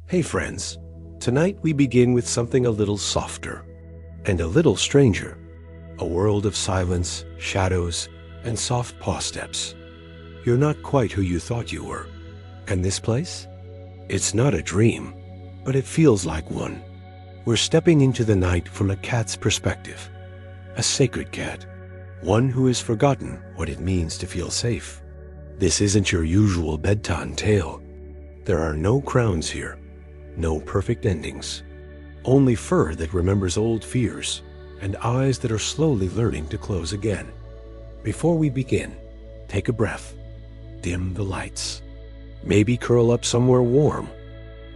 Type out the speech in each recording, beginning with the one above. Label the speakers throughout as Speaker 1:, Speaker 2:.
Speaker 1: Hey friends, tonight we begin with something a little softer and a little stranger. A world of silence, shadows, and soft paw steps. You're not quite who you thought you were. And this place? It's not a dream, but it feels like one. We're stepping into the night from a cat's perspective. A sacred cat. One who has forgotten what it means to feel safe. This isn't your usual bedtime tale. There are no crowns here. No perfect endings. Only fur that remembers old fears and eyes that are slowly learning to close again. Before we begin, take a breath. Dim the lights. Maybe curl up somewhere warm.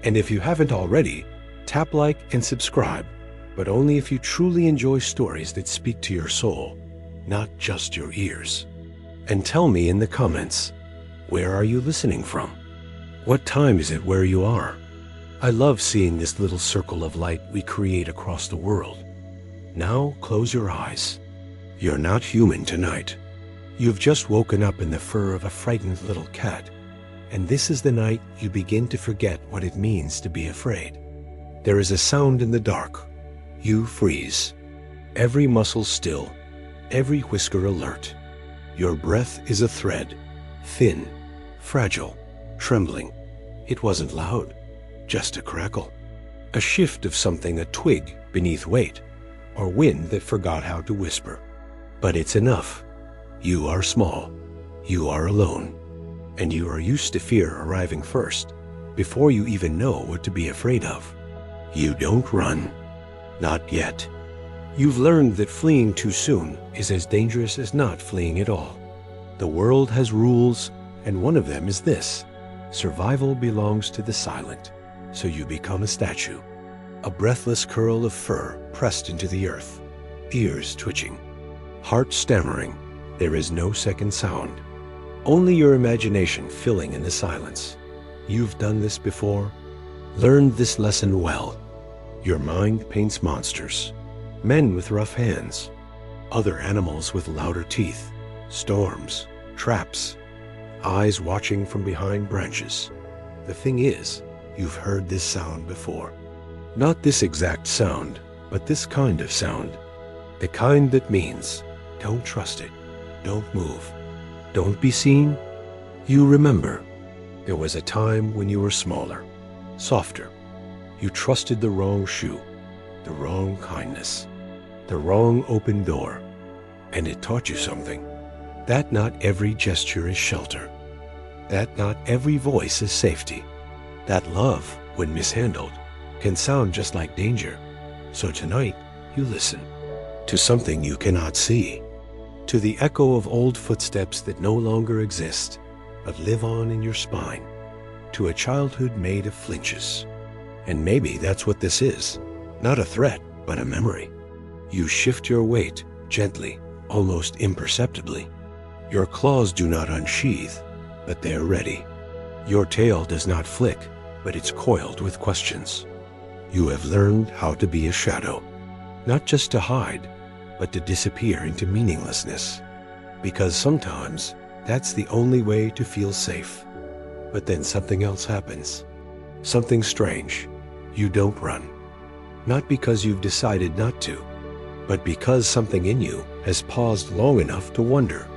Speaker 1: And if you haven't already, tap like and subscribe, but only if you truly enjoy stories that speak to your soul, not just your ears. And tell me in the comments, where are you listening from? What time is it where you are? I love seeing this little circle of light we create across the world. Now close your eyes. You're not human tonight. You've just woken up in the fur of a frightened little cat, and this is the night you begin to forget what it means to be afraid. There is a sound in the dark. You freeze. Every muscle still, every whisker alert. Your breath is a thread, thin, fragile, trembling. It wasn't loud. Just a crackle. A shift of something, a twig beneath weight, or wind that forgot how to whisper. But it's enough. You are small. You are alone. And you are used to fear arriving first, before you even know what to be afraid of. You don't run. Not yet. You've learned that fleeing too soon is as dangerous as not fleeing at all. The world has rules, and one of them is this. Survival belongs to the silent. So you become a statue, a breathless curl of fur pressed into the earth, ears twitching, heart stammering. There is no second sound, only your imagination filling in the silence. You've done this before, learned this lesson well. Your mind paints monsters, men with rough hands, other animals with louder teeth, storms, traps, eyes watching from behind branches. The thing is, you've heard this sound before. Not this exact sound, but this kind of sound. The kind that means, don't trust it, don't move, don't be seen. You remember, there was a time when you were smaller, softer. You trusted the wrong shoe, the wrong kindness, the wrong open door, and it taught you something. That not every gesture is shelter, that not every voice is safety. That love, when mishandled, can sound just like danger. So tonight, you listen to something you cannot see, to the echo of old footsteps that no longer exist, but live on in your spine, to a childhood made of flinches. And maybe that's what this is, not a threat, but a memory. You shift your weight gently, almost imperceptibly. Your claws do not unsheath, but they're ready. Your tail does not flick, but it's coiled with questions. You have learned how to be a shadow, not just to hide, but to disappear into meaninglessness. Because sometimes that's the only way to feel safe. But then something else happens. Something strange. You don't run. Not because you've decided not to, but because something in you has paused long enough to wonder,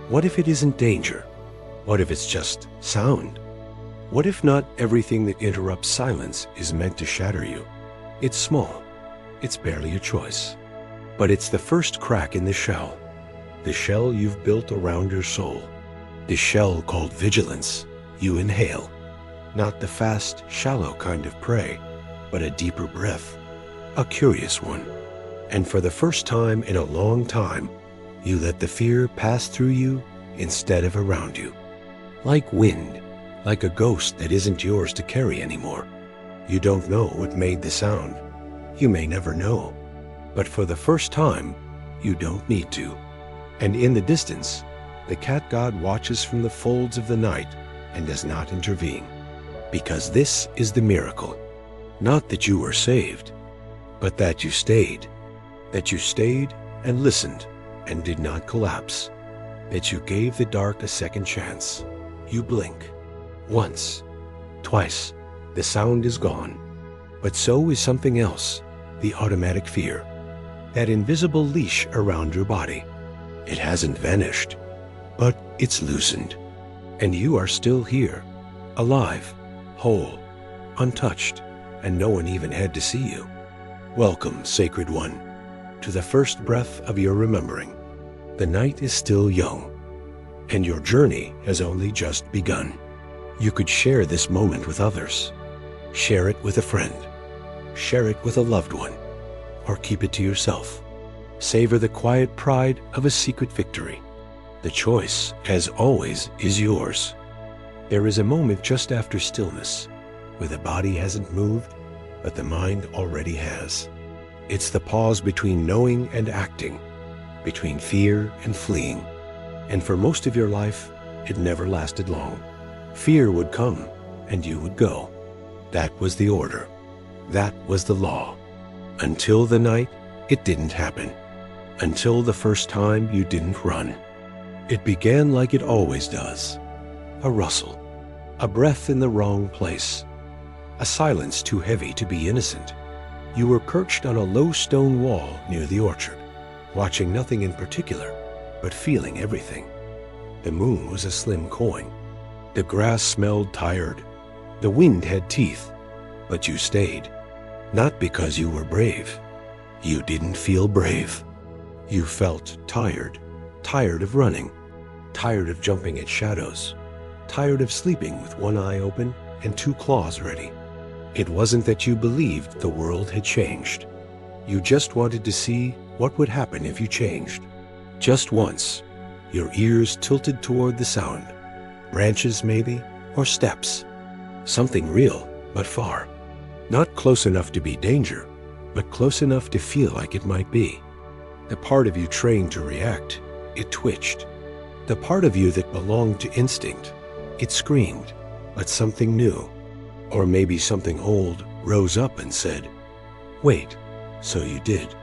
Speaker 1: what if it isn't danger? What if it's just sound? What if not everything that interrupts silence is meant to shatter you? It's small. It's barely a choice. But it's the first crack in the shell you've built around your soul. The shell called vigilance you inhale. Not the fast, shallow kind of prey, but a deeper breath, a curious one. And for the first time in a long time, you let the fear pass through you instead of around you. Like wind. Like a ghost that isn't yours to carry anymore. You don't know what made the sound. You may never know. But for the first time, you don't need to. And in the distance, the cat god watches from the folds of the night and does not intervene. Because this is the miracle. Not that you were saved, but that you stayed. That you stayed and listened and did not collapse. That you gave the dark a second chance. You blink. Once, twice, The sound is gone, but so is something else, the automatic fear, that invisible leash around your body. It hasn't vanished, but it's loosened, and you are still here, alive, whole, untouched, and no one even had to see you. Welcome, Sacred One, to the first breath of your remembering. The night is still young, and your journey has only just begun. You could share this moment with others. Share it with a friend. Share it with a loved one, or keep it to yourself. Savor the quiet pride of a secret victory. The choice, as always, is yours. There is a moment just after stillness, where the body hasn't moved, but the mind already has. It's the pause between knowing and acting, between fear and fleeing. And for most of your life, it never lasted long. Fear would come, and you would go. That was the order. That was the law. Until the night, it didn't happen. Until the first time you didn't run. It began like it always does. A rustle. A breath in the wrong place. A silence too heavy to be innocent. You were perched on a low stone wall near the orchard, watching nothing in particular, but feeling everything. The moon was a slim coin. The grass smelled tired. The wind had teeth, but you stayed. Not because you were brave. You didn't feel brave. You felt tired. Tired of running. Tired of jumping at shadows. Tired of sleeping with one eye open and two claws ready. It wasn't that you believed the world had changed. You just wanted to see what would happen if you changed. Just once, your ears tilted toward the sound. Branches maybe, or steps. Something real, but far. Not close enough to be danger, but close enough to feel like it might be. The part of you trained to react, it twitched. The part of you that belonged to instinct, it screamed, but something new, or maybe something old, rose up and said, "Wait." So you did.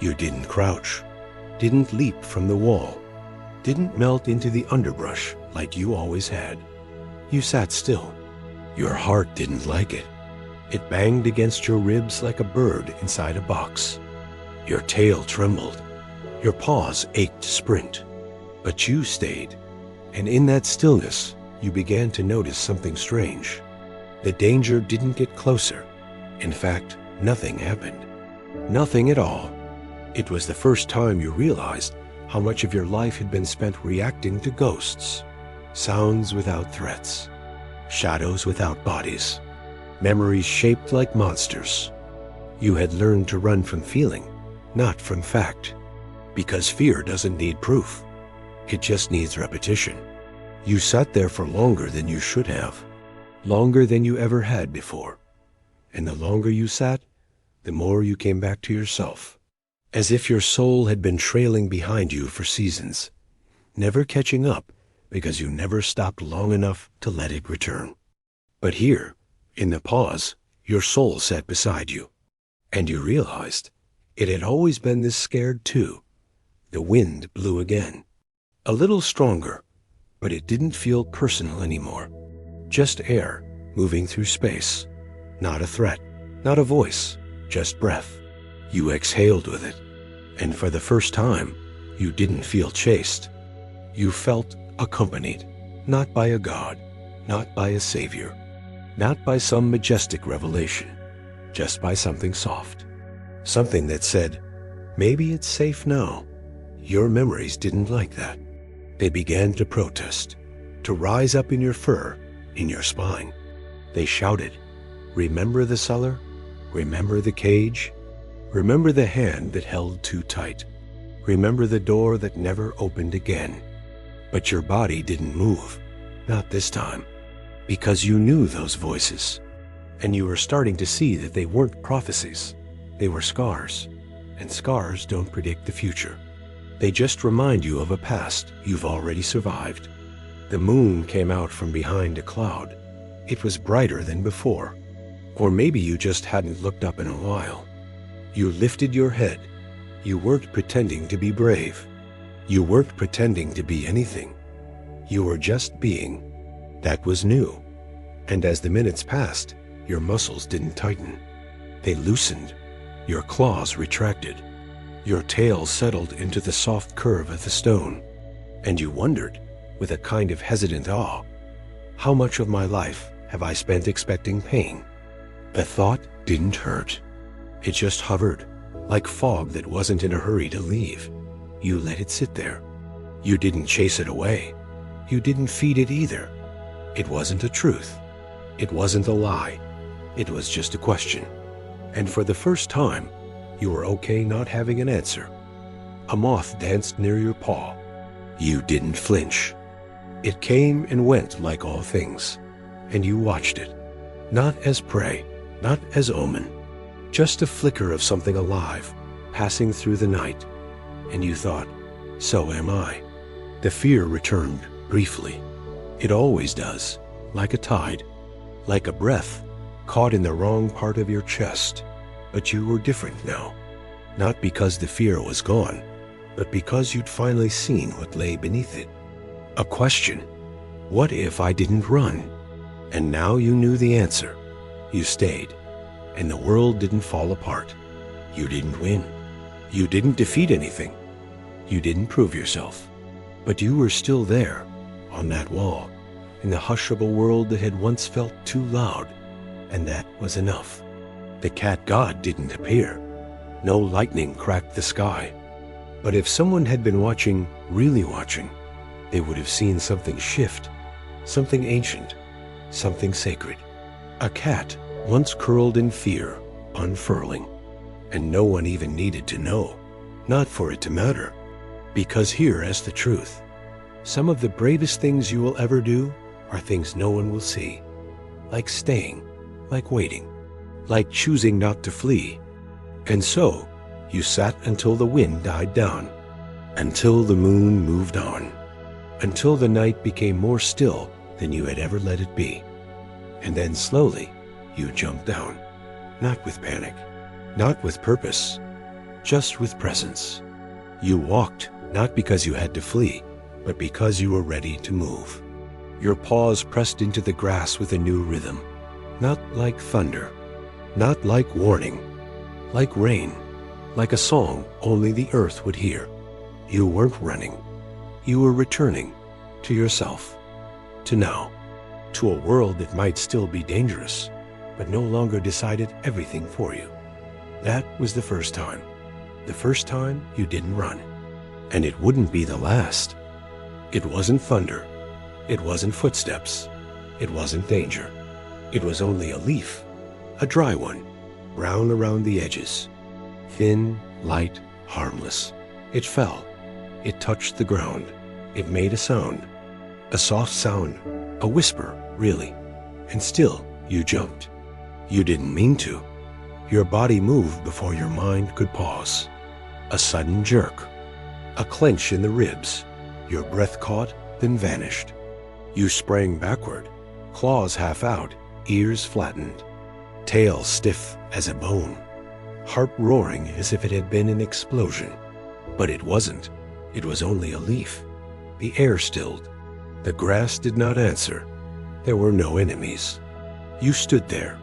Speaker 1: You didn't crouch, didn't leap from the wall, didn't melt into the underbrush like you always had. You sat still. Your heart didn't like it. It banged against your ribs like a bird inside a box. Your tail trembled. Your paws ached to sprint. But you stayed, and in that stillness, you began to notice something strange. The danger didn't get closer. In fact, nothing happened. Nothing at all. It was the first time you realized how much of your life had been spent reacting to ghosts. Sounds without threats. Shadows without bodies. Memories shaped like monsters. You had learned to run from feeling, not from fact. Because fear doesn't need proof. It just needs repetition. You sat there for longer than you should have. Longer than you ever had before. And the longer you sat, the more you came back to yourself. As if your soul had been trailing behind you for seasons. Never catching up because you never stopped long enough to let it return. But here, in the pause, your soul sat beside you. And you realized it had always been this scared too. The wind blew again. A little stronger, but it didn't feel personal anymore. Just air moving through space. Not a threat, not a voice, just breath. You exhaled with it. And for the first time, you didn't feel chased. You felt accompanied, not by a god, not by a savior, not by some majestic revelation, just by something soft. Something that said, maybe it's safe now. Your memories didn't like that. They began to protest, to rise up in your fur, in your spine. They shouted, remember the cellar? Remember the cage? Remember the hand that held too tight? Remember the door that never opened again? But your body didn't move, not this time, because you knew those voices, and you were starting to see that they weren't prophecies. They were scars, and scars don't predict the future. They just remind you of a past you've already survived. The moon came out from behind a cloud. It was brighter than before. Or maybe you just hadn't looked up in a while. You lifted your head. You weren't pretending to be brave. You weren't pretending to be anything. You were just being. That was new. And as the minutes passed, Your muscles didn't tighten. They loosened. Your claws retracted. Your tail settled into the soft curve of the stone. And you wondered, with a kind of hesitant awe, how much of my life have I spent expecting pain? The thought didn't hurt. It just hovered, like fog that wasn't in a hurry to leave. You let it sit there. You didn't chase it away. You didn't feed it either. It wasn't a truth. It wasn't a lie. It was just a question. And for the first time, you were okay not having an answer. A moth danced near your paw. You didn't flinch. It came and went like all things, and you watched it. Not as prey, not as omen, just a flicker of something alive passing through the night. And you thought, so am I. The fear returned briefly. It always does, like a tide, like a breath caught in the wrong part of your chest. But you were different now, not because the fear was gone, but because you'd finally seen what lay beneath it. A question. What if I didn't run? And now you knew the answer. You stayed, and the world didn't fall apart. You didn't win. You didn't defeat anything. You didn't prove yourself. But you were still there, on that wall, in the hush of a world that had once felt too loud, and that was enough. The cat god didn't appear. No lightning cracked the sky. But if someone had been watching, really watching, they would have seen something shift, something ancient, something sacred. A cat once curled in fear, unfurling. And no one even needed to know, not for it to matter. Because here is the truth. Some of the bravest things you will ever do are things no one will see. Like staying, like waiting, like choosing not to flee. And so, you sat until the wind died down, until the moon moved on, until the night became more still than you had ever let it be. And then slowly, you jumped down, not with panic, not with purpose, just with presence. You walked, not because you had to flee, but because you were ready to move. Your paws pressed into the grass with a new rhythm, not like thunder, not like warning, like rain, like a song only the earth would hear. You weren't running. You were returning to yourself, to now, to a world that might still be dangerous, but no longer decided everything for you. That was the first time you didn't run. And it wouldn't be the last. It wasn't thunder. It wasn't footsteps. It wasn't danger. It was only a leaf, a dry one, brown around the edges. Thin, light, harmless. It fell. It touched the ground. It made a sound. A soft sound. A whisper, really. And still, you jumped. You didn't mean to. Your body moved before your mind could pause. A sudden jerk. A clench in the ribs. Your breath caught, then vanished. You sprang backward, claws half out, ears flattened, tail stiff as a bone, heart roaring as if it had been an explosion. But it wasn't. It was only a leaf. The air stilled. The grass did not answer. There were no enemies. You stood there,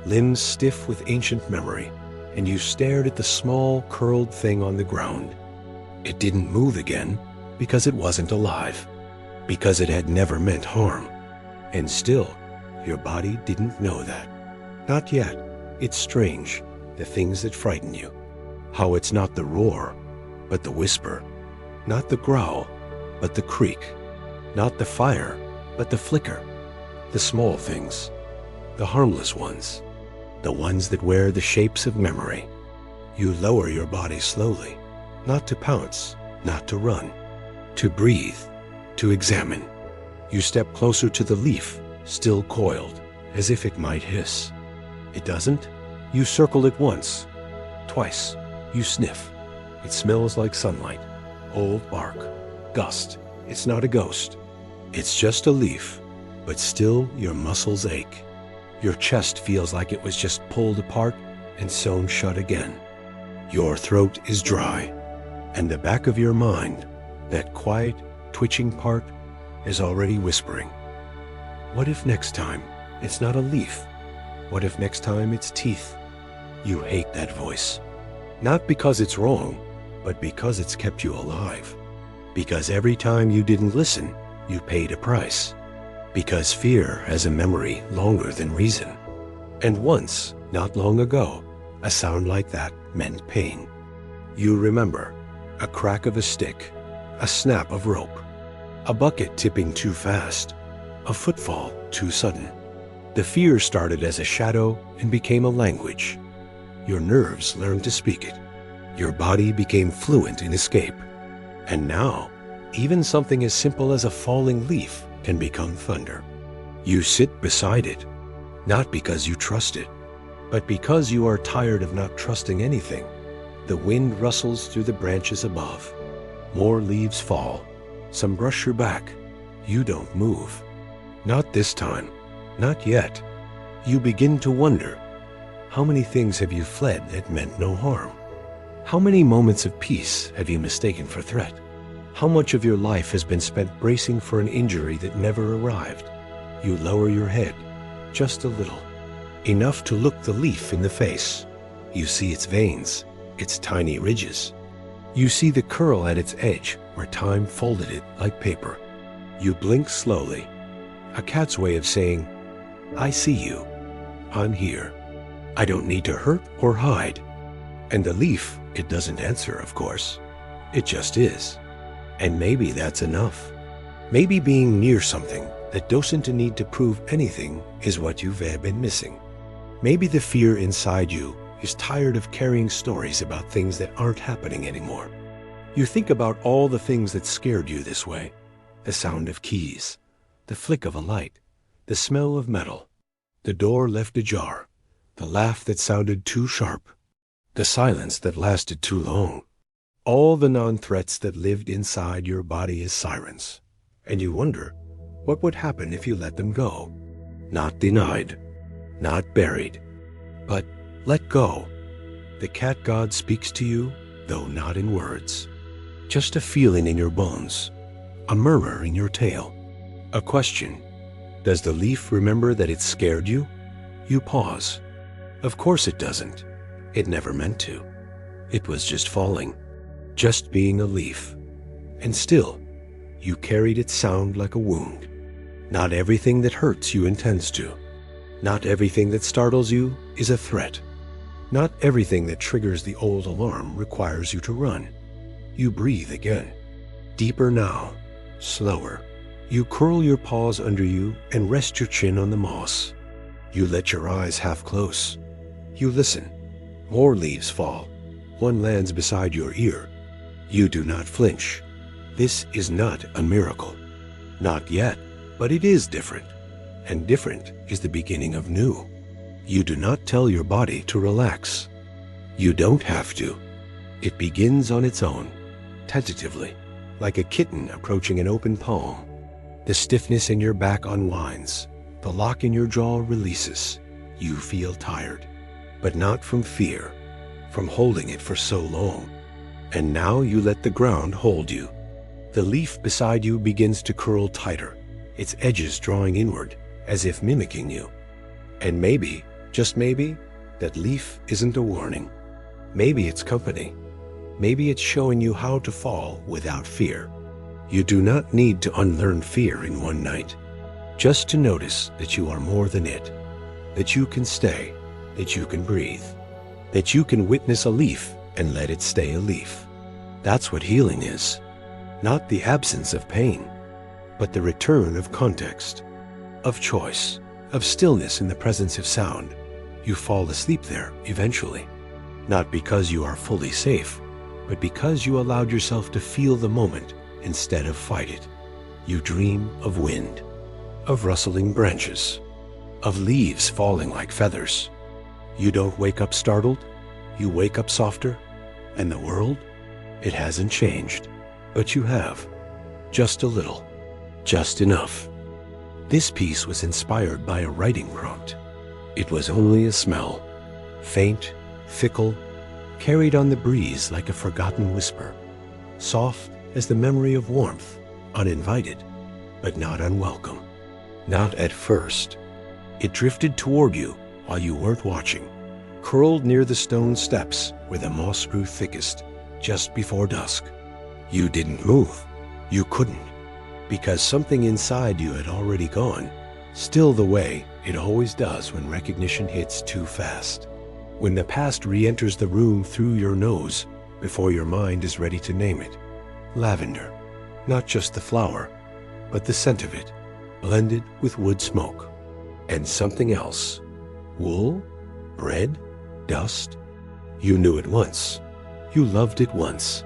Speaker 1: limbs stiff with ancient memory, and you stared at the small, curled thing on the ground. It didn't move again because it wasn't alive, because it had never meant harm. And still, your body didn't know that. Not yet. It's strange, the things that frighten you. How it's not the roar, but the whisper. Not the growl, but the creak. Not the fire, but the flicker. The small things. The harmless ones. The ones that wear the shapes of memory. You lower your body slowly, not to pounce, not to run, to breathe, to examine. You step closer to the leaf, still coiled, as if it might hiss. It doesn't. You circle it once, twice. You sniff. It smells like sunlight, old bark, gust. It's not a ghost. It's just a leaf, but still your muscles ache. Your chest feels like it was just pulled apart and sewn shut again. Your throat is dry, and the back of your mind, that quiet, twitching part, is already whispering. What if next time it's not a leaf, What if next time it's teeth? You hate that voice. Not because it's wrong, but because it's kept you alive. Because every time you didn't listen, you paid a price. Because fear has a memory longer than reason. And once, not long ago, a sound like that meant pain. You remember a crack of a stick, a snap of rope, a bucket tipping too fast, a footfall too sudden. The fear started as a shadow and became a language. Your nerves learned to speak it. Your body became fluent in escape. And now, even something as simple as a falling leaf can become thunder. You sit beside it, not because you trust it, but because you are tired of not trusting anything. The wind rustles through the branches above. More leaves fall. Some brush your back. You don't move. Not this time. Not yet. You begin to wonder, how many things have you fled that meant no harm? How many moments of peace have you mistaken for threat? How much of your life has been spent bracing for an injury that never arrived? You lower your head, just a little, enough to look the leaf in the face. You see its veins, its tiny ridges. You see the curl at its edge where time folded it like paper. You blink slowly, a cat's way of saying, I see you. I'm here. I don't need to hurt or hide. And the leaf, it doesn't answer, of course. It just is. And maybe that's enough. Maybe being near something that doesn't need to prove anything is what you've been missing. Maybe the fear inside you is tired of carrying stories about things that aren't happening anymore. You think about all the things that scared you this way. The sound of keys, the flick of a light, the smell of metal, the door left ajar, the laugh that sounded too sharp, the silence that lasted too long. All the non-threats that lived inside your body as sirens. And you wonder, what would happen if you let them go? Not denied, not buried, but let go. The cat god speaks to you, though not in words. Just a feeling in your bones, a murmur in your tail, a question. Does the leaf remember that it scared you? You pause. Of course it doesn't. It never meant to. It was just falling, just being a leaf. And still, you carried its sound like a wound. Not everything that hurts you intends to. Not everything that startles you is a threat. Not everything that triggers the old alarm requires you to run. You breathe again. Deeper now, slower. You curl your paws under you and rest your chin on the moss. You let your eyes half close. You listen. More leaves fall. One lands beside your ear. You do not flinch. This is not a miracle. Not yet, but it is different. And different is the beginning of new. You do not tell your body to relax. You don't have to. It begins on its own, tentatively, like a kitten approaching an open palm. The stiffness in your back unwinds. The lock in your jaw releases. You feel tired, but not from fear, from holding it for so long. And now you let the ground hold you. The leaf beside you begins to curl tighter, its edges drawing inward, as if mimicking you. And maybe, just maybe, that leaf isn't a warning. Maybe it's company. Maybe it's showing you how to fall without fear. You do not need to unlearn fear in one night. Just to notice that you are more than it, that you can stay, that you can breathe, that you can witness a leaf and let it stay a leaf. That's what healing is. Not the absence of pain, but the return of context, of choice, of stillness in the presence of sound. You fall asleep there eventually, not because you are fully safe, but because you allowed yourself to feel the moment instead of fight it. You dream of wind, of rustling branches, of leaves falling like feathers. You don't wake up startled, you wake up softer, and the world, it hasn't changed, but you have, just a little, just enough. This piece was inspired by a writing prompt. It was only a smell, faint, fickle, carried on the breeze like a forgotten whisper, soft as the memory of warmth, uninvited, but not unwelcome. Not at first. It drifted toward you, while you weren't watching, curled near the stone steps where the moss grew thickest, just before dusk. You didn't move. You couldn't, because something inside you had already gone, still the way it always does when recognition hits too fast. When the past re-enters the room through your nose before your mind is ready to name it. Lavender. Not just the flower, but the scent of it, blended with wood smoke. And something else. Wool? Bread? Dust? You knew it once. You loved it once.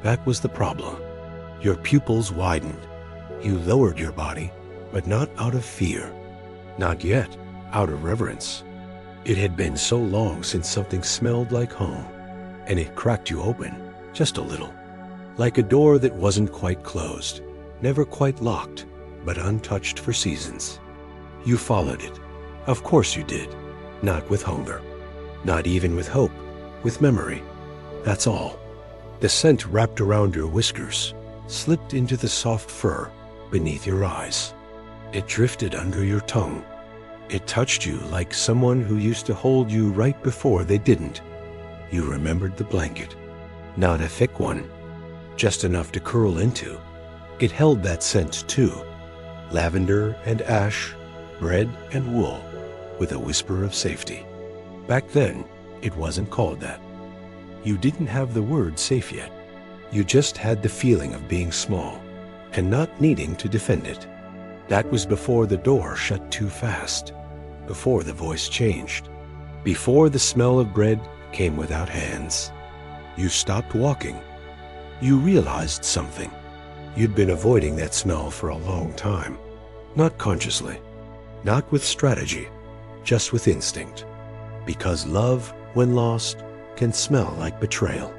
Speaker 1: That was the problem. Your pupils widened. You lowered your body, but not out of fear. Not yet, out of reverence. It had been so long since something smelled like home, and it cracked you open, just a little. Like a door that wasn't quite closed, never quite locked, but untouched for seasons. You followed it. Of course you did. Not with hunger. Not even with hope. With memory. That's all. The scent wrapped around your whiskers, slipped into the soft fur beneath your eyes. It drifted under your tongue. It touched you like someone who used to hold you right before they didn't. You remembered the blanket. Not a thick one, just enough to curl into. It held that scent too. Lavender and ash, bread and wool, with a whisper of safety. Back then, it wasn't called that. You didn't have the word safe yet. You just had the feeling of being small and not needing to defend it. That was before the door shut too fast, before the voice changed, before the smell of bread came without hands. You stopped walking. You realized something. You'd been avoiding that smell for a long time. Not consciously, not with strategy, just with instinct. Because love, when lost, can smell like betrayal.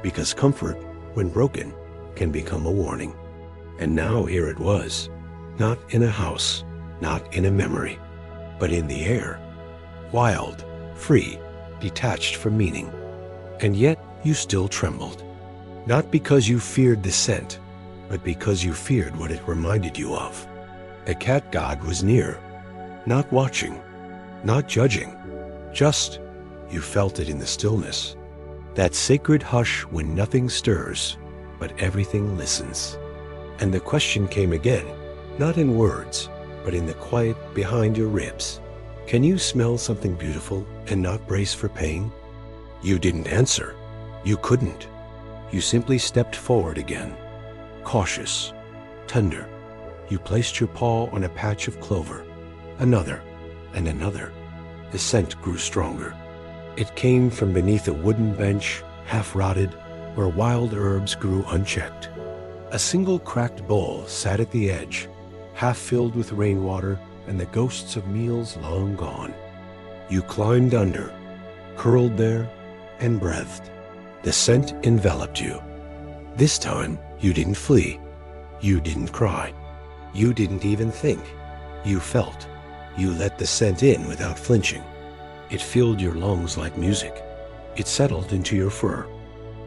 Speaker 1: Because comfort, when broken, can become a warning. And now here it was, not in a house, not in a memory, but in the air, wild, free, detached from meaning. And yet you still trembled. Not because you feared the scent, but because you feared what it reminded you of. The cat god was near, not watching, not judging, just you felt it in the stillness. That sacred hush when nothing stirs, but everything listens. And the question came again, not in words, but in the quiet behind your ribs. Can you smell something beautiful and not brace for pain? You didn't answer. You couldn't. You simply stepped forward again, cautious, tender. You placed your paw on a patch of clover, another, and another. The scent grew stronger. It came from beneath a wooden bench, half-rotted, where wild herbs grew unchecked. A single cracked bowl sat at the edge, half filled with rainwater and the ghosts of meals long gone. You climbed under, curled there, and breathed. The scent enveloped you. This time, you didn't flee. You didn't cry. You didn't even think. You felt. You let the scent in without flinching. It filled your lungs like music. It settled into your fur.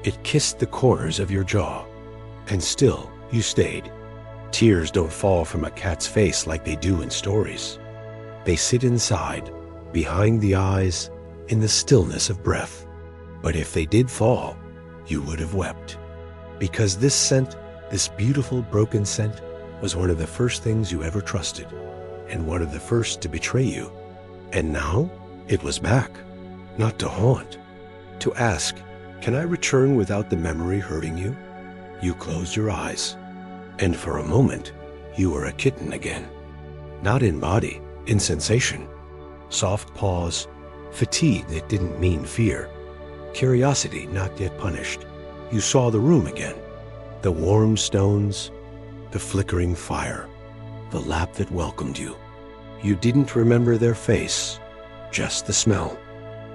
Speaker 1: It kissed the corners of your jaw. And still, you stayed. Tears don't fall from a cat's face like they do in stories. They sit inside, behind the eyes, in the stillness of breath. But if they did fall, you would have wept. Because this scent, this beautiful broken scent, was one of the first things you ever trusted, and one of the first to betray you. And now, it was back, not to haunt, to ask, can I return without the memory hurting you? You closed your eyes, and for a moment, you were a kitten again. Not in body, in sensation. Soft paws, fatigue that didn't mean fear. Curiosity not yet punished. You saw the room again. The warm stones, the flickering fire, the lap that welcomed you. You didn't remember their face, just the smell.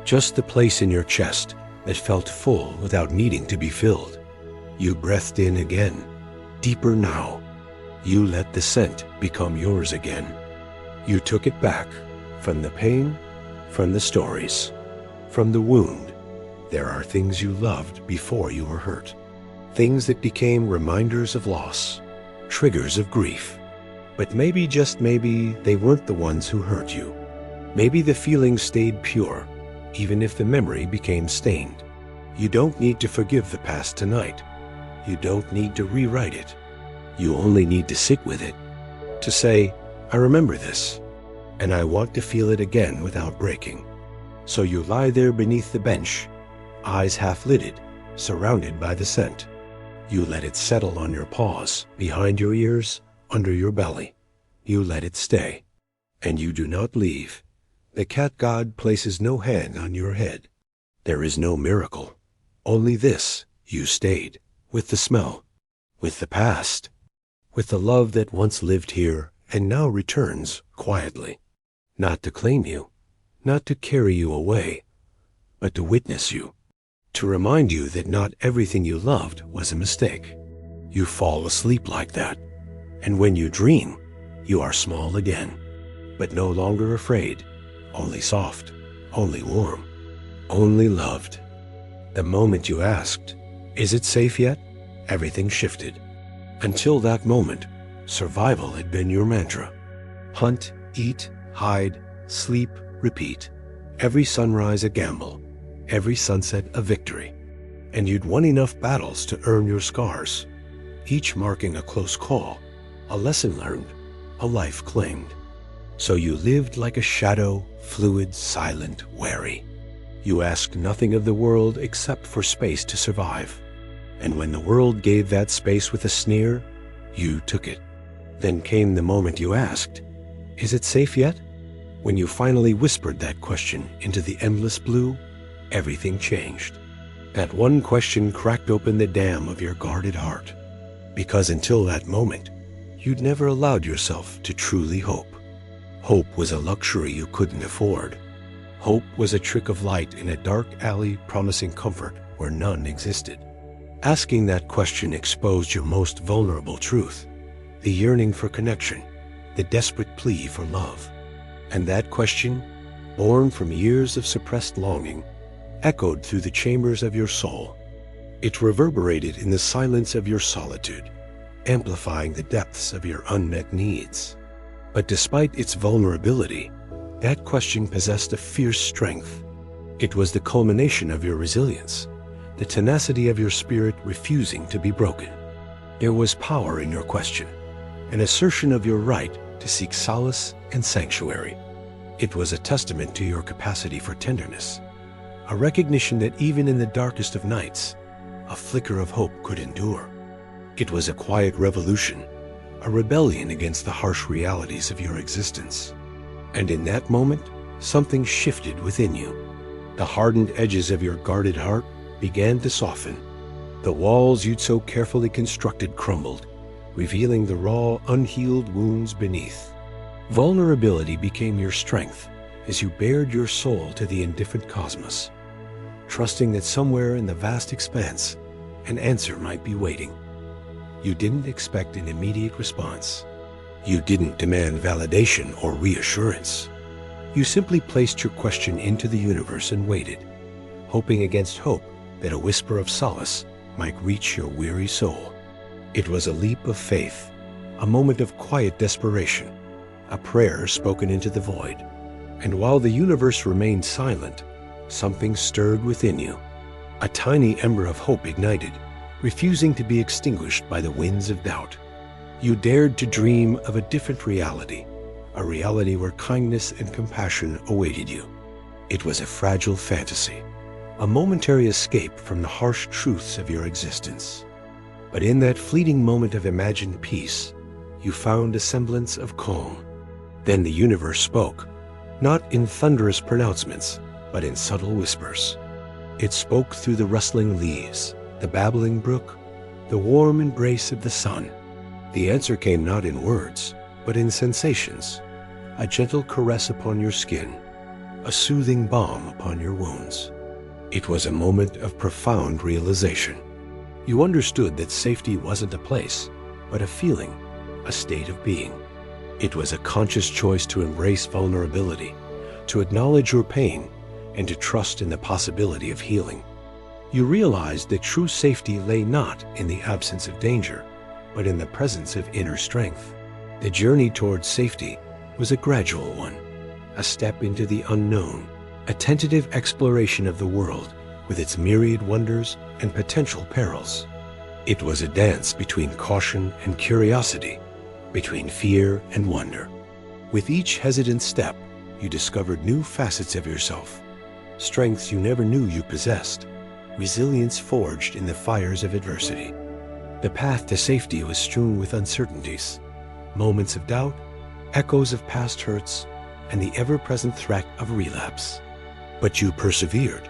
Speaker 1: Just the place in your chest that felt full without needing to be filled. You breathed in again, deeper now. You let the scent become yours again. You took it back, from the pain, from the stories, from the wound. There are things you loved before you were hurt. Things that became reminders of loss, triggers of grief. But maybe, just maybe, they weren't the ones who hurt you. Maybe the feeling stayed pure, even if the memory became stained. You don't need to forgive the past tonight. You don't need to rewrite it. You only need to sit with it, to say, I remember this, and I want to feel it again without breaking. So you lie there beneath the bench, eyes half-lidded, surrounded by the scent. You let it settle on your paws, behind your ears, under your belly. You let it stay, and you do not leave. The cat god places no hand on your head. There is no miracle. Only this: you stayed, with the smell, with the past, with the love that once lived here and now returns quietly, not to claim you, not to carry you away, but to witness you, to remind you that not everything you loved was a mistake. You fall asleep like that, and when you dream, you are small again, but no longer afraid, only soft, only warm, only loved. The moment you asked, is it safe yet? Everything shifted. Until that moment, survival had been your mantra. Hunt, eat, hide, sleep, repeat. Every sunrise a gamble, every sunset a victory. And you'd won enough battles to earn your scars, each marking a close call, a lesson learned, a life claimed. So you lived like a shadow, fluid, silent, wary. You asked nothing of the world except for space to survive. And when the world gave that space with a sneer, you took it. Then came the moment you asked, is it safe yet? When you finally whispered that question into the endless blue, everything changed. That one question cracked open the dam of your guarded heart. Because until that moment, you'd never allowed yourself to truly hope. Hope was a luxury you couldn't afford. Hope was a trick of light in a dark alley promising comfort where none existed. Asking that question exposed your most vulnerable truth, the yearning for connection, the desperate plea for love. And that question, born from years of suppressed longing, echoed through the chambers of your soul. It reverberated in the silence of your solitude, amplifying the depths of your unmet needs. But despite its vulnerability, that question possessed a fierce strength. It was the culmination of your resilience, the tenacity of your spirit refusing to be broken. There was power in your question, an assertion of your right to seek solace and sanctuary. It was a testament to your capacity for tenderness, a recognition that even in the darkest of nights, a flicker of hope could endure. It was a quiet revolution, a rebellion against the harsh realities of your existence. And in that moment, something shifted within you. The hardened edges of your guarded heart began to soften. The walls you'd so carefully constructed crumbled, revealing the raw, unhealed wounds beneath. Vulnerability became your strength as you bared your soul to the indifferent cosmos, trusting that somewhere in the vast expanse, an answer might be waiting. You didn't expect an immediate response. You didn't demand validation or reassurance. You simply placed your question into the universe and waited, hoping against hope that a whisper of solace might reach your weary soul. It was a leap of faith, a moment of quiet desperation, a prayer spoken into the void. And while the universe remained silent, something stirred within you. A tiny ember of hope ignited, refusing to be extinguished by the winds of doubt. You dared to dream of a different reality, a reality where kindness and compassion awaited you. It was a fragile fantasy, a momentary escape from the harsh truths of your existence. But in that fleeting moment of imagined peace, you found a semblance of calm. Then the universe spoke, not in thunderous pronouncements, but in subtle whispers. It spoke through the rustling leaves, the babbling brook, the warm embrace of the sun. The answer came not in words, but in sensations, a gentle caress upon your skin, a soothing balm upon your wounds. It was a moment of profound realization. You understood that safety wasn't a place, but a feeling, a state of being. It was a conscious choice to embrace vulnerability, to acknowledge your pain, and to trust in the possibility of healing. You realized that true safety lay not in the absence of danger, but in the presence of inner strength. The journey towards safety was a gradual one, a step into the unknown, a tentative exploration of the world with its myriad wonders and potential perils. It was a dance between caution and curiosity, between fear and wonder. With each hesitant step, you discovered new facets of yourself, strengths you never knew you possessed, resilience forged in the fires of adversity. The path to safety was strewn with uncertainties, moments of doubt, echoes of past hurts, and the ever-present threat of relapse. But you persevered,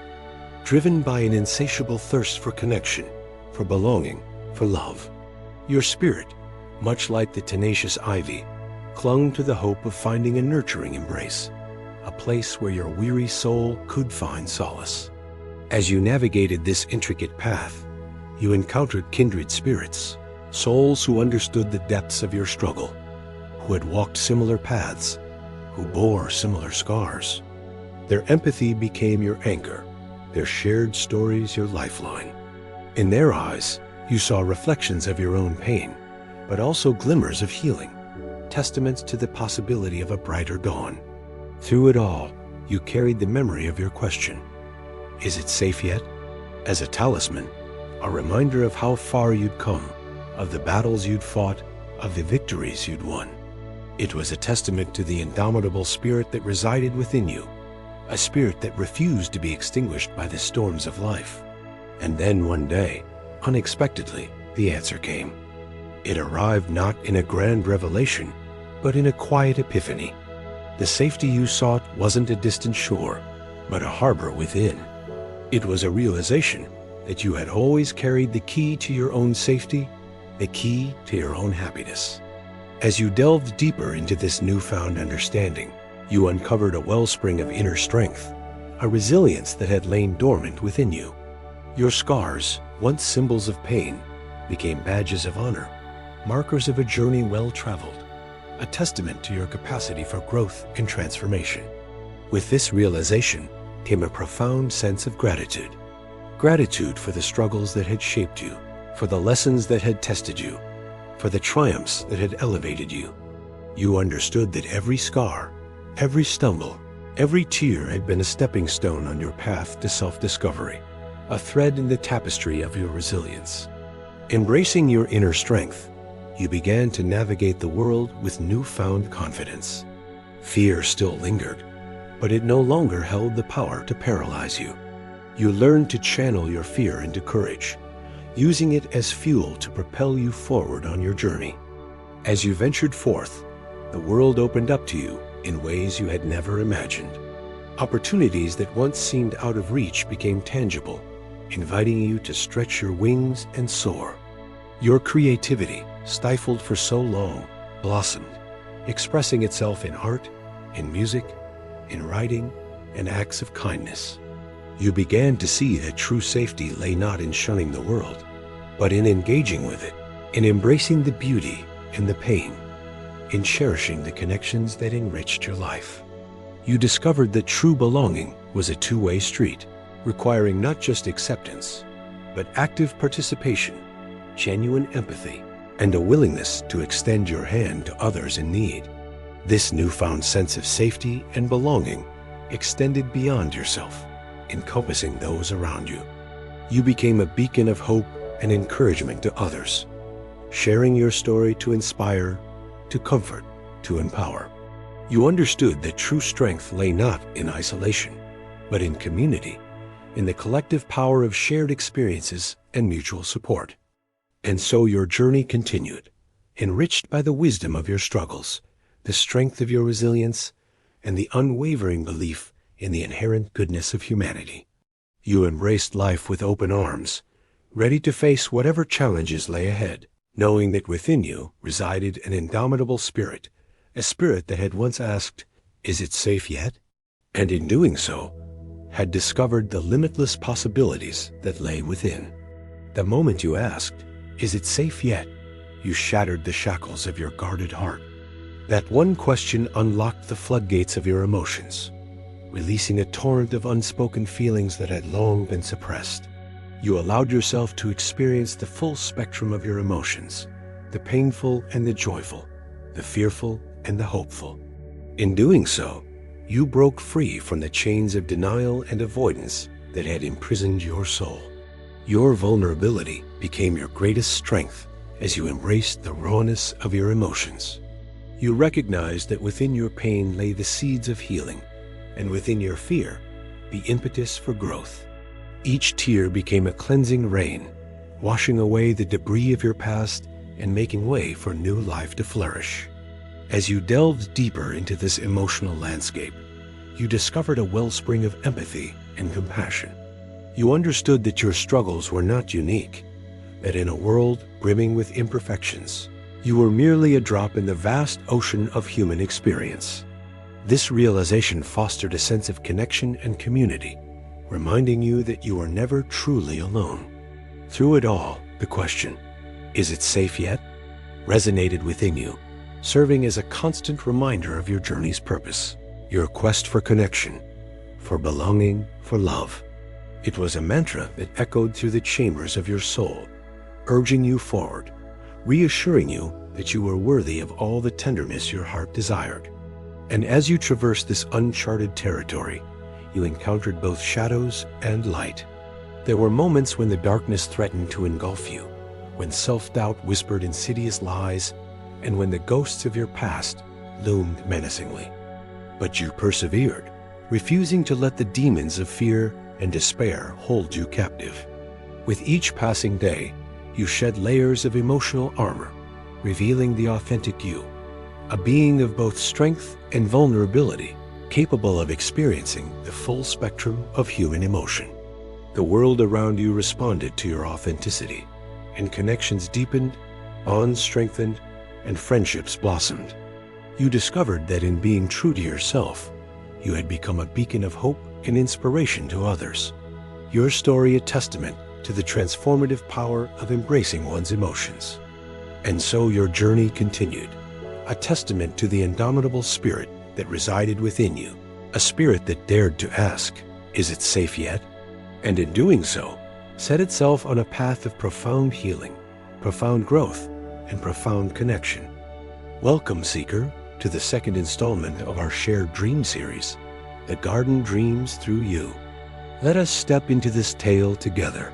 Speaker 1: driven by an insatiable thirst for connection, for belonging, for love. Your spirit, much like the tenacious ivy, clung to the hope of finding a nurturing embrace, a place where your weary soul could find solace. As you navigated this intricate path, you encountered kindred spirits, souls who understood the depths of your struggle, who had walked similar paths, who bore similar scars. Their empathy became your anchor, their shared stories your lifeline. In their eyes, you saw reflections of your own pain, but also glimmers of healing, testaments to the possibility of a brighter dawn. Through it all, you carried the memory of your question, "Is it safe yet?" as a talisman, a reminder of how far you'd come, of the battles you'd fought, of the victories you'd won. It was a testament to the indomitable spirit that resided within you, a spirit that refused to be extinguished by the storms of life. And then one day, unexpectedly, the answer came. It arrived not in a grand revelation, but in a quiet epiphany. The safety you sought wasn't a distant shore, but a harbor within. It was a realization that you had always carried the key to your own safety, the key to your own happiness. As you delved deeper into this newfound understanding, you uncovered a wellspring of inner strength, a resilience that had lain dormant within you. Your scars, once symbols of pain, became badges of honor, markers of a journey well traveled, a testament to your capacity for growth and transformation. With this realization came a profound sense of gratitude. Gratitude for the struggles that had shaped you, for the lessons that had tested you, for the triumphs that had elevated you. You understood that every scar, every stumble, every tear had been a stepping stone on your path to self-discovery, a thread in the tapestry of your resilience. Embracing your inner strength, you began to navigate the world with newfound confidence. Fear still lingered, but it no longer held the power to paralyze you. You learned to channel your fear into courage, using it as fuel to propel you forward on your journey. As you ventured forth, the world opened up to you in ways you had never imagined. Opportunities that once seemed out of reach became tangible, inviting you to stretch your wings and soar. Your creativity, stifled for so long, blossomed, expressing itself in art, in music, in writing, and acts of kindness. You began to see that true safety lay not in shunning the world, but in engaging with it, in embracing the beauty and the pain, in cherishing the connections that enriched your life. You discovered that true belonging was a two-way street, requiring not just acceptance, but active participation, genuine empathy, and a willingness to extend your hand to others in need. This newfound sense of safety and belonging extended beyond yourself, encompassing those around you. You became a beacon of hope and encouragement to others, sharing your story to inspire, to comfort, to empower. You understood that true strength lay not in isolation, but in community, in the collective power of shared experiences and mutual support. And so your journey continued, enriched by the wisdom of your struggles, the strength of your resilience, and the unwavering belief in the inherent goodness of humanity. You embraced life with open arms, ready to face whatever challenges lay ahead, knowing that within you resided an indomitable spirit, a spirit that had once asked, "Is it safe yet?" And in doing so, had discovered the limitless possibilities that lay within. The moment you asked, "Is it safe yet?" you shattered the shackles of your guarded heart. That one question unlocked the floodgates of your emotions, releasing a torrent of unspoken feelings that had long been suppressed. You allowed yourself to experience the full spectrum of your emotions, the painful and the joyful, the fearful and the hopeful. In doing so, You broke free from the chains of denial and avoidance that had imprisoned your soul. Your vulnerability became your greatest strength as you embraced the rawness of your emotions. You recognized that within your pain lay the seeds of healing, and within your fear, the impetus for growth. Each tear became a cleansing rain, washing away the debris of your past and making way for new life to flourish. As you delved deeper into this emotional landscape, you discovered a wellspring of empathy and compassion. You understood that your struggles were not unique, that in a world brimming with imperfections, you were merely a drop in the vast ocean of human experience. This realization fostered a sense of connection and community, reminding you that you are never truly alone. Through it all, the question, "Is it safe yet?" resonated within you, serving as a constant reminder of your journey's purpose, your quest for connection, for belonging, for love. It was a mantra that echoed through the chambers of your soul, urging you forward, reassuring you that you were worthy of all the tenderness your heart desired. And as you traversed this uncharted territory, you encountered both shadows and light. There were moments when the darkness threatened to engulf you, when self-doubt whispered insidious lies, and when the ghosts of your past loomed menacingly. But you persevered, refusing to let the demons of fear and despair hold you captive. With each passing day, you shed layers of emotional armor, revealing the authentic you, a being of both strength and vulnerability, capable of experiencing the full spectrum of human emotion. The world around you responded to your authenticity, and connections deepened, bonds strengthened, and friendships blossomed. You discovered that in being true to yourself, you had become a beacon of hope and inspiration to others. Your story a testament to the transformative power of embracing one's emotions. And so your journey continued, a testament to the indomitable spirit that resided within you, a spirit that dared to ask, "Is it safe yet?" And in doing so, set itself on a path of profound healing, profound growth, and profound connection. Welcome, Seeker, to the second installment of our shared dream series, The Garden Dreams Through You. Let us step into this tale together.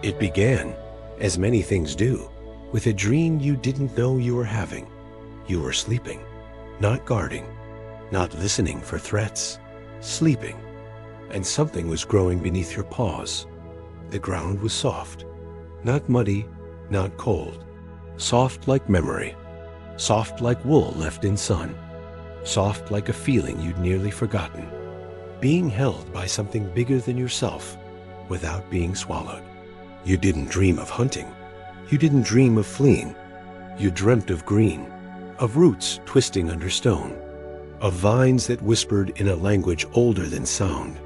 Speaker 1: It began, as many things do, with a dream you didn't know you were having. You were sleeping, not guarding, not listening for threats, sleeping, and something was growing beneath your paws. The ground was soft, not muddy, not cold, soft like memory, soft like wool left in sun, soft like a feeling you'd nearly forgotten, being held by something bigger than yourself without being swallowed. You didn't dream of hunting. You didn't dream of fleeing. You dreamt of green, of roots twisting under stone, of vines that whispered in a language older than sound,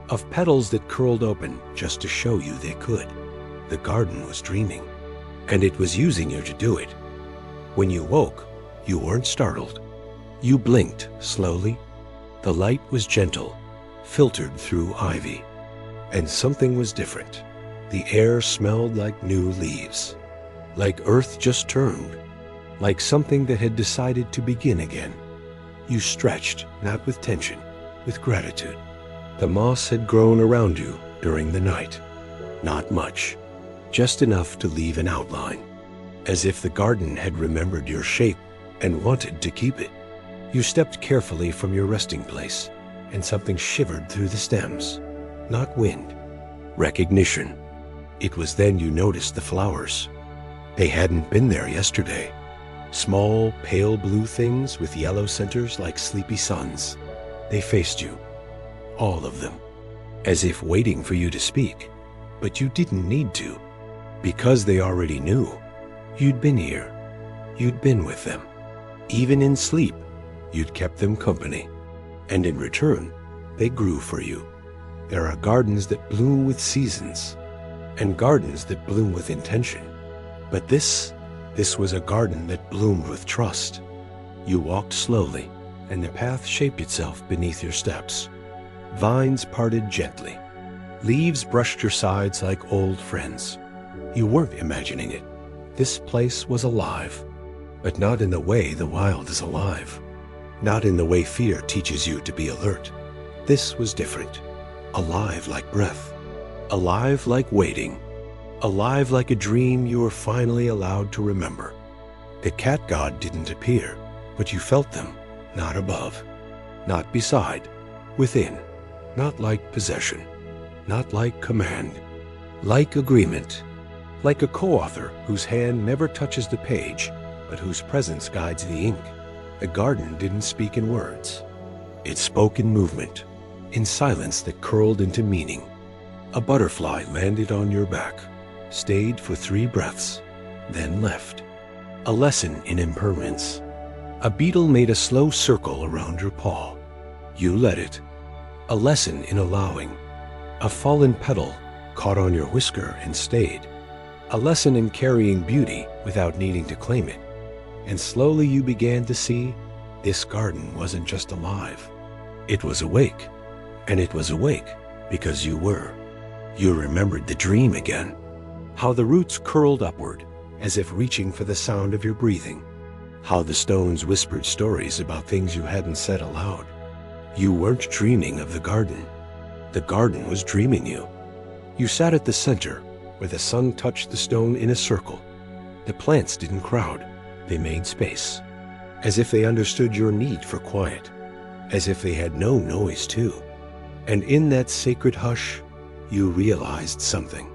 Speaker 1: of petals that curled open just to show you they could. The garden was dreaming, and it was using you to do it. When you woke, you weren't startled. You blinked slowly. The light was gentle, filtered through ivy. And something was different. The air smelled like new leaves, like earth just turned, like something that had decided to begin again. You stretched, not with tension, with gratitude. The moss had grown around you during the night. Not much, just enough to leave an outline, as if the garden had remembered your shape and wanted to keep it. You stepped carefully from your resting place, and something shivered through the stems. Not wind, recognition. It was then you noticed the flowers. They hadn't been there yesterday. Small, pale blue things with yellow centers like sleepy suns. They faced you, all of them, as if waiting for you to speak. But you didn't need to, because they already knew. You'd been here. You'd been with them. Even in sleep, you'd kept them company. And in return, they grew for you. There are gardens that bloom with seasons, and gardens that bloom with intention. But this was a garden that bloomed with trust. You walked slowly, and the path shaped itself beneath your steps. Vines parted gently. Leaves brushed your sides like old friends. You weren't imagining it. This place was alive, but not in the way the wild is alive. Not in the way fear teaches you to be alert. This was different. Alive like breath. Alive like waiting. Alive like a dream you were finally allowed to remember. The cat god didn't appear, but you felt them, not above, not beside, within, not like possession, not like command, like agreement, like a co-author whose hand never touches the page, but whose presence guides the ink. The garden didn't speak in words. It spoke in movement, in silence that curled into meaning. A butterfly landed on your back, stayed for 3 breaths, then left. A lesson in impermanence. A beetle made a slow circle around your paw. You let it. A lesson in allowing. A fallen petal caught on your whisker and stayed. A lesson in carrying beauty without needing to claim it. And slowly you began to see this garden wasn't just alive. It was awake. And it was awake because you were. You remembered the dream again. How the roots curled upward, as if reaching for the sound of your breathing. How the stones whispered stories about things you hadn't said aloud. You weren't dreaming of the garden. The garden was dreaming you. You sat at the center, where the sun touched the stone in a circle. The plants didn't crowd. They made space, as if they understood your need for quiet, as if they had no noise too. And in that sacred hush, you realized something.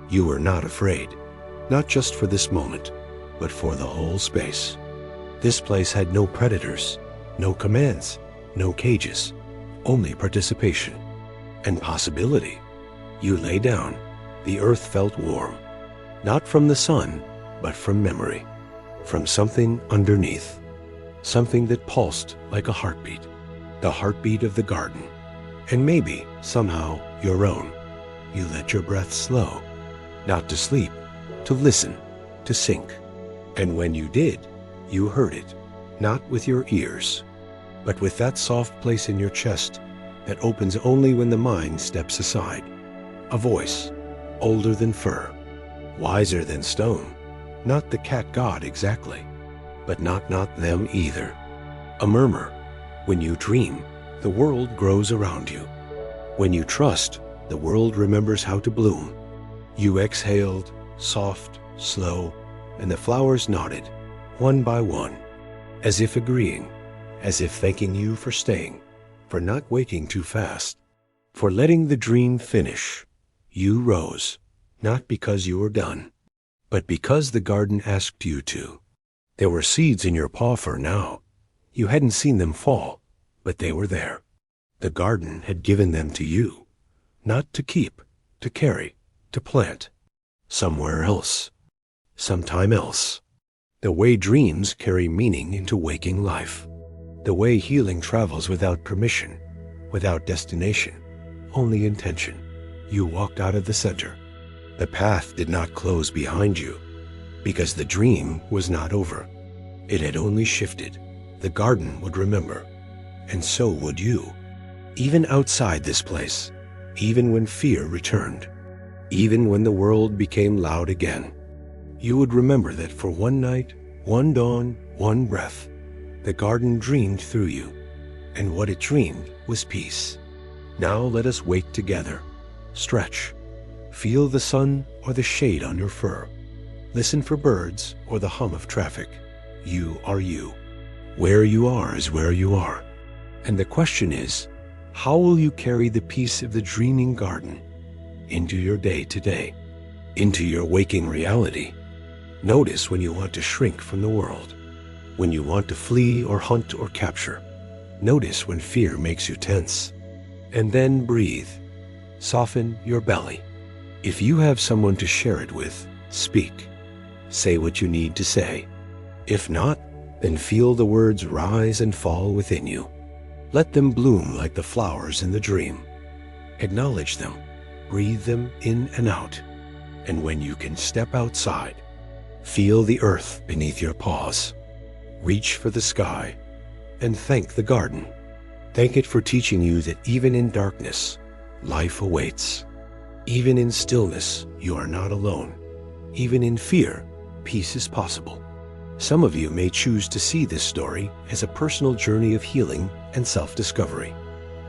Speaker 1: You were not afraid, not just for this moment, but for the whole space. This place had no predators, no commands, no cages, only participation and possibility. You lay down. The earth felt warm, not from the sun, but from memory. From something underneath, something that pulsed like a heartbeat, the heartbeat of the garden, and maybe, somehow, your own. You let your breath slow, not to sleep, to listen, to sink. And when you did, you heard it, not with your ears, but with that soft place in your chest that opens only when the mind steps aside. A voice, older than fur, wiser than stone. Not the cat god exactly, but not them either. A murmur. When you dream, the world grows around you. When you trust, the world remembers how to bloom. You exhaled, soft, slow, and the flowers nodded, one by one, as if agreeing, as if thanking you for staying, for not waking too fast, for letting the dream finish. You rose, not because you were done, but because the garden asked you to. There were seeds in your paw for now. You hadn't seen them fall, but they were there. The garden had given them to you, not to keep, to carry, to plant. Somewhere else. Sometime else. The way dreams carry meaning into waking life. The way healing travels without permission, without destination, only intention. You walked out of the center. The path did not close behind you, because the dream was not over. It had only shifted. The garden would remember, and so would you. Even outside this place, even when fear returned, even when the world became loud again, you would remember that for one night, one dawn, one breath, the garden dreamed through you, and what it dreamed was peace. Now let us wait together. Stretch. Feel the sun or the shade on your fur. Listen for birds or the hum of traffic. You are you. Where you are is where you are. And the question is, how will you carry the peace of the dreaming garden into your day today, into your waking reality? Notice when you want to shrink from the world, when you want to flee or hunt or capture. Notice when fear makes you tense. And then breathe. Soften your belly. If you have someone to share it with, speak. Say what you need to say. If not, then feel the words rise and fall within you. Let them bloom like the flowers in the dream. Acknowledge them. Breathe them in and out. And when you can step outside, feel the earth beneath your paws. Reach for the sky and thank the garden. Thank it for teaching you that even in darkness, life awaits. Even in stillness, you are not alone. Even in fear, peace is possible. Some of you may choose to see this story as a personal journey of healing and self-discovery.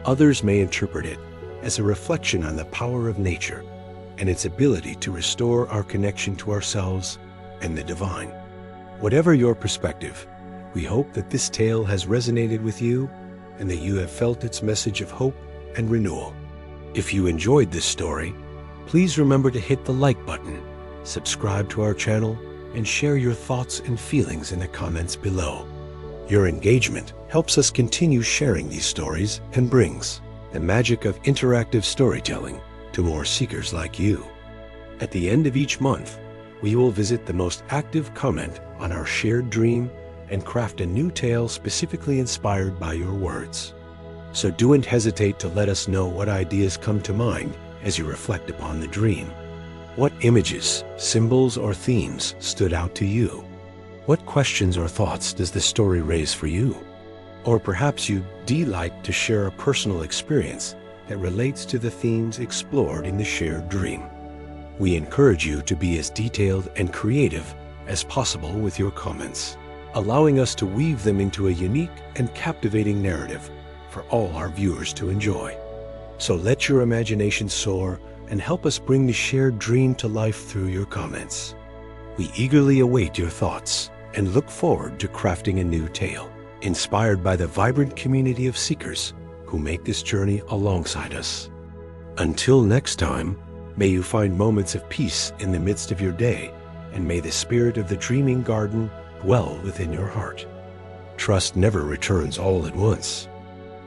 Speaker 1: Others may interpret it as a reflection on the power of nature and its ability to restore our connection to ourselves and the divine. Whatever your perspective, we hope that this tale has resonated with you and that you have felt its message of hope and renewal. If you enjoyed this story, please remember to hit the like button, subscribe to our channel, and share your thoughts and feelings in the comments below. Your engagement helps us continue sharing these stories and brings the magic of interactive storytelling to more seekers like you. At the end of each month, we will visit the most active comment on our shared dream and craft a new tale specifically inspired by your words. So don't hesitate to let us know what ideas come to mind as you reflect upon the dream. What images, symbols, or themes stood out to you? What questions or thoughts does the story raise for you? Or perhaps you'd like to share a personal experience that relates to the themes explored in the shared dream. We encourage you to be as detailed and creative as possible with your comments, allowing us to weave them into a unique and captivating narrative for all our viewers to enjoy. So let your imagination soar and help us bring the shared dream to life through your comments. We eagerly await your thoughts and look forward to crafting a new tale, inspired by the vibrant community of seekers who make this journey alongside us. Until next time, may you find moments of peace in the midst of your day, and may the spirit of the dreaming garden dwell within your heart. Trust never returns all at once.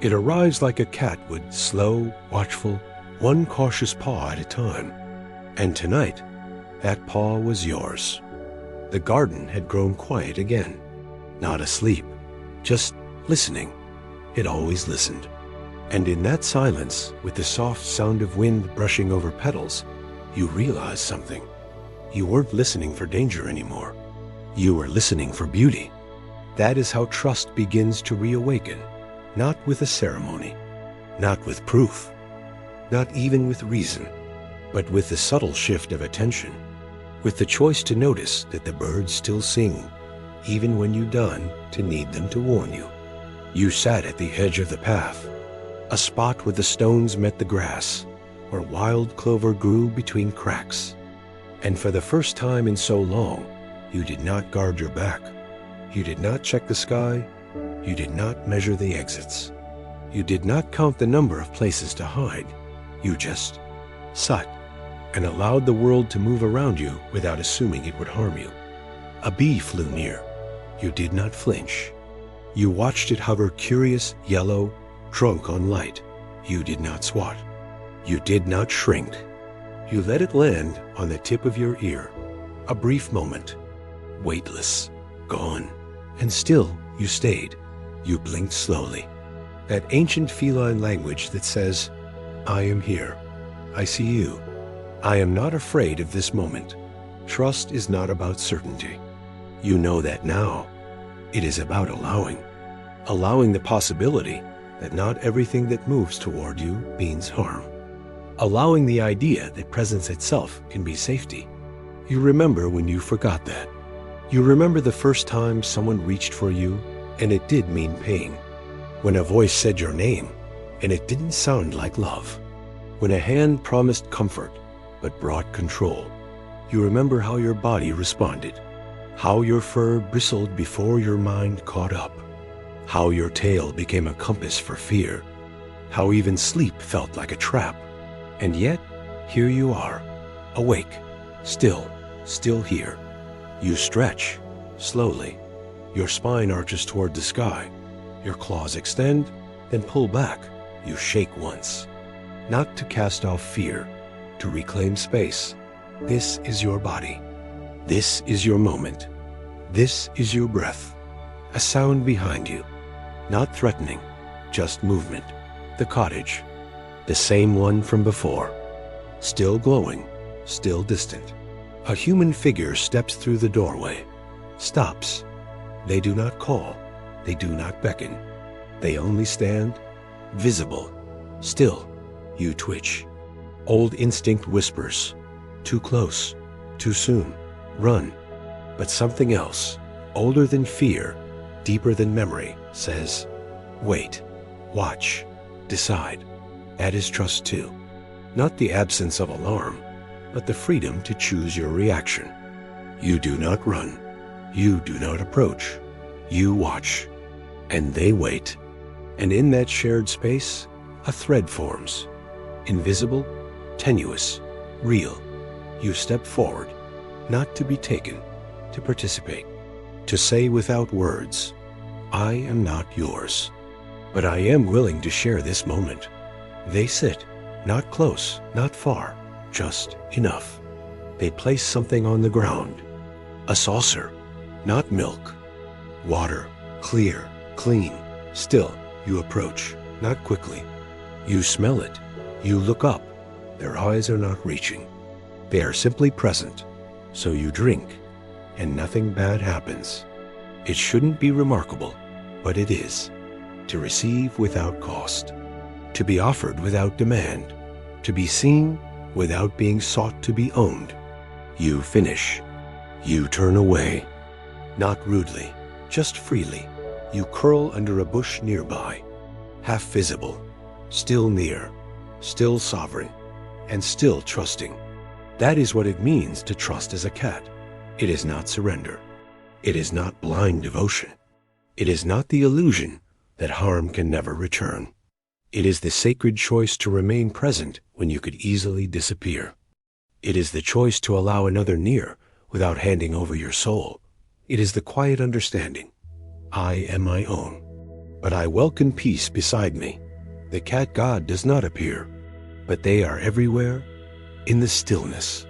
Speaker 1: It arrives like a cat would, slow, watchful, one cautious paw at a time. And tonight, that paw was yours. The garden had grown quiet again, not asleep, just listening. It always listened. And in that silence, with the soft sound of wind brushing over petals, you realized something. You weren't listening for danger anymore. You were listening for beauty. That is how trust begins to reawaken, not with a ceremony, not with proof, not even with reason, but with the subtle shift of attention, with the choice to notice that the birds still sing, even when you deign to need them to warn you. You sat at the edge of the path, a spot where the stones met the grass, where wild clover grew between cracks. And for the first time in so long, you did not guard your back. You did not check the sky. You did not measure the exits. You did not count the number of places to hide. You just sat and allowed the world to move around you without assuming it would harm you. A bee flew near. You did not flinch. You watched it hover curious, yellow, drunk on light. You did not swat. You did not shrink. You let it land on the tip of your ear. A brief moment. Weightless. Gone. And still you stayed. You blinked slowly. That ancient feline language that says, I am here. I see you. I am not afraid of this moment. Trust is not about certainty. You know that now. It is about allowing. Allowing the possibility that not everything that moves toward you means harm. Allowing the idea that presence itself can be safety. You remember when you forgot that. You remember the first time someone reached for you and it did mean pain. When a voice said your name and it didn't sound like love. When a hand promised comfort but brought control. You remember how your body responded. How your fur bristled before your mind caught up. How your tail became a compass for fear. How even sleep felt like a trap. And yet, here you are, awake, still here. You stretch, slowly. Your spine arches toward the sky. Your claws extend, then pull back. You shake once. Not to cast off fear, to reclaim space. This is your body. This is your moment. This is your breath. A sound behind you. Not threatening, just movement. The cottage. The same one from before. Still glowing, still distant. A human figure steps through the doorway. Stops. They do not call. They do not beckon. They only stand, visible. Still, you twitch. Old instinct whispers. Too close. Too soon. Run. But something else, older than fear, deeper than memory, says, wait, watch, decide. That is trust too. Not the absence of alarm, but the freedom to choose your reaction. You do not run. You do not approach. You watch. And they wait. And in that shared space, a thread forms. Invisible, tenuous, real. You step forward, not to be taken, to participate. To say without words, I am not yours. But I am willing to share this moment. They sit, not close, not far, just enough. They place something on the ground. A saucer, not milk. Water, clear, clean. Still, you approach, not quickly. You smell it. You look up. Their eyes are not reaching. They are simply present. So you drink, and nothing bad happens. It shouldn't be remarkable, but it is. To receive without cost. To be offered without demand. To be seen without being sought to be owned. You finish. You turn away. Not rudely, just freely. You curl under a bush nearby. Half visible, still near, still sovereign, and still trusting. That is what it means to trust as a cat. It is not surrender. It is not blind devotion. It is not the illusion that harm can never return. It is the sacred choice to remain present when you could easily disappear. It is the choice to allow another near without handing over your soul. It is the quiet understanding. I am my own, but I welcome peace beside me. The cat god does not appear, but they are everywhere, in the stillness,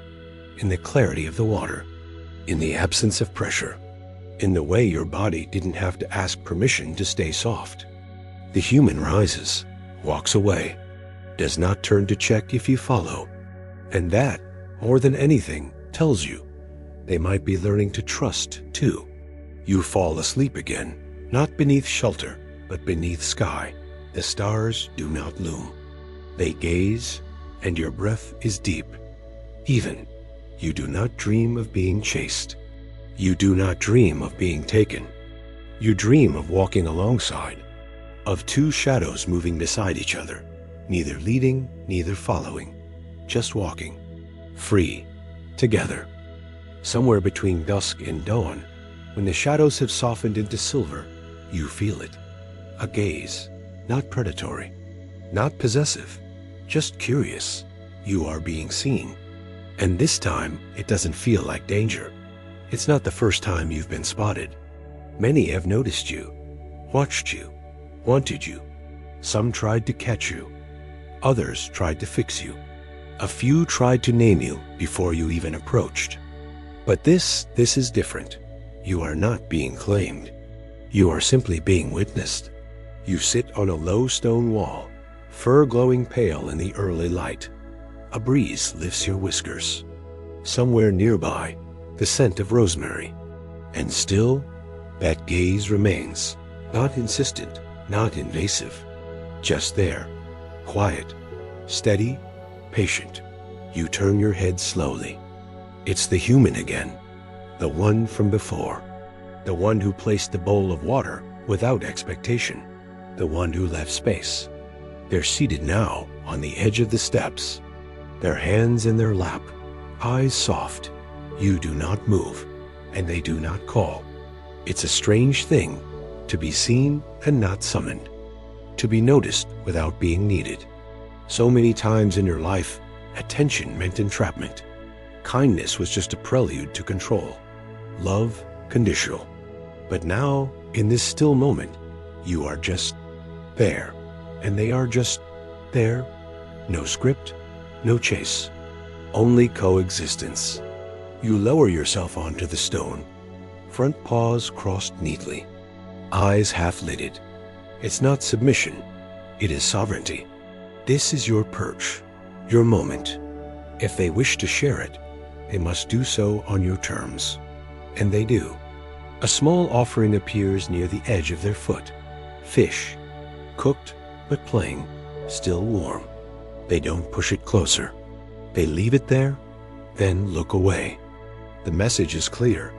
Speaker 1: in the clarity of the water, in the absence of pressure, in the way your body didn't have to ask permission to stay soft. The human rises, walks away, does not turn to check if you follow, and that, more than anything, tells you they might be learning to trust too. You fall asleep again, not beneath shelter, but beneath sky. The stars do not loom. They gaze, and your breath is deep. Even, you do not dream of being chased. You do not dream of being taken. You dream of walking alongside, of two shadows moving beside each other, neither leading, neither following, just walking, free, together. Somewhere between dusk and dawn, when the shadows have softened into silver, you feel it. A gaze, not predatory, not possessive, just curious. You are being seen. And this time, it doesn't feel like danger. It's not the first time you've been spotted. Many have noticed you, watched you, wanted you. Some tried to catch you. Others tried to fix you. A few tried to name you before you even approached. But this is different. You are not being claimed. You are simply being witnessed. You sit on a low stone wall, fur glowing pale in the early light. A breeze lifts your whiskers. Somewhere nearby, the scent of rosemary. And still, that gaze remains, not insistent, not invasive. Just there, quiet, steady, patient. You turn your head slowly. It's the human again, the one from before, the one who placed the bowl of water without expectation, the one who left space. They're seated now on the edge of the steps, their hands in their lap, eyes soft. You do not move, and they do not call. It's a strange thing to be seen and not summoned, to be noticed without being needed. So many times in your life, attention meant entrapment. Kindness was just a prelude to control. Love, conditional. But now, in this still moment, you are just there, and they are just there. No script, no chase, only coexistence. You lower yourself onto the stone, front paws crossed neatly, eyes half-lidded. It's not submission, it is sovereignty. This is your perch, your moment. If they wish to share it, they must do so on your terms. And they do. A small offering appears near the edge of their foot. Fish, cooked but plain, still warm. They don't push it closer. They leave it there, then look away. The message is clear.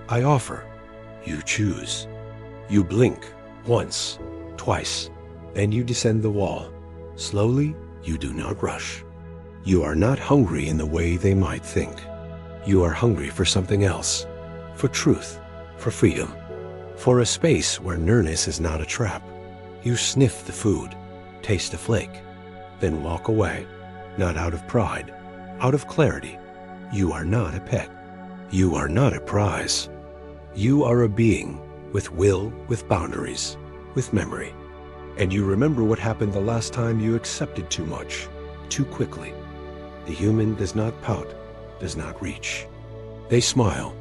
Speaker 1: I offer. You choose. You blink once, twice, then you descend the wall. Slowly, you do not rush. You are not hungry in the way they might think. You are hungry for something else, for truth, for freedom, for a space where nearness is not a trap. You sniff the food, taste a flake, then walk away, not out of pride, out of clarity. You are not a pet. You are not a prize. You are a being with will, with boundaries, with memory. And you remember what happened the last time you accepted too much, too quickly. The human does not pout, does not reach. They smile,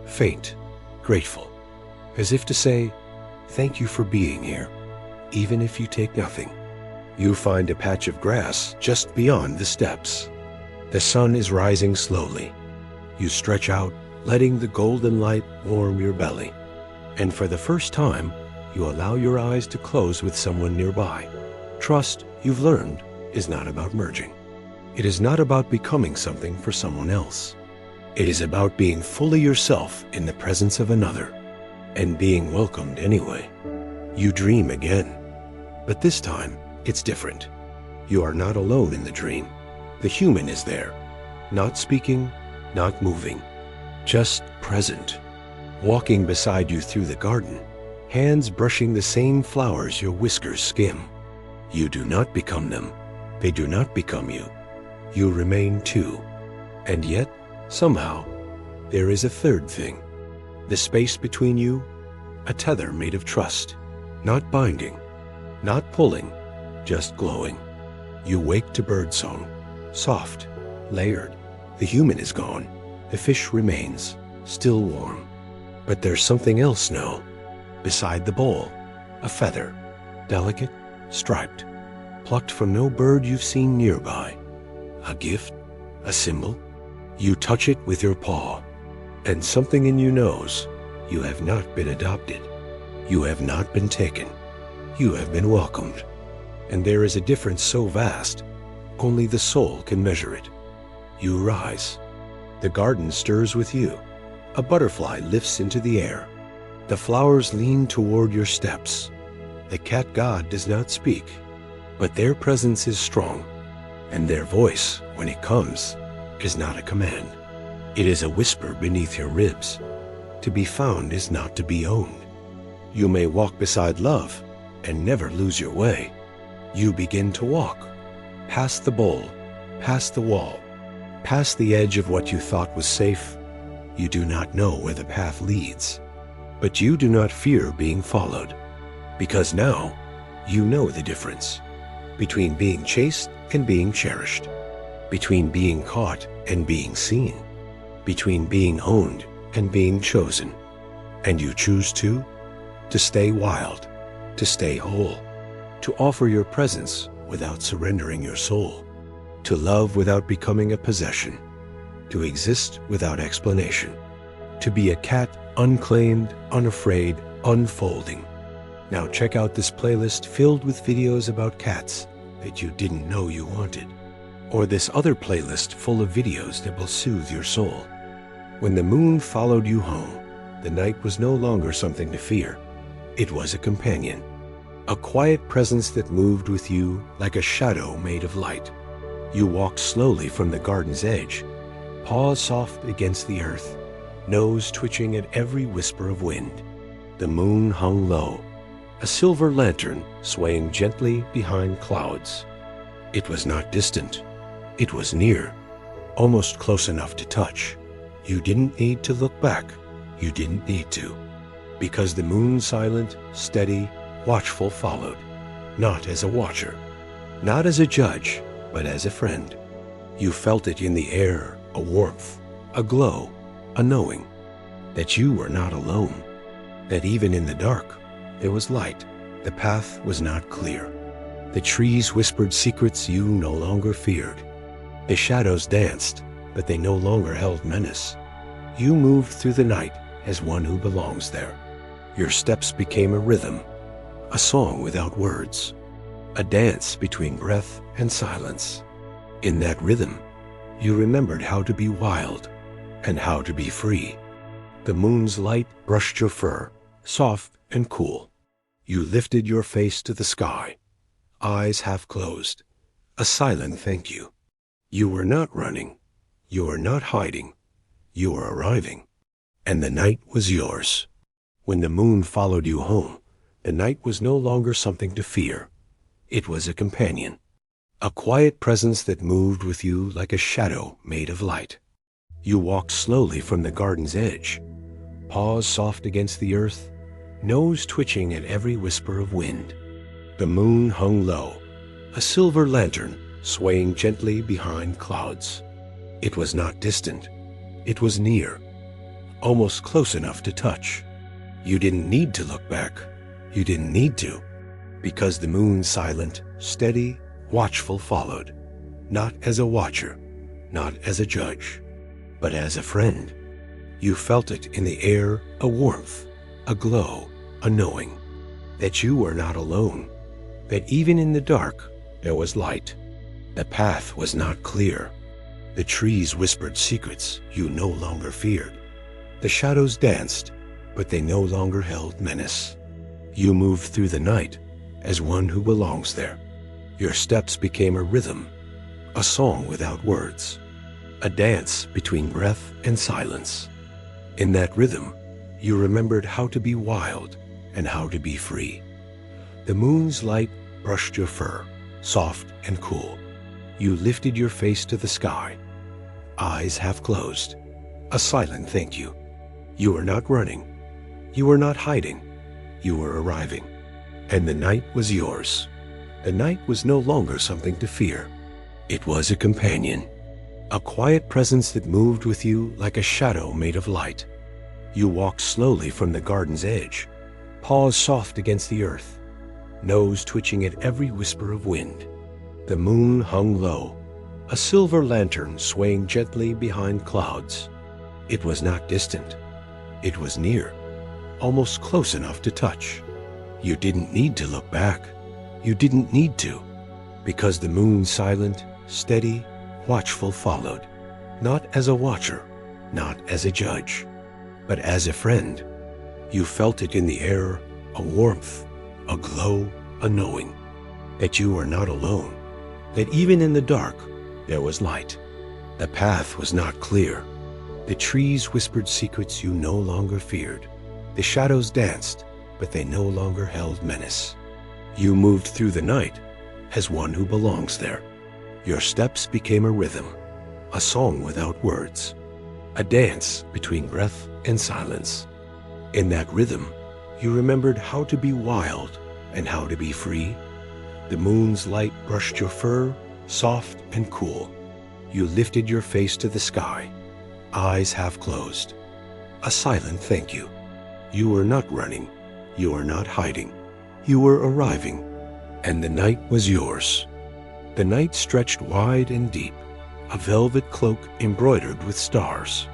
Speaker 1: faint, grateful, as if to say, thank you for being here, even if you take nothing. You find a patch of grass just beyond the steps. The sun is rising slowly. You stretch out, letting the golden light warm your belly. And for the first time, you allow your eyes to close with someone nearby. Trust, you've learned, is not about merging. It is not about becoming something for someone else. It is about being fully yourself in the presence of another, and being welcomed anyway. You dream again, but this time it's different. You are not alone in the dream. The human is there, not speaking, not moving, just present, walking beside you through the garden, hands brushing the same flowers your whiskers skim. You do not become them. They do not become you. You remain too. And yet, somehow, there is a third thing. The space between you, a tether made of trust, not binding, not pulling, just glowing. You wake to birdsong, soft, layered. The human is gone. The fish remains, still warm. But there's something else now. Beside the bowl, a feather, delicate, striped, plucked from no bird you've seen nearby. A gift, a symbol. You touch it with your paw, and something in you knows you have not been adopted. You have not been taken. You have been welcomed. And there is a difference so vast, only the soul can measure it. You rise. The garden stirs with you. A butterfly lifts into the air. The flowers lean toward your steps. The cat god does not speak, but their presence is strong, and their voice, when it comes, is not a command. It is a whisper beneath your ribs. To be found is not to be owned. You may walk beside love and never lose your way. You begin to walk, past the bowl, past the wall, past the edge of what you thought was safe. You do not know where the path leads, but you do not fear being followed, because now you know the difference between being chased and being cherished, between being caught and being seen, between being owned and being chosen. And you choose to stay wild, to stay whole, to offer your presence without surrendering your soul, to love without becoming a possession, to exist without explanation, to be a cat unclaimed, unafraid, unfolding. Now check out this playlist filled with videos about cats that you didn't know you wanted, or this other playlist full of videos that will soothe your soul. When the moon followed you home, the night was no longer something to fear. It was a companion, a quiet presence that moved with you like a shadow made of light. You walked slowly from the garden's edge, paws soft against the earth, nose twitching at every whisper of wind. The moon hung low, a silver lantern swaying gently behind clouds. It was not distant. It was near, almost close enough to touch. You didn't need to look back. You didn't need to, because the moon, silent, steady, watchful, followed, not as a watcher, not as a judge, but as a friend. You felt it in the air, a warmth, a glow, a knowing that you were not alone, that even in the dark, there was light. The path was not clear. The trees whispered secrets you no longer feared. The shadows danced, but they no longer held menace. You moved through the night as one who belongs there. Your steps became a rhythm, a song without words, a dance between breath and silence. In that rhythm, you remembered how to be wild and how to be free. The moon's light brushed your fur, soft and cool. You lifted your face to the sky, eyes half closed, a silent thank you. You were not running, you were not hiding, you were arriving, and the night was yours. When the moon followed you home, the night was no longer something to fear. It was a companion, a quiet presence that moved with you like a shadow made of light. You walked slowly from the garden's edge, paws soft against the earth, nose twitching at every whisper of wind. The moon hung low, a silver lantern swaying gently behind clouds. It was not distant. It was near, almost close enough to touch. You didn't need to look back. You didn't need to, because the moon, silent, steady, watchful, followed, not as a watcher, not as a judge, but as a friend. You felt it in the air, a warmth, a glow, a knowing that you were not alone, that even in the dark there was light. The path was not clear. The trees whispered secrets you no longer feared. The shadows danced, but they no longer held menace. You moved through the night as one who belongs there. Your steps became a rhythm, a song without words, a dance between breath and silence. In that rhythm, you remembered how to be wild and how to be free. The moon's light brushed your fur, soft and cool. You lifted your face to the sky, eyes half closed, a silent thank you. You were not running. You were not hiding. You were arriving, and the night was yours. The night was no longer something to fear. It was a companion, a quiet presence that moved with you like a shadow made of light. You walked slowly from the garden's edge, paws soft against the earth, nose twitching at every whisper of wind. The moon hung low, a silver lantern swaying gently behind clouds. It was not distant. It was near, almost close enough to touch. You didn't need to look back. You didn't need to, because the moon, silent, steady, watchful, followed, not as a watcher, not as a judge, but as a friend. You felt it in the air, a warmth, a glow, a knowing that you were not alone, that even in the dark there was light. The path was not clear. The trees whispered secrets you no longer feared. The shadows danced, but they no longer held menace. You moved through the night as one who belongs there. Your steps became a rhythm, a song without words, a dance between breath and silence. In that rhythm, you remembered how to be wild and how to be free. The moon's light brushed your fur, soft and cool. You lifted your face to the sky, eyes half closed, a silent thank you. You were not running, you were not hiding, you were arriving, and the night was yours. The night stretched wide and deep, a velvet cloak embroidered with stars.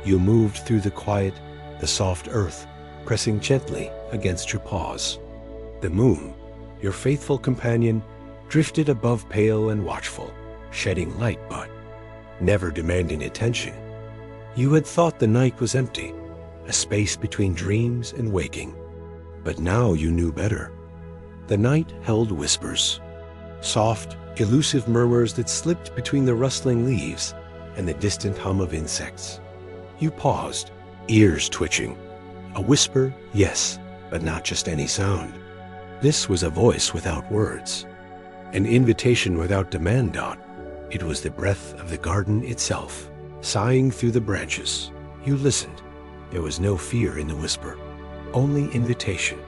Speaker 1: You moved through the quiet, the soft earth, pressing gently against your paws. The moon, your faithful companion, drifted above pale and watchful, shedding light but never demanding attention. You had thought the night was empty, a space between dreams and waking. But now you knew better. The night held whispers, soft, elusive murmurs that slipped between the rustling leaves and the distant hum of insects. You paused, ears twitching. A whisper, yes, but not just any sound. This was a voice without words, an invitation without demand. It was the breath of the garden itself, sighing through the branches. You listened. There was no fear in the whisper, only invitation.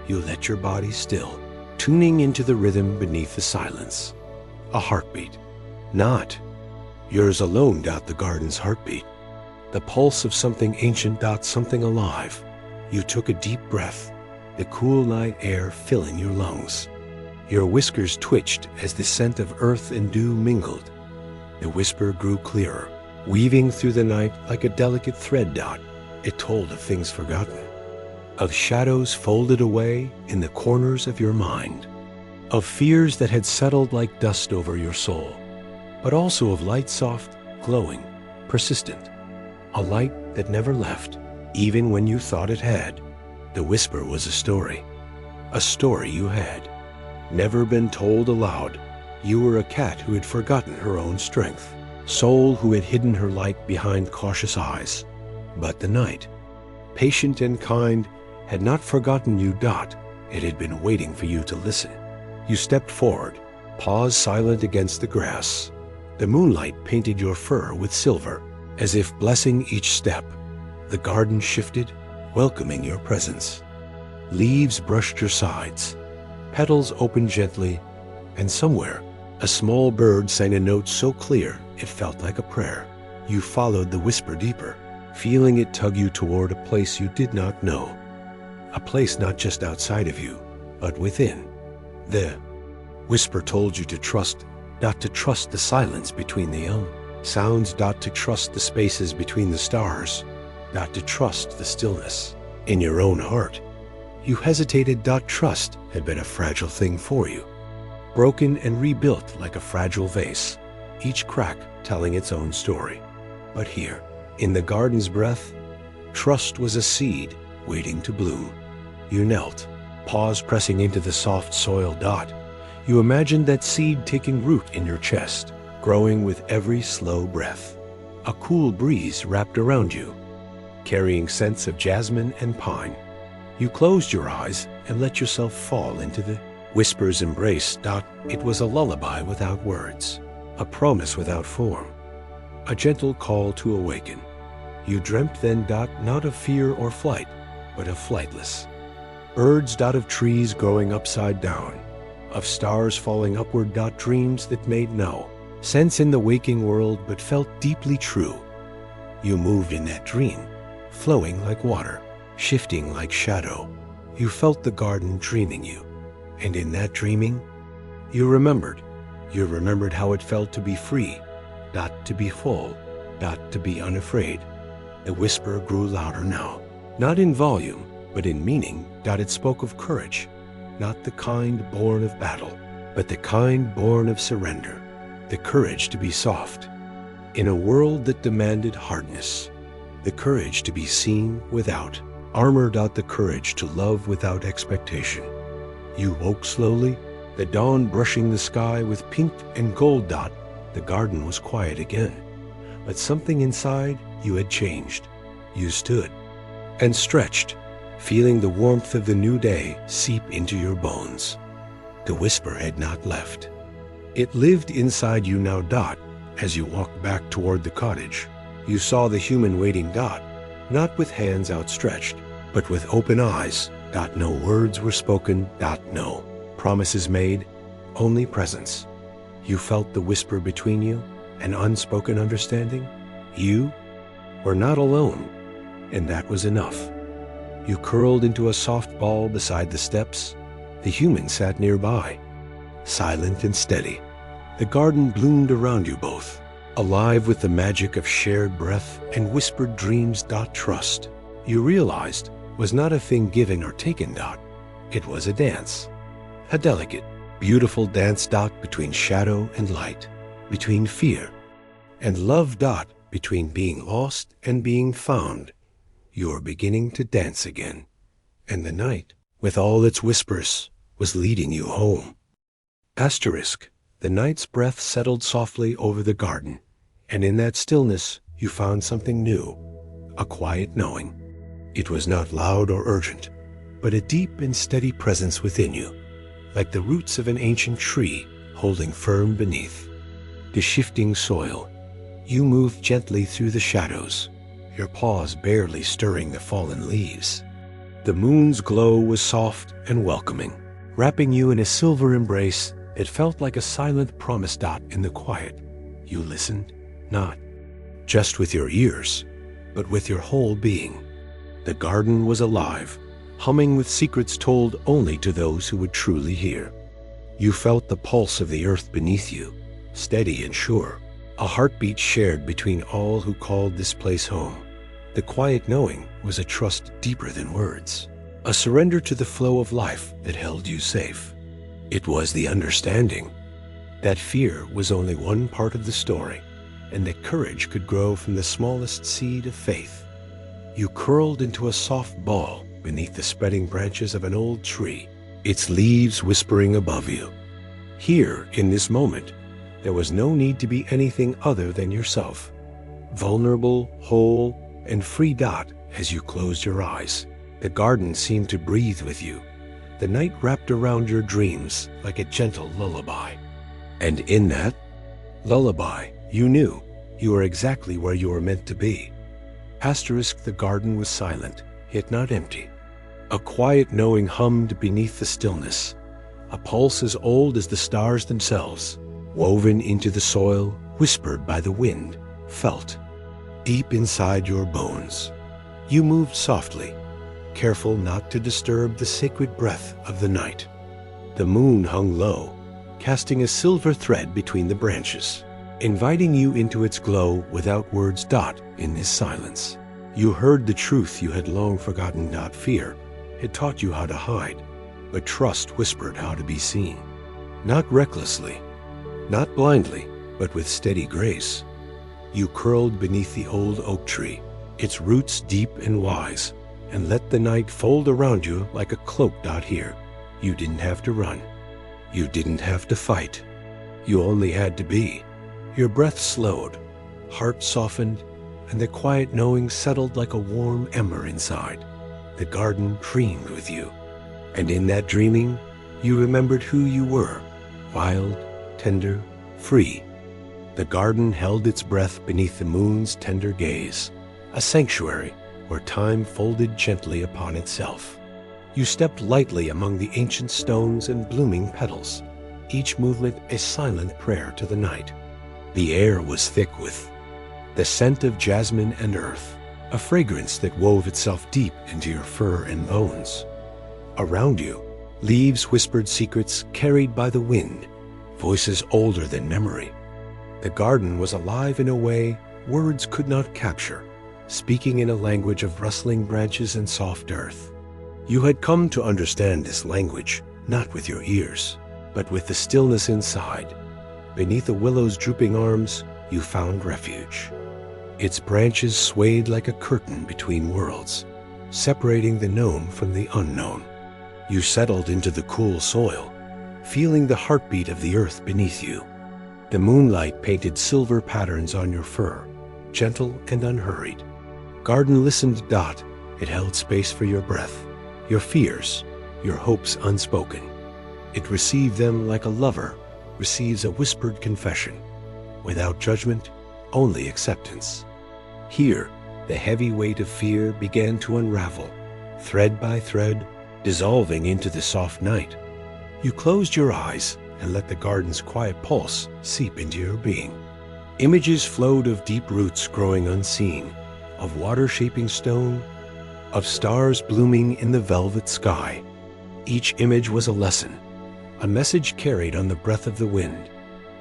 Speaker 1: You let your body still, tuning into the rhythm beneath the silence. A heartbeat. Not yours alone. The garden's heartbeat. The pulse of something ancient. Something alive. You took a deep breath, the cool night air filling your lungs. Your whiskers twitched as the scent of earth and dew mingled. The whisper grew clearer, weaving through the night like a delicate thread. It told of things forgotten, of shadows folded away in the corners of your mind, of fears that had settled like dust over your soul, but also of light, soft, glowing, persistent, a light that never left, Even when you thought it had, the whisper was a story you had never been told aloud. You were a cat who had forgotten her own strength, soul who had hidden her light behind cautious eyes. But the night, patient and kind, had not forgotten you, Dot. It had been waiting for you to listen. You stepped forward, paws silent against the grass. The moonlight painted your fur with silver, as if blessing each step. The garden shifted, welcoming your presence. Leaves brushed your sides, petals opened gently, and somewhere, a small bird sang a note so clear it felt like a prayer. You followed the whisper deeper, feeling it tug you toward a place you did not know. A place not just outside of you, but within. The whisper told you to trust, not to trust the silence between the sounds, not to trust the spaces between the stars, not to trust the stillness in your own heart. You hesitated. Trust had been a fragile thing for you, broken and rebuilt like a fragile vase, each crack telling its own story. But here, in the garden's breath, trust was a seed waiting to bloom. You knelt, paws pressing into the soft soil. You imagined that seed taking root in your chest, growing with every slow breath. A cool breeze wrapped around you, carrying scents of jasmine and pine. You closed your eyes and let yourself fall into the whisper's embrace. It was a lullaby without words, a promise without form, a gentle call to awaken. You dreamt then, not of fear or flight, but of flightless birds, of trees growing upside down, of stars falling upward. Dreams that made no sense in the waking world but felt deeply true. You moved in that dream, flowing like water, shifting like shadow. You felt the garden dreaming you, and in that dreaming, you remembered how it felt to be free, to be full, to be unafraid. The whisper grew louder now, not in volume, but in meaning. It spoke of courage, not the kind born of battle, but the kind born of surrender, the courage to be soft in a world that demanded hardness, the courage to be seen without armor. The courage to love without expectation. You woke slowly, the dawn brushing the sky with pink and gold. The garden was quiet again, but something inside you had changed. You stood and stretched, feeling the warmth of the new day seep into your bones. The whisper had not left. It lived inside you now. As you walked back toward the cottage, you saw the human waiting. Not with hands outstretched, but with open eyes. No words were spoken. No promises made, only presence. You felt the whisper between you, an unspoken understanding. You were not alone, and that was enough. You curled into a soft ball beside the steps. The human sat nearby, silent and steady. The garden bloomed around you both, alive with the magic of shared breath and whispered dreams. Trust, you realized, was not a thing given or taken. It was a dance, a delicate, beautiful dance. Between shadow and light, between fear and love. Between being lost and being found. You were beginning to dance again, and the night, with all its whispers, was leading you home. The night's breath settled softly over the garden, and in that stillness you found something new, a quiet knowing. It was not loud or urgent, but a deep and steady presence within you, like the roots of an ancient tree holding firm beneath the shifting soil. You moved gently through the shadows, your paws barely stirring the fallen leaves. The moon's glow was soft and welcoming, wrapping you in a silver embrace. It felt like a silent promise. In the quiet, you listened, not just with your ears, but with your whole being. The garden was alive, humming with secrets told only to those who would truly hear. You felt the pulse of the earth beneath you, steady and sure, a heartbeat shared between all who called this place home. The quiet knowing was a trust deeper than words, a surrender to the flow of life that held you safe. It was the understanding that fear was only one part of the story, and that courage could grow from the smallest seed of faith. You curled into a soft ball beneath the spreading branches of an old tree, its leaves whispering above you. Here, in this moment, there was no need to be anything other than yourself. Vulnerable, whole, and free. As you closed your eyes, the garden seemed to breathe with you. The night wrapped around your dreams like a gentle lullaby. And in that lullaby, you knew you were exactly where you were meant to be. The garden was silent, yet not empty. A quiet knowing hummed beneath the stillness, a pulse as old as the stars themselves, woven into the soil, whispered by the wind, felt deep inside your bones. You moved softly, careful not to disturb the sacred breath of the night. The moon hung low, casting a silver thread between the branches, inviting you into its glow without words. In this silence, you heard the truth you had long forgotten. Fear had taught you how to hide, but trust whispered how to be seen. Not recklessly, not blindly, but with steady grace. You curled beneath the old oak tree, its roots deep and wise, and let the night fold around you like a cloak. Here, you didn't have to run. You didn't have to fight. You only had to be. Your breath slowed, heart softened, and the quiet knowing settled like a warm ember inside. The garden dreamed with you. And in that dreaming, you remembered who you were, wild, tender, free. The garden held its breath beneath the moon's tender gaze, a sanctuary where time folded gently upon itself. You stepped lightly among the ancient stones and blooming petals, each movement a silent prayer to the night. The air was thick with the scent of jasmine and earth, a fragrance that wove itself deep into your fur and bones. Around you, leaves whispered secrets carried by the wind, voices older than memory. The garden was alive in a way words could not capture, speaking in a language of rustling branches and soft earth. You had come to understand this language, not with your ears, but with the stillness inside. Beneath a willow's drooping arms, you found refuge. Its branches swayed like a curtain between worlds, separating the known from the unknown. You settled into the cool soil, feeling the heartbeat of the earth beneath you. The moonlight painted silver patterns on your fur, gentle and unhurried. Garden listened. It held space for your breath, your fears, your hopes unspoken. It received them like a lover receives a whispered confession, without judgment, only acceptance. Here, the heavy weight of fear began to unravel, thread by thread, dissolving into the soft night. You closed your eyes and let the garden's quiet pulse seep into your being. Images flowed of deep roots growing unseen, of water shaping stone, of stars blooming in the velvet sky. Each image was a lesson, a message carried on the breath of the wind.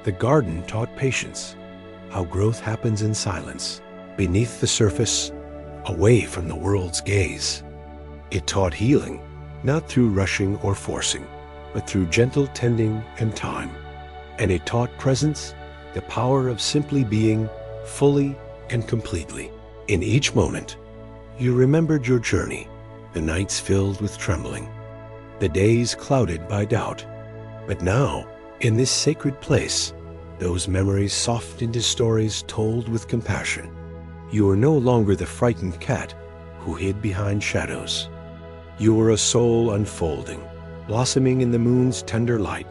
Speaker 1: The garden taught patience, how growth happens in silence, beneath the surface, away from the world's gaze. It taught healing, not through rushing or forcing, but through gentle tending and time. And it taught presence, the power of simply being, fully and completely. In each moment, you remembered your journey, the nights filled with trembling, the days clouded by doubt. But now, in this sacred place, those memories soft into stories told with compassion. You were no longer the frightened cat who hid behind shadows. You were a soul unfolding, blossoming in the moon's tender light.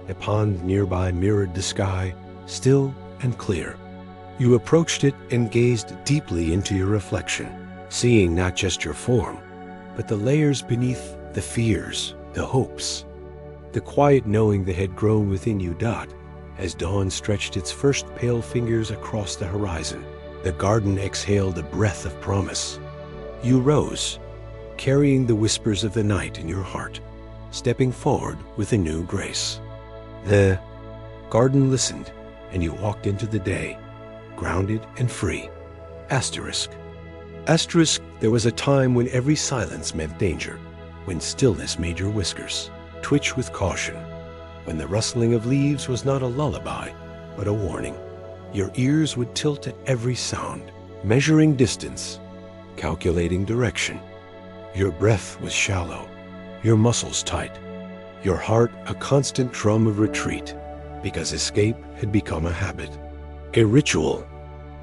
Speaker 1: A pond nearby mirrored the sky, still and clear. You approached it and gazed deeply into your reflection, seeing not just your form, but the layers beneath, the fears, the hopes, the quiet knowing that had grown within you. As dawn stretched its first pale fingers across the horizon, the garden exhaled a breath of promise. You rose, carrying the whispers of the night in your heart, stepping forward with a new grace. The garden listened, and you walked into the day, grounded and free. Asterisk, there was a time when every silence meant danger, when stillness made your whiskers twitch with caution, when the rustling of leaves was not a lullaby, but a warning. Your ears would tilt at every sound, measuring distance, calculating direction. Your breath was shallow, your muscles tight, your heart a constant drum of retreat, because escape had become a habit, a ritual,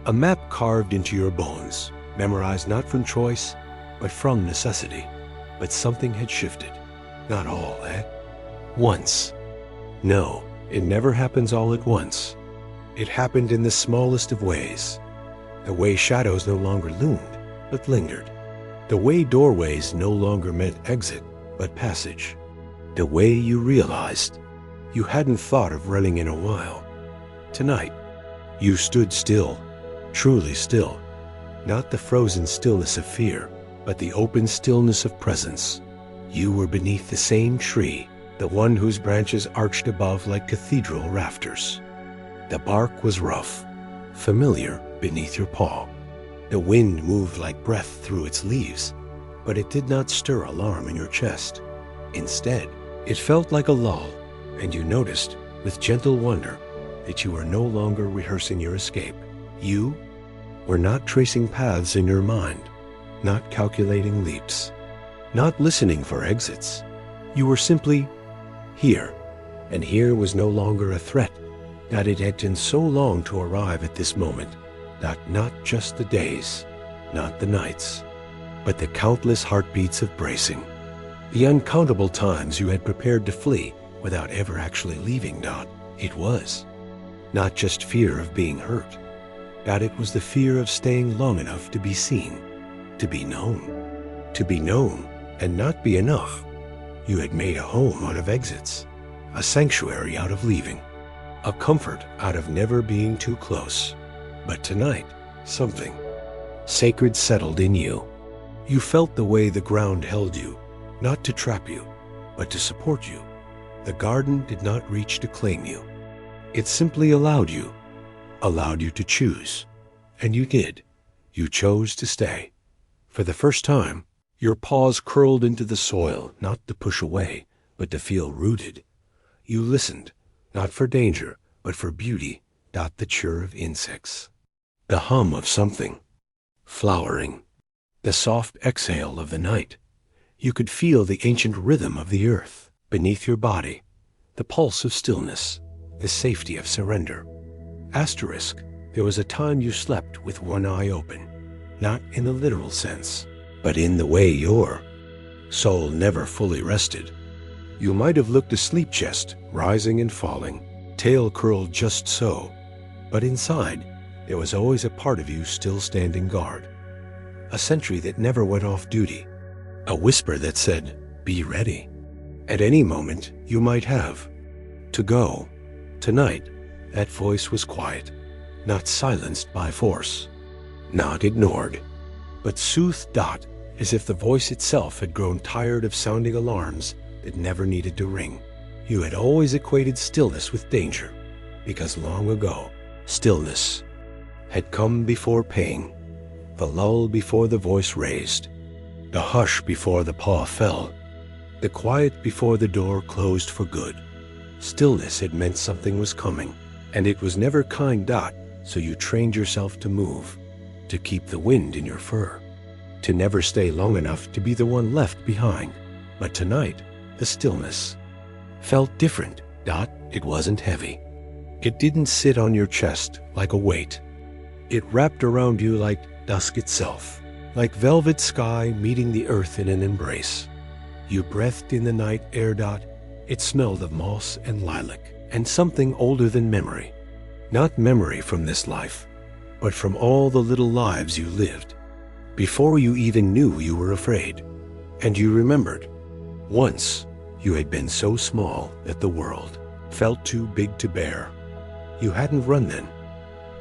Speaker 1: a map carved into your bones, memorized not from choice, but from necessity. But something had shifted. Not all, eh? Once. No, it never happens all at once. It happened in the smallest of ways. The way shadows no longer loomed, but lingered. The way doorways no longer meant exit, but passage. The way you realized you hadn't thought of running in a while. Tonight, you stood still, truly still. Not the frozen stillness of fear, but the open stillness of presence. You were beneath the same tree, the one whose branches arched above like cathedral rafters. The bark was rough, familiar beneath your paw. The wind moved like breath through its leaves, but it did not stir alarm in your chest. Instead, it felt like a lull, and you noticed, with gentle wonder, that you were no longer rehearsing your escape. You were not tracing paths in your mind, not calculating leaps, not listening for exits. You were simply here, and here was no longer a threat, that it had taken so long to arrive at this moment, that not just the days, not the nights, but the countless heartbeats of bracing, the uncountable times you had prepared to flee without ever actually leaving. It was not just fear of being hurt, that it was the fear of staying long enough to be seen, to be known and not be enough. You had made a home out of exits, a sanctuary out of leaving, a comfort out of never being too close. But tonight, something sacred settled in you. You felt the way the ground held you, not to trap you, but to support you. The garden did not reach to claim you. It simply allowed you to choose. And you did. You chose to stay. For the first time, your paws curled into the soil, not to push away, but to feel rooted. You listened, not for danger, but for beauty. The chirr of insects, the hum of something flowering, the soft exhale of the night. You could feel the ancient rhythm of the earth beneath your body, the pulse of stillness, the safety of surrender. Asterisk, there was a time you slept with one eye open, not in the literal sense, but in the way your soul never fully rested. You might have looked a sleep chest, rising and falling, tail curled just so, but inside, there was always a part of you still standing guard, a sentry that never went off duty, a whisper that said, "Be ready." At any moment, you might have to go. Tonight, that voice was quiet, not silenced by force, not ignored, but soothed, as if the voice itself had grown tired of sounding alarms that never needed to ring. You had always equated stillness with danger, because long ago, stillness had come before pain, the lull before the voice raised, the hush before the paw fell, the quiet before the door closed for good. Stillness had meant something was coming, and it was never kind. So you trained yourself to move, to keep the wind in your fur, to never stay long enough to be the one left behind. But tonight, the stillness felt different. It wasn't heavy. It didn't sit on your chest like a weight. It wrapped around you like dusk itself, like velvet sky meeting the earth in an embrace. You breathed in the night air. It smelled of moss and lilac, and something older than memory. Not memory from this life, but from all the little lives you lived, before you even knew you were afraid. And you remembered, once you had been so small that the world felt too big to bear. You hadn't run then.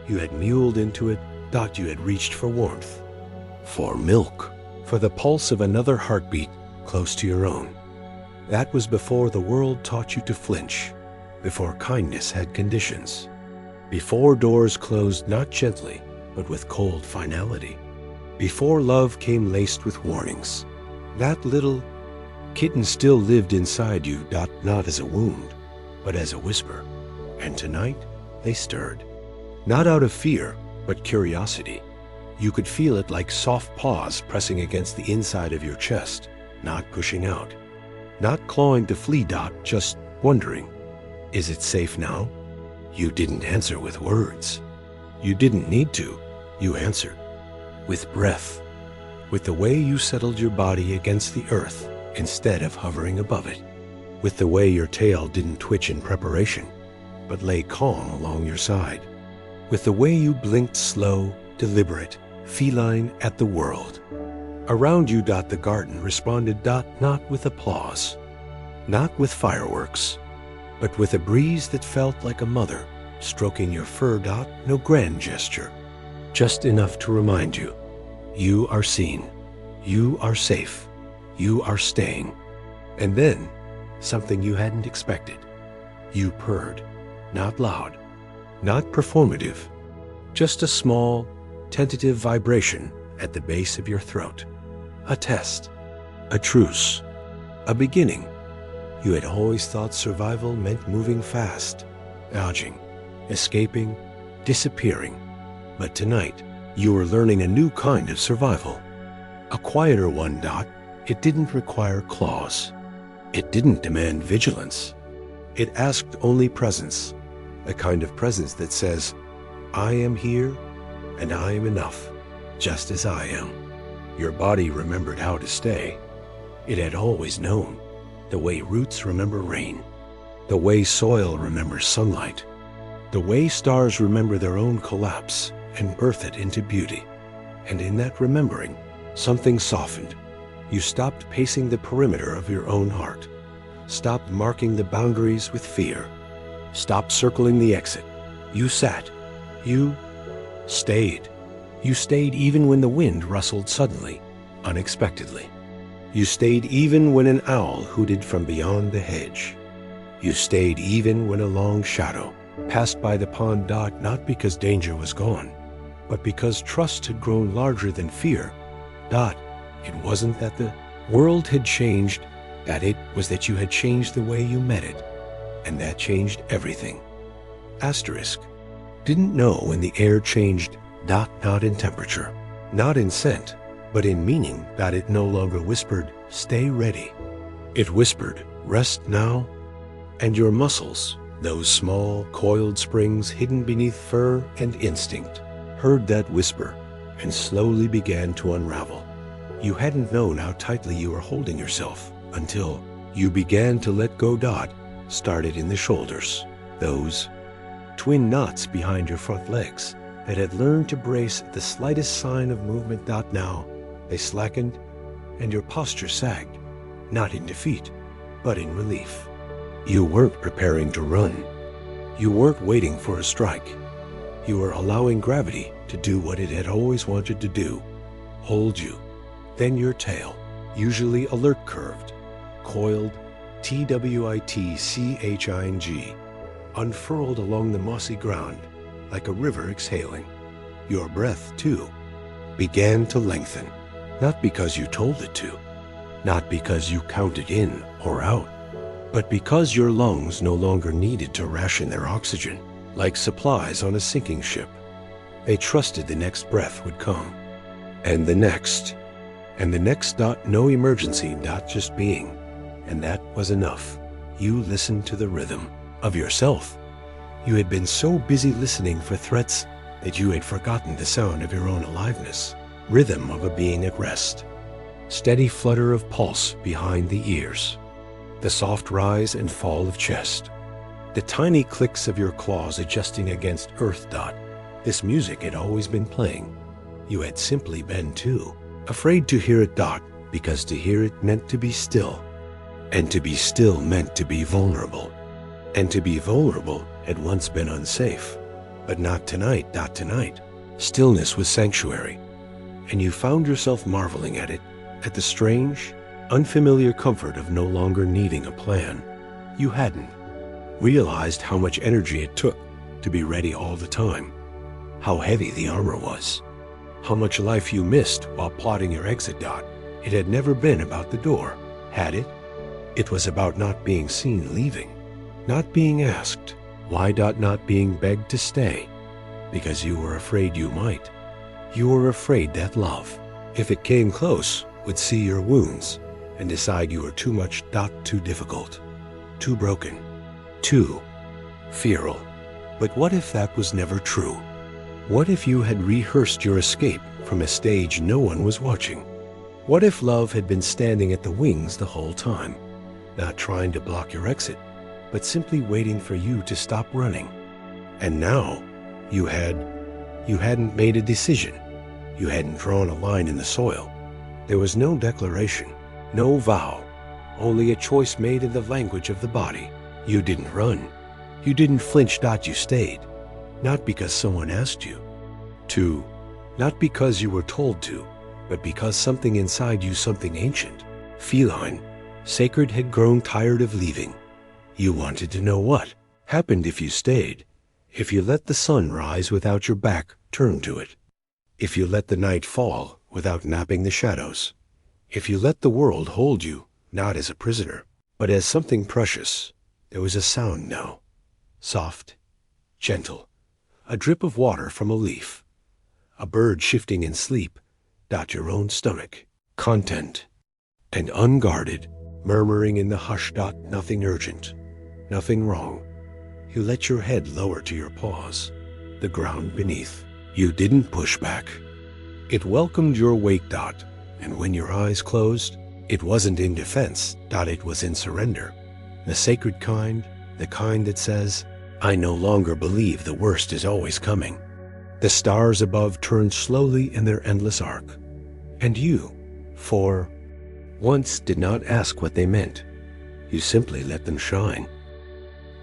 Speaker 1: You had muled into it. You had reached for warmth, for milk, for the pulse of another heartbeat close to your own. That was before the world taught you to flinch, before kindness had conditions, before doors closed not gently, but with cold finality, before love came laced with warnings. That little kitten still lived inside you, not as a wound, but as a whisper. And tonight, they stirred, not out of fear, but curiosity. You could feel it like soft paws pressing against the inside of your chest, not pushing out. Not clawing to flee, Dot, just wondering, is it safe now? You didn't answer with words. You didn't need to. You answered with breath, with the way you settled your body against the earth instead of hovering above it, with the way your tail didn't twitch in preparation, but lay calm along your side, with the way you blinked slow, deliberate, feline at the world. Around you, Dot, the garden responded, Dot, not with applause, not with fireworks, but with a breeze that felt like a mother stroking your fur, Dot, no grand gesture, just enough to remind you, you are seen, you are safe, you are staying. And then, something you hadn't expected. You purred, not loud, not performative, just a small, tentative vibration at the base of your throat. A test, a truce, a beginning. You had always thought survival meant moving fast, dodging, escaping, disappearing. But tonight, you were learning a new kind of survival. A quieter one, Dot. It didn't require claws. It didn't demand vigilance. It asked only presence, a kind of presence that says, I am here and I am enough, just as I am. Your body remembered how to stay. It had always known, the way roots remember rain, the way soil remembers sunlight, the way stars remember their own collapse and birth it into beauty. And in that remembering, something softened. You stopped pacing the perimeter of your own heart, stopped marking the boundaries with fear, stopped circling the exit. You sat. You stayed. You stayed even when the wind rustled suddenly, unexpectedly. You stayed even when an owl hooted from beyond the hedge. You stayed even when a long shadow passed by the pond, Dot, not because danger was gone, but because trust had grown larger than fear. Dot, it wasn't that the world had changed, that it was that you had changed the way you met it, and that changed everything. Asterisk. Didn't know when the air changed, Dot, not in temperature, not in scent, but in meaning, that it no longer whispered, stay ready. It whispered, rest now, and your muscles, those small, coiled springs hidden beneath fur and instinct, heard that whisper and slowly began to unravel. You hadn't known how tightly you were holding yourself until you began to let go. Dot, started in the shoulders, those twin knots behind your front legs that had learned to brace at the slightest sign of movement. Dot, now they slackened and your posture sagged, not in defeat, but in relief. You weren't preparing to run. You weren't waiting for a strike. You were allowing gravity to do what it had always wanted to do, hold you. Then your tail, usually alert curved, coiled, twitching, unfurled along the mossy ground like a river exhaling. Your breath, too, began to lengthen, not because you told it to, not because you counted in or out, but because your lungs no longer needed to ration their oxygen like supplies on a sinking ship. They trusted the next breath would come, and the next, Dot, no emergency, Dot, just being. And that was enough. You listened to the rhythm of yourself. You had been so busy listening for threats that you had forgotten the sound of your own aliveness, rhythm of a being at rest, steady flutter of pulse behind the ears, the soft rise and fall of chest, the tiny clicks of your claws adjusting against earth. Dot, this music had always been playing. You had simply been, too, afraid to hear it. Dot, because to hear it meant to be still, and to be still meant to be vulnerable, and to be vulnerable had once been unsafe, but not tonight. Dot, tonight, stillness was sanctuary, and you found yourself marveling at it, at the strange, unfamiliar comfort of no longer needing a plan. You hadn't realized how much energy it took to be ready all the time, how heavy the armor was, how much life you missed while plotting your exit. Dot, it had never been about the door, had it? It was about not being seen leaving, not being asked why. Dot, not being begged to stay because you were afraid you might. You were afraid that love, if it came close, would see your wounds and decide you were too much, too difficult, too broken, too feral. But what if that was never true? What if you had rehearsed your escape from a stage no one was watching? What if love had been standing at the wings the whole time, not trying to block your exit, but simply waiting for you to stop running? And now you hadn't made a decision. You hadn't drawn a line in the soil. There was no declaration, no vow, only a choice made in the language of the body. You didn't run. You didn't flinch. You stayed. Not because someone asked you to, not because you were told to, but because something inside you, something ancient, feline, sacred, had grown tired of leaving. You wanted to know what happened if you stayed, if you let the sun rise without your back turned to it, if you let the night fall without napping the shadows, if you let the world hold you, not as a prisoner, but as something precious. There was a sound now, soft, gentle, a drip of water from a leaf, a bird shifting in sleep, your own stomach, content, and unguarded, murmuring in the hush. Nothing urgent, nothing wrong. You let your head lower to your paws, the ground beneath. You didn't push back. It welcomed your wake. And when your eyes closed, it wasn't in defense. It was in surrender. The sacred kind, the kind that says, I no longer believe the worst is always coming. The stars above turned slowly in their endless arc. And you, for once, did not ask what they meant. You simply let them shine.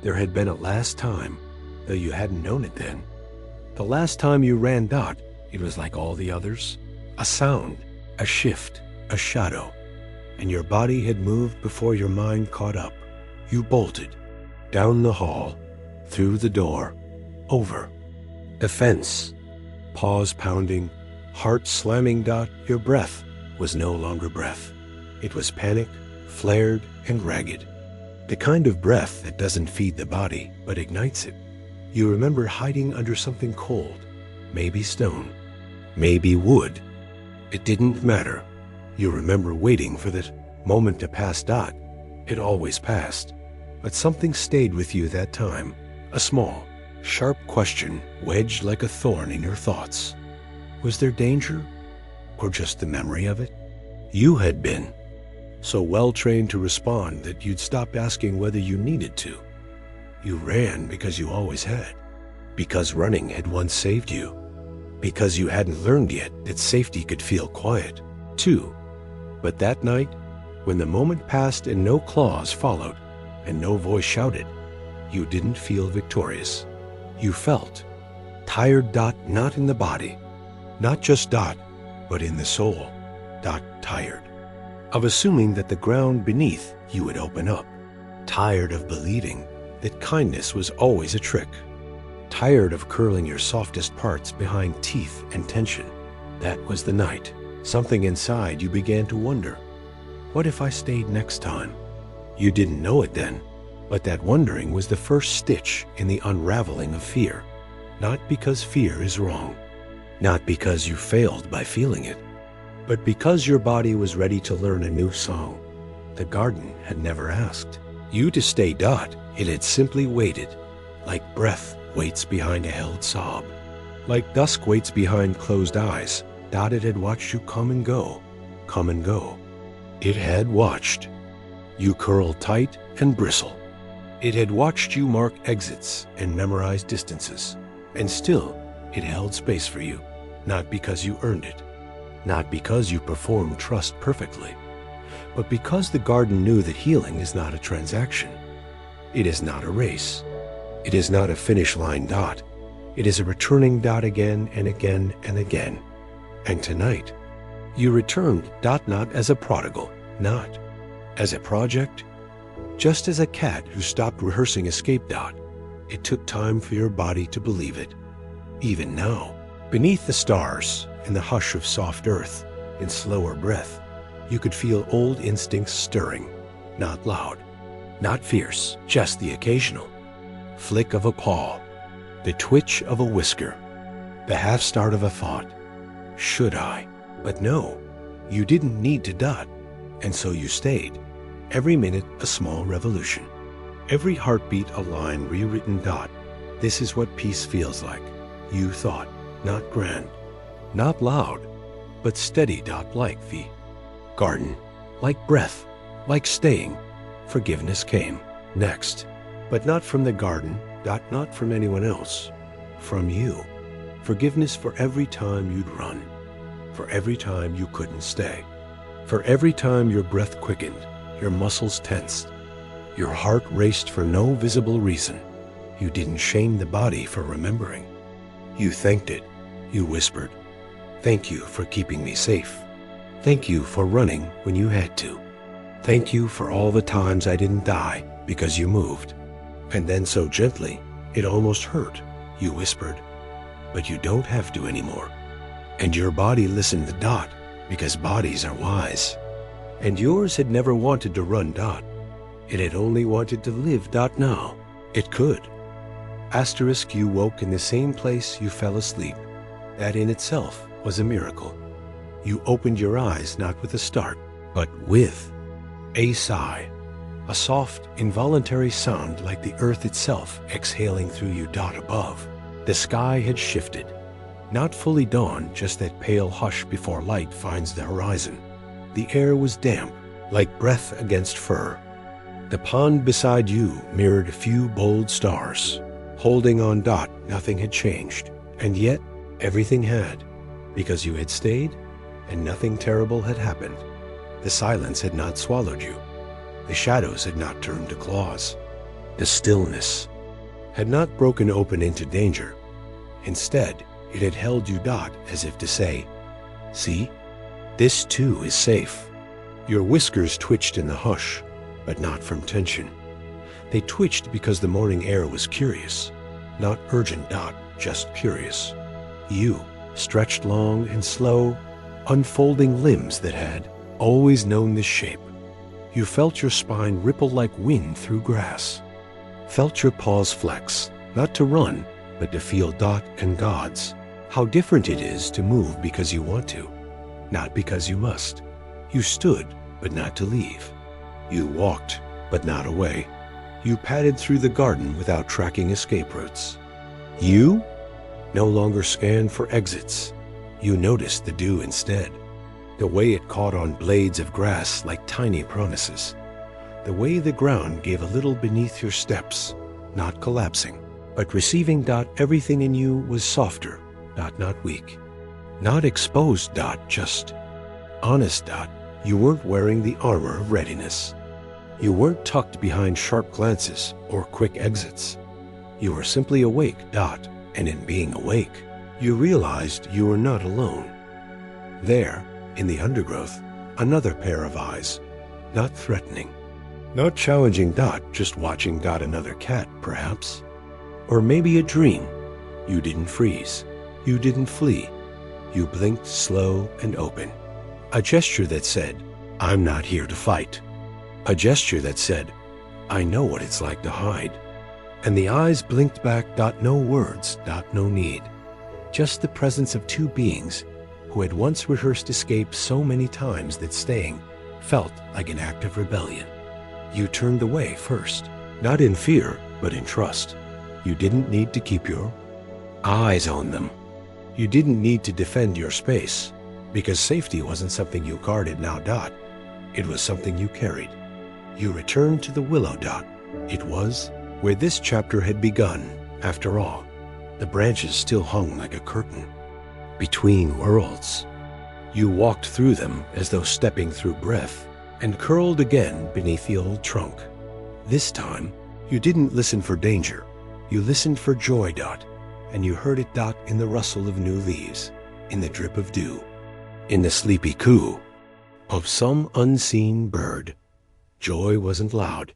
Speaker 1: There had been a last time, though you hadn't known it then. The last time you ran. It was like all the others. A sound, a shift, a shadow. And your body had moved before your mind caught up. You bolted. Down the hall. Through the door. Over. The fence. Paws pounding. Heart slamming. Your breath was no longer breath. It was panic, flared and ragged. The kind of breath that doesn't feed the body, but ignites it. You remember hiding under something cold, maybe stone, maybe wood. It didn't matter. You remember waiting for that moment to pass. It always passed. But something stayed with you that time. A small, sharp question wedged like a thorn in your thoughts. Was there danger? Or just the memory of it? You had been so well trained to respond that you'd stop asking whether you needed to. You ran because you always had. Because running had once saved you. Because you hadn't learned yet that safety could feel quiet, too. But that night, when the moment passed and no claws followed, and no voice shouted, you didn't feel victorious. You felt tired. Not in the body, not just. But in the soul. Tired of assuming that the ground beneath you would open up. Tired of believing that kindness was always a trick. Tired of curling your softest parts behind teeth and tension. That was the night. Something inside you began to wonder, what if I stayed next time? You didn't know it then, but that wondering was the first stitch in the unraveling of fear. Not because fear is wrong, not because you failed by feeling it, but because your body was ready to learn a new song. The garden had never asked you to stay. It had simply waited, like breath waits behind a held sob, like dusk waits behind closed eyes. It had watched you come and go, come and go. It had watched you curl tight and bristle. It had watched you mark exits and memorize distances. And still, it held space for you, not because you earned it, not because you performed trust perfectly, but because the garden knew that healing is not a transaction. It is not a race. It is not a finish line. It is a returning. Again and again and again. And tonight, you returned. Not as a prodigal, not as a project, just as a cat who stopped rehearsing escape. It took time for your body to believe it. Even now, beneath the stars, in the hush of soft earth, in slower breath, you could feel old instincts stirring, not loud, not fierce, just the occasional flick of a paw, the twitch of a whisker, the half-start of a thought. Should I? But no, you didn't need to dot, and so you stayed. Every minute a small revolution. Every heartbeat a line rewritten dot. This is what peace feels like. You thought, not grand, not loud, but steady dot like the garden, like breath, like staying. Forgiveness came next, but not from the garden, dot, not from anyone else, from you. Forgiveness for every time you'd run, for every time you couldn't stay, for every time your breath quickened, your muscles tensed, your heart raced for no visible reason. You didn't shame the body for remembering. You thanked it. You whispered, "Thank you for keeping me safe. Thank you for running when you had to. Thank you for all the times I didn't die because you moved." And then so gently, it almost hurt, you whispered, "But you don't have to anymore." And your body listened to dot, because bodies are wise. And yours had never wanted to run dot. It had only wanted to live dot now. It could. Asterisk, you woke in the same place you fell asleep. That in itself was a miracle. You opened your eyes not with a start, but with a sigh. A soft, involuntary sound like the earth itself exhaling through you dot above. The sky had shifted. Not fully dawn, just that pale hush before light finds the horizon. The air was damp, like breath against fur. The pond beside you mirrored a few bold stars. Holding on dot, nothing had changed. And yet, everything had. Because you had stayed, and nothing terrible had happened. The silence had not swallowed you. The shadows had not turned to claws. The stillness had not broken open into danger. Instead, it had held you dot as if to say, "See, this too is safe." Your whiskers twitched in the hush, but not from tension. They twitched because the morning air was curious. Not urgent dot, just curious. You, stretched long and slow, unfolding limbs that had always known this shape. You felt your spine ripple like wind through grass. Felt your paws flex, not to run, but to feel dot and God's. How different it is to move because you want to, not because you must. You stood, but not to leave. You walked, but not away. You padded through the garden without tracking escape routes. You no longer scanned for exits. You noticed the dew instead. The way it caught on blades of grass like tiny promises. The way the ground gave a little beneath your steps, not collapsing, but receiving dot. Everything in you was softer, dot, not weak. Not exposed dot, just honest dot. You weren't wearing the armor of readiness. You weren't tucked behind sharp glances or quick exits. You were simply awake dot, and in being awake, you realized you were not alone. There, in the undergrowth, another pair of eyes, not threatening, not challenging dot, just watching dot. Another cat, perhaps. Or maybe a dream. You didn't freeze. You didn't flee. You blinked slow and open. A gesture that said, "I'm not here to fight." A gesture that said, "I know what it's like to hide." And the eyes blinked back dot, no words dot, no need. Just the presence of two beings who had once rehearsed escape so many times that staying felt like an act of rebellion. You turned away first, not in fear, but in trust. You didn't need to keep your eyes on them. You didn't need to defend your space, because safety wasn't something you guarded now dot. It was something you carried. You returned to the willow dot. It was where this chapter had begun, after all. The branches still hung like a curtain. Between worlds. You walked through them as though stepping through breath, and curled again beneath the old trunk. This time, you didn't listen for danger. You listened for joy dot, and you heard it dot in the rustle of new leaves, in the drip of dew, in the sleepy coo of some unseen bird. Joy wasn't loud.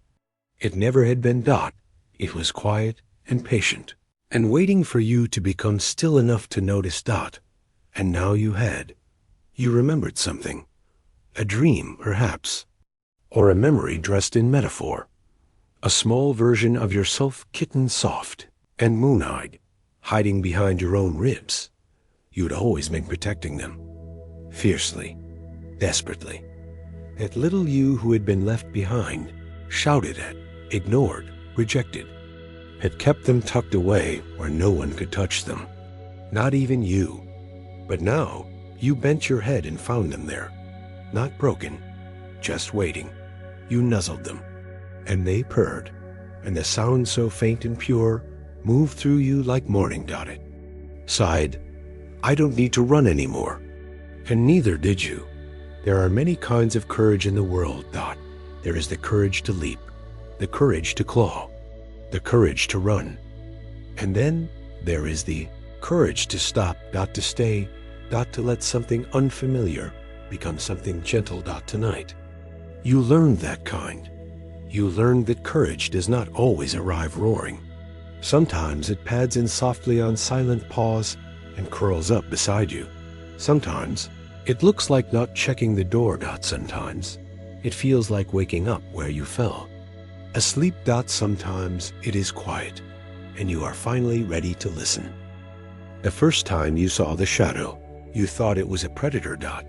Speaker 1: It never had been dot. It was quiet and patient, and waiting for you to become still enough to notice dot. And now you had. You remembered something. A dream, perhaps. Or a memory dressed in metaphor. A small version of yourself kitten soft and moon-eyed, hiding behind your own ribs. You'd always been protecting them. Fiercely, desperately. That little you who had been left behind, shouted at, ignored, rejected, had kept them tucked away where no one could touch them. Not even you. But now, you bent your head and found them there. Not broken, just waiting. You nuzzled them, and they purred, and the sound so faint and pure moved through you like morning, Dotted. Sighed, I don't need to run anymore. And neither did you. There are many kinds of courage in the world, Dot. There is the courage to leap, the courage to claw, the courage to run. And then there is the courage to stop, Dot, to stay, Dot, to let something unfamiliar become something gentle, Dot, tonight. You learned that kind. You learned that courage does not always arrive roaring. Sometimes it pads in softly on silent paws and curls up beside you. Sometimes it looks like not checking the door, Dot. Sometimes it feels like waking up where you fell. Asleep, Dot. Sometimes it is quiet, and you are finally ready to listen. The first time you saw the shadow, you thought it was a predator, Dot.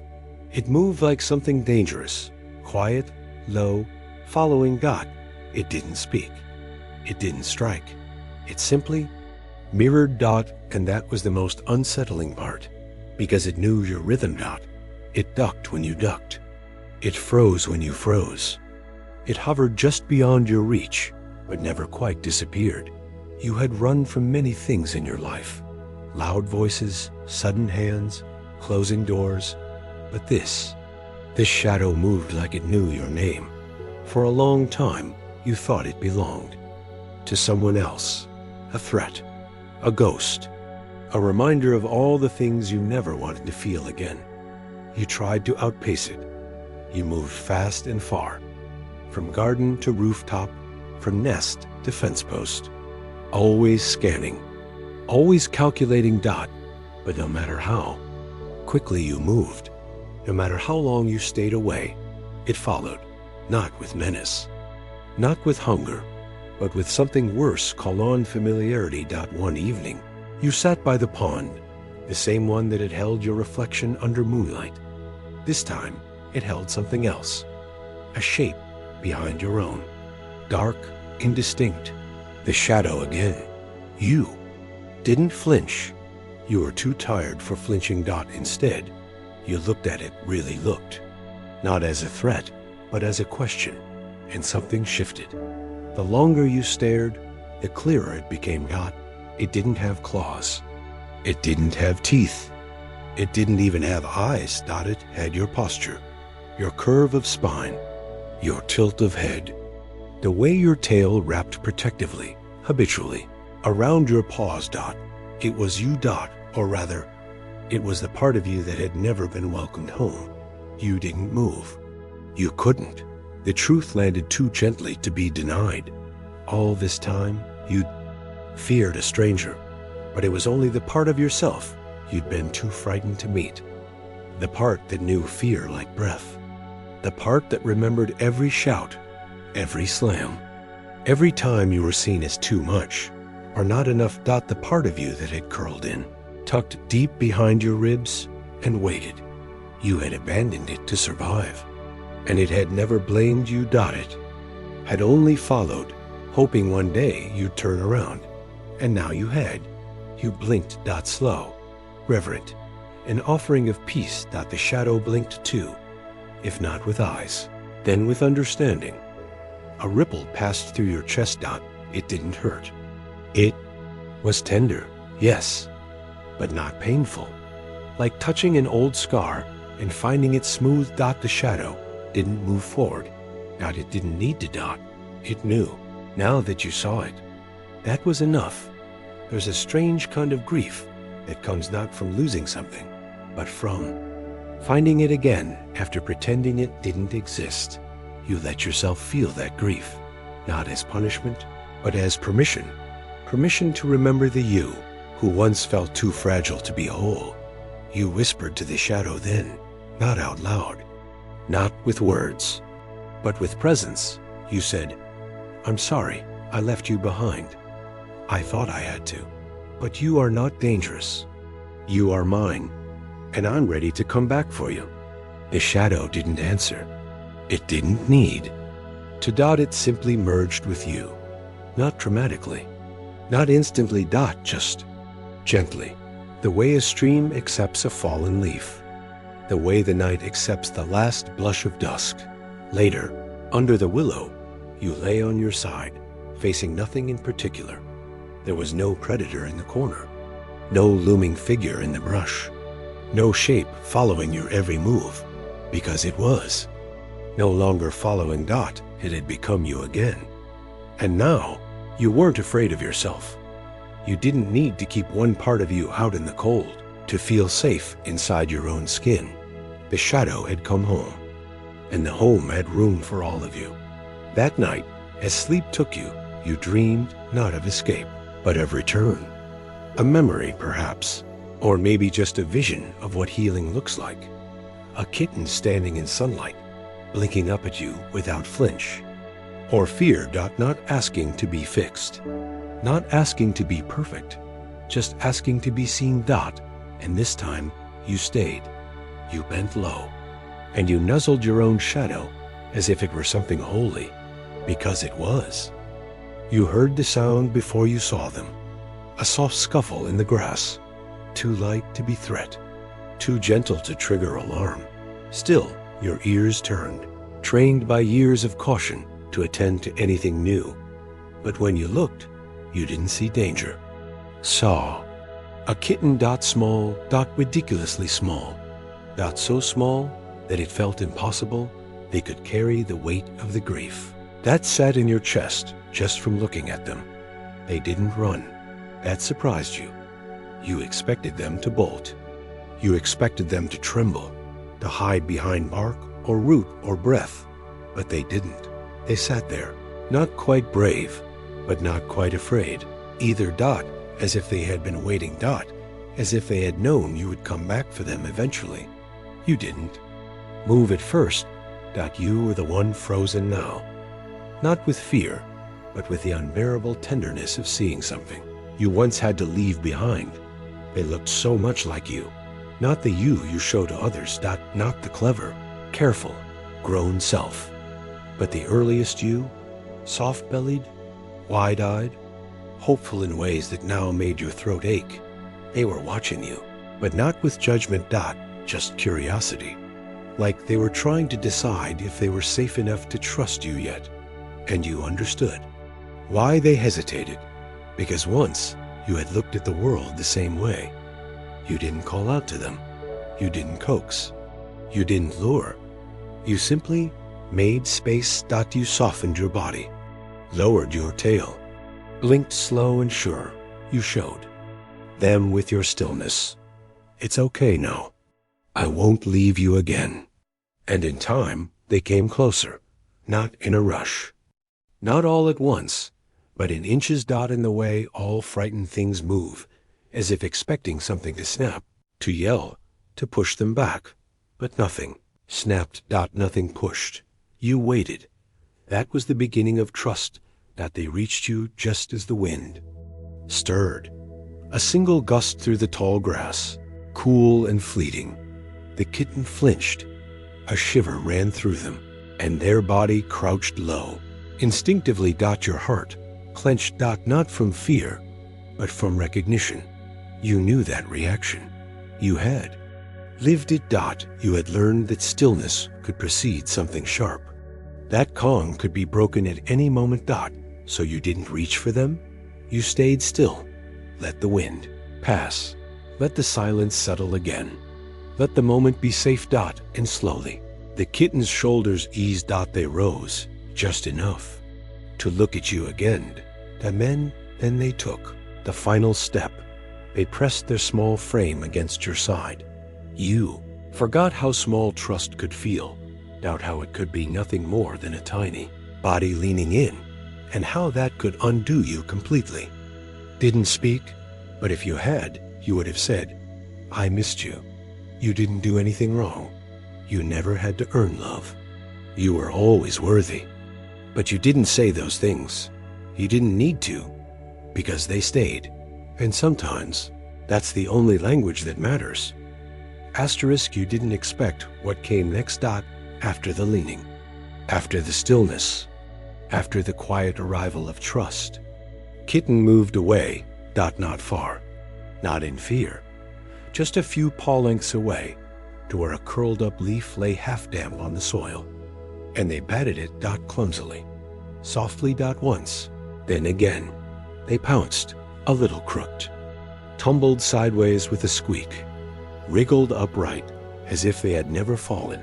Speaker 1: It moved like something dangerous, quiet, low, following, Dot. It didn't speak. It didn't strike. It simply mirrored, Dot, and that was the most unsettling part, because it knew your rhythm, Dot. It ducked when you ducked. It froze when you froze. It hovered just beyond your reach, but never quite disappeared. You had run from many things in your life. Loud voices, sudden hands, closing doors. But this shadow moved like it knew your name. For a long time, you thought it belonged to someone else, a threat, a ghost, a reminder of all the things you never wanted to feel again. You tried to outpace it. You moved fast and far, from garden to rooftop, from nest to fence post, always scanning, always calculating, Dot. But no matter how quickly you moved, no matter how long you stayed away, it followed, not with menace, not with hunger, but with something worse called unfamiliarity. One evening, you sat by the pond, the same one that had held your reflection under moonlight. This time, it held something else, a shape behind your own, dark, indistinct, the shadow again. You didn't flinch. You were too tired for flinching, Dot. Instead, you looked at it, really looked, not as a threat, but as a question, and something shifted. The longer you stared, the clearer it became, Dot. It didn't have claws. It didn't have teeth. It didn't even have eyes, Dot. It had your posture, your curve of spine, your tilt of head, the way your tail wrapped protectively, habitually, around your paws, Dot. It was you, Dot, or rather, it was the part of you that had never been welcomed home. You didn't move. You couldn't. The truth landed too gently to be denied. All this time, you'd feared a stranger, but it was only the part of yourself you'd been too frightened to meet. The part that knew fear like breath. The part that remembered every shout, every slam, every time you were seen as too much, or not enough. Dot. The part of you that had curled in, tucked deep behind your ribs, and waited. You had abandoned it to survive, and it had never blamed you. Dot. It had only followed, hoping one day you'd turn around. And now you had. You blinked, Dot. Slow, reverent, an offering of peace. Dot. The shadow blinked too, if not with eyes, then with understanding. A ripple passed through your chest, Dot. It didn't hurt. It was tender, yes, but not painful. Like touching an old scar and finding it smooth. Dot. The shadow didn't move forward. Dot. It didn't need to, Dot. It knew, now that you saw it. That was enough. There's a strange kind of grief that comes not from losing something, but from finding it again after pretending it didn't exist. You let yourself feel that grief, not as punishment, but as permission. Permission to remember the you who once felt too fragile to be whole. You whispered to the shadow then, not out loud, not with words, but with presence. You said, I'm sorry, I left you behind. I thought I had to, but you are not dangerous. You are mine, and I'm ready to come back for you. The shadow didn't answer. It didn't need. To Dot, it simply merged with you. Not dramatically. Not instantly, Dot, just gently. The way a stream accepts a fallen leaf. The way the night accepts the last blush of dusk. Later, under the willow, you lay on your side, facing nothing in particular. There was no predator in the corner. No looming figure in the brush. No shape following your every move, because it was. No longer following Dot, it had become you again. And now, you weren't afraid of yourself. You didn't need to keep one part of you out in the cold to feel safe inside your own skin. The shadow had come home, and the home had room for all of you. That night, as sleep took you, you dreamed not of escape, but of return. A memory, perhaps, or maybe just a vision of what healing looks like. A kitten standing in sunlight, blinking up at you without flinch. Or fear, not asking to be fixed. Not asking to be perfect, just asking to be seen, and this time you stayed. You bent low, and you nuzzled your own shadow as if it were something holy, because it was. You heard the sound before you saw them. A soft scuffle in the grass, too light to be threat, too gentle to trigger alarm. Still, your ears turned, trained by years of caution to attend to anything new. But when you looked, you didn't see danger. Saw a kitten, small, ridiculously small. So small that it felt impossible they could carry the weight of the grief. That sat in your chest just from looking at them. They didn't run. That surprised you. You expected them to bolt. You expected them to tremble, to hide behind bark or root or breath. But they didn't. They sat there, not quite brave, but not quite afraid. Either as if they had been waiting, as if they had known you would come back for them eventually. You didn't move at first, you were the one frozen now. Not with fear, but with the unbearable tenderness of seeing something you once had to leave behind. They looked so much like you. Not the you show to others, not the clever, careful, grown self, but the earliest you, soft-bellied, wide-eyed, hopeful in ways that now made your throat ache. They were watching you, but not with judgment, just curiosity. Like they were trying to decide if they were safe enough to trust you yet. And you understood why they hesitated, because once you had looked at the world the same way. You didn't call out to them. You didn't coax. You didn't lure. You simply made space. You softened your body, lowered your tail, blinked slow and sure. You showed them with your stillness. It's okay now. I won't leave you again. And in time, they came closer, not in a rush. Not all at once, but in inches, in the way all frightened things move, as if expecting something to snap, to yell, to push them back. But nothing snapped, nothing pushed. You waited. That was the beginning of trust, they reached you just as the wind stirred. A single gust through the tall grass, cool and fleeting. The kitten flinched. A shiver ran through them, and their body crouched low. Instinctively, your heart clenched, not from fear, but from recognition. You knew that reaction. You had lived it, You had learned that stillness could precede something sharp. That calm could be broken at any moment, So you didn't reach for them. You stayed still. Let the wind pass. Let the silence settle again. Let the moment be safe, and slowly. The kitten's shoulders eased, they rose, just enough to look at you again. Then they took the final step. They pressed their small frame against your side. You forgot how small trust could feel, how it could be nothing more than a tiny body leaning in, and how that could undo you completely. Didn't speak, but if you had, you would have said, I missed you. You didn't do anything wrong. You never had to earn love. You were always worthy. But you didn't say those things. You didn't need to, because they stayed. And sometimes, That's the only language that matters. Asterisk, you didn't expect what came next. After the leaning, after the stillness, after the quiet arrival of trust. Kitten moved away. Not far, not in fear, just a few paw lengths away, to where a curled up leaf lay half damp on the soil. And they batted it. Clumsily, softly. Once, then again. They pounced, a little crooked, tumbled sideways with a squeak, wriggled upright as if they had never fallen.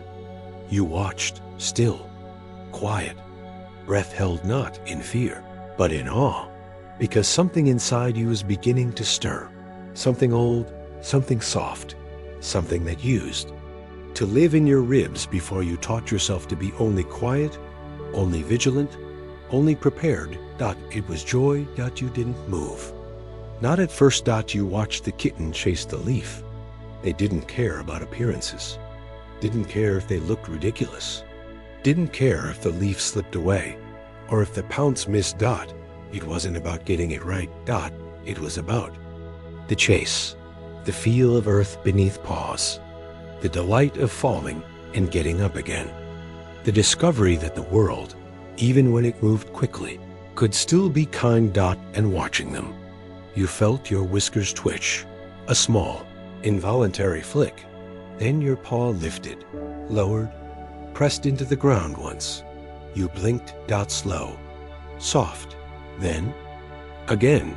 Speaker 1: You watched, still, quiet, breath held, not in fear, but in awe, because something inside you was beginning to stir, something old, something soft, something that used to live in your ribs before you taught yourself to be only quiet, only vigilant, only prepared. It was joy. You didn't move. Not at first. You watched the kitten chase the leaf. They didn't care about appearances, didn't care if they looked ridiculous, didn't care if the leaf slipped away, or if the pounce missed. It wasn't about getting it right. It was about the chase, the feel of earth beneath paws, the delight of falling and getting up again, the discovery that the world, even when it moved quickly, could still be kind. And watching them, you felt your whiskers twitch, a small, involuntary flick. Then your paw lifted, lowered, pressed into the ground once. You blinked. Slow, soft. Then, again,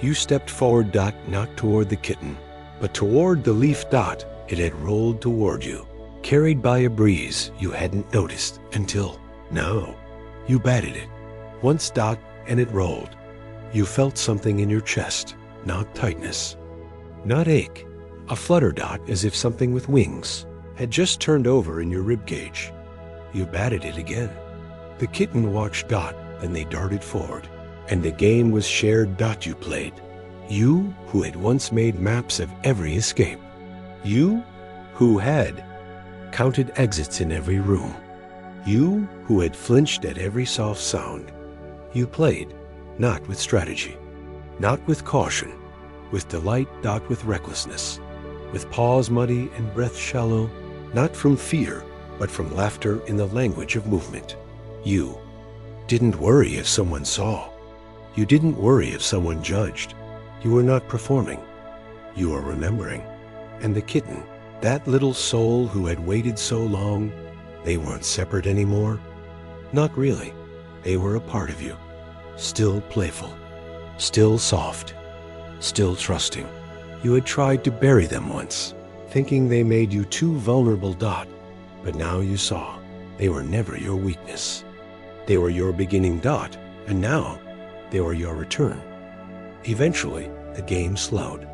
Speaker 1: you stepped forward. Not toward the kitten, but toward the leaf. It had rolled toward you, carried by a breeze you hadn't noticed until now. You batted it once. And it rolled. You felt something in your chest, not tightness, not ache, a flutter. As if something with wings had just turned over in your ribcage. You batted it again. The kitten watched. Then they darted forward, and the game was shared. You played. You who had once made maps of every escape. You who had counted exits in every room. You who had flinched at every soft sound. You played, not with strategy, not with caution, with delight. With recklessness, with paws muddy and breath shallow, not from fear, but from laughter in the language of movement. You didn't worry if someone saw. You didn't worry if someone judged. You were not performing. You were remembering. And the kitten, that little soul who had waited so long, they weren't separate anymore. Not really. They were a part of you, still playful, still soft, still trusting. You had tried to bury them once, thinking they made you too vulnerable. But now you saw they were never your weakness. They were your beginning. And now they were your return. Eventually, the game slowed.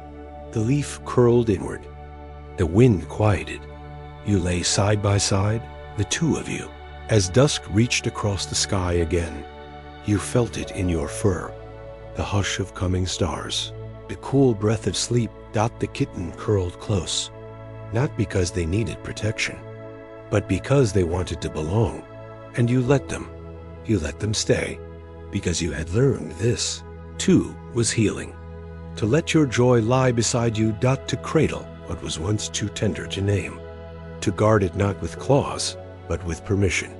Speaker 1: The leaf curled inward. The wind quieted. You lay side by side, the two of you. As dusk reached across the sky again, you felt it in your fur, the hush of coming stars, the cool breath of sleep. The kitten curled close, not because they needed protection, but because they wanted to belong. And you let them. You let them stay, because you had learned this, too, was healing. To let your joy lie beside you. To cradle what was once too tender to name. To guard it not with claws, but with permission.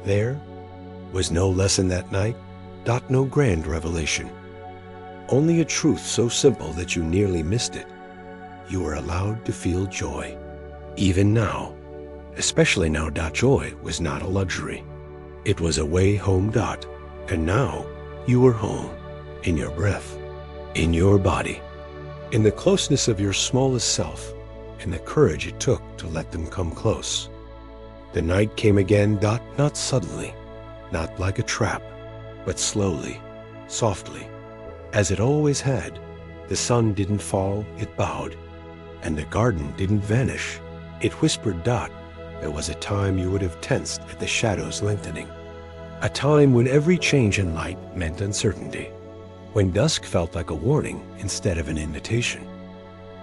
Speaker 1: There was no lesson that night. No grand revelation. Only a truth so simple that you nearly missed it. You were allowed to feel joy. Even now. Especially now. Joy was not a luxury. It was a way home. And now you were home. In your breath. In your body. In the closeness of your smallest self. And the courage it took to let them come close. The night came again. Not suddenly. Not like a trap. But slowly. Softly. As it always had. The sun didn't fall. It bowed. And the garden didn't vanish. It whispered. There was a time you would have tensed at the shadows lengthening. A time when every change in light meant uncertainty. When dusk felt like a warning instead of an invitation.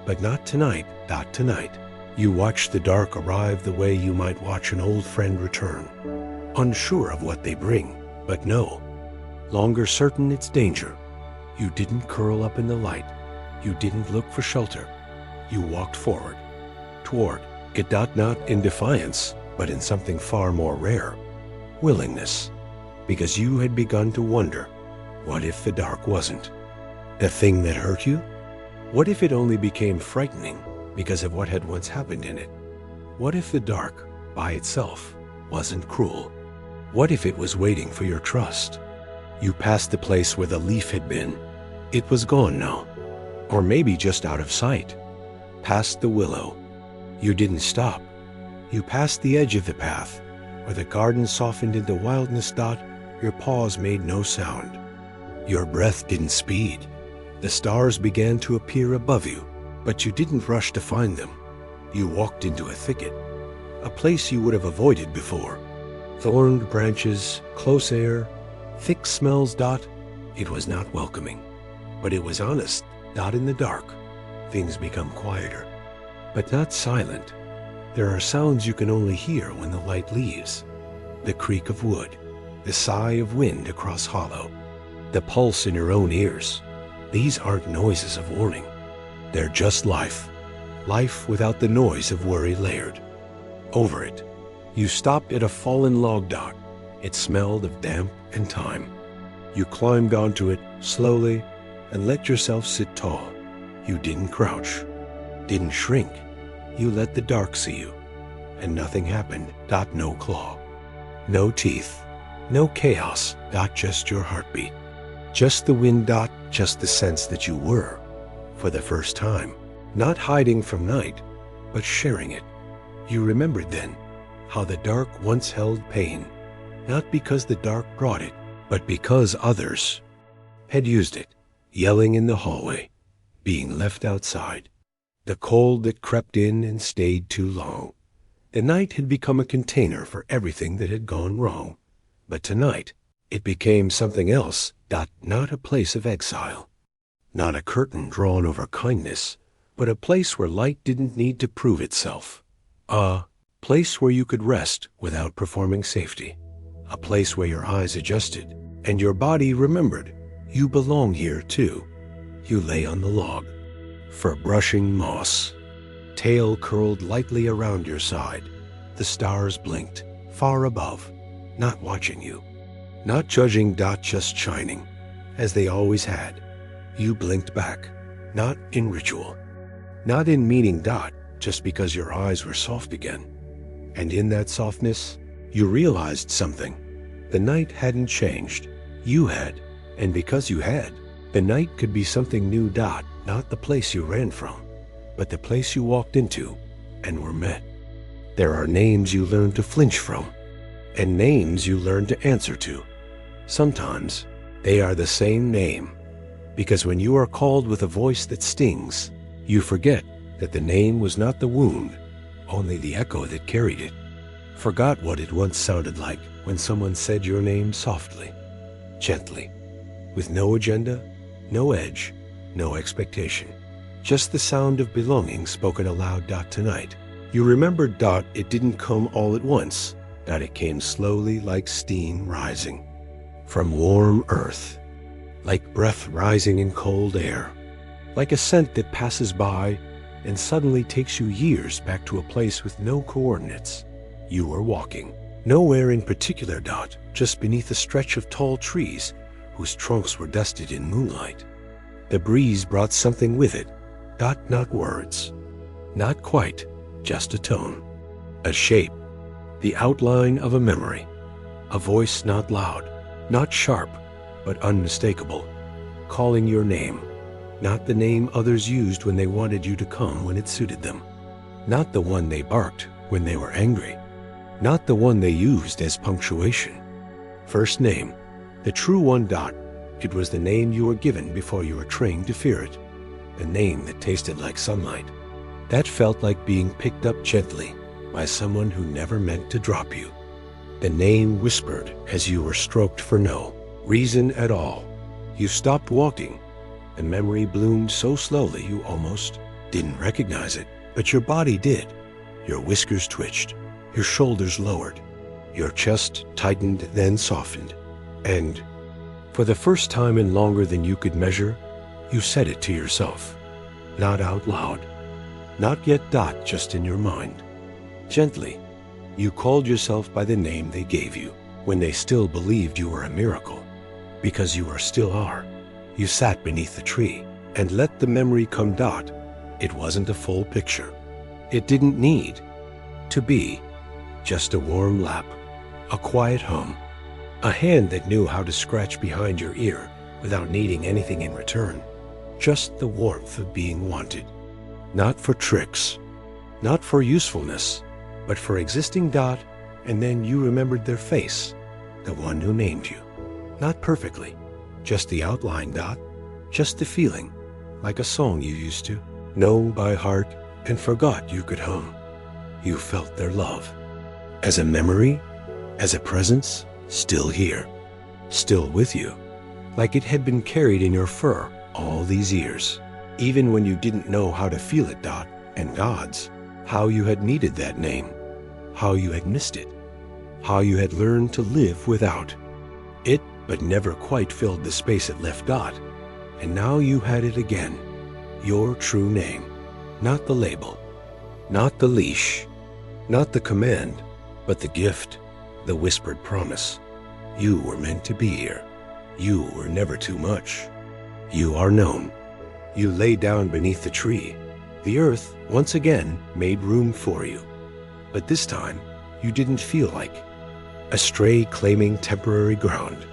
Speaker 1: But not tonight. Tonight. You watched the dark arrive the way you might watch an old friend return. Unsure of what they bring, but no longer certain its danger. You didn't curl up in the light. You didn't look for shelter. You walked forward, toward it, not in defiance, but in something far more rare, willingness, because you had begun to wonder, what if the dark wasn't the thing that hurt you? What if it only became frightening because of what had once happened in it? What if the dark, by itself, wasn't cruel? What if it was waiting for your trust? You passed the place where the leaf had been. It was gone now, or maybe just out of sight. Past the willow. You didn't stop. You passed the edge of the path, where the garden softened into wildness. Your paws made no sound. Your breath didn't speed. The stars began to appear above you, but you didn't rush to find them. You walked into a thicket, a place you would have avoided before. Thorned branches, close air, thick smells. It was not welcoming, but it was honest. In the dark, things become quieter, but not silent. There are sounds you can only hear when the light leaves. The creak of wood, the sigh of wind across hollow, the pulse in your own ears. These aren't noises of warning. They're just life. Life without the noise of worry layered over it. You stopped at a fallen log. It smelled of damp and time. You climbed onto it slowly and let yourself sit tall. You didn't crouch, didn't shrink. You let the dark see you, and nothing happened. No claw, no teeth, no chaos. Just your heartbeat, just the wind. Just the sense that you were, for the first time, not hiding from night, but sharing it. You remembered then how the dark once held pain, not because the dark brought it, but because others had used it. Yelling in the hallway, being left outside, the cold that crept in and stayed too long. The night had become a container for everything that had gone wrong, but tonight it became something else. Not a place of exile, not a curtain drawn over kindness, but a place where light didn't need to prove itself. A place where you could rest without performing safety, a place where your eyes adjusted and your body remembered. You belong here, too. You lay on the log, fur brushing moss, tail curled lightly around your side. The stars blinked, far above, not watching you, not judging. Just shining, as they always had. You blinked back, not in ritual, not in meaning. Just because your eyes were soft again. And in that softness, you realized something. The night hadn't changed. You had. And because you had, the night could be something new. Not the place you ran from, but the place you walked into and were met. There are names you learn to flinch from, and names you learn to answer to. Sometimes they are the same name, because when you are called with a voice that stings, you forget that the name was not the wound, only the echo that carried it. Forgot what it once sounded like when someone said your name softly, gently, with no agenda, no edge, no expectation. Just the sound of belonging spoken aloud. Tonight, you remembered. It didn't come all at once. It came slowly, like steam rising from warm earth, like breath rising in cold air, like a scent that passes by and suddenly takes you years back to a place with no coordinates. You were walking, nowhere in particular. Just beneath a stretch of tall trees whose trunks were dusted in moonlight. The breeze brought something with it. Not words, not quite, just a tone, a shape, the outline of a memory, a voice not loud, not sharp, but unmistakable, calling your name, not the name others used when they wanted you to come when it suited them, not the one they barked when they were angry, not the one they used as punctuation. First name, the true one. It was the name you were given before you were trained to fear it, the name that tasted like sunlight, that felt like being picked up gently by someone who never meant to drop you. The name whispered as you were stroked for no reason at all. You stopped walking. The memory bloomed so slowly you almost didn't recognize it, but your body did. Your whiskers twitched, your shoulders lowered, your chest tightened then softened, and for the first time in longer than you could measure, you said it to yourself. not out loud. Not yet dot, just in your mind. Gently, you called yourself by the name they gave you when they still believed you were a miracle. Because you still are. You sat beneath the tree and let the memory come dot. It wasn't a full picture. It didn't need to be just a warm lap, a quiet hum, a hand that knew how to scratch behind your ear without needing anything in return. Just the warmth of being wanted. Not for tricks, not for usefulness, but for existing dot, and then you remembered their face, the one who named you. Not perfectly, just the outline dot, just the feeling, like a song you used to know by heart and forgot you could hum. You felt their love. As a memory, as a presence, still here, still with you, like it had been carried in your fur all these years, even when you didn't know how to feel it dot, and God's, how you had needed that name, how you had missed it, how you had learned to live without it, but never quite filled the space it left dot, and now you had it again, your true name, not the label, not the leash, not the command, but the gift, the whispered promise. You were meant to be here. You were never too much. You are known. You lay down beneath the tree. The earth, once again, made room for you. But this time, you didn't feel like a stray claiming temporary ground.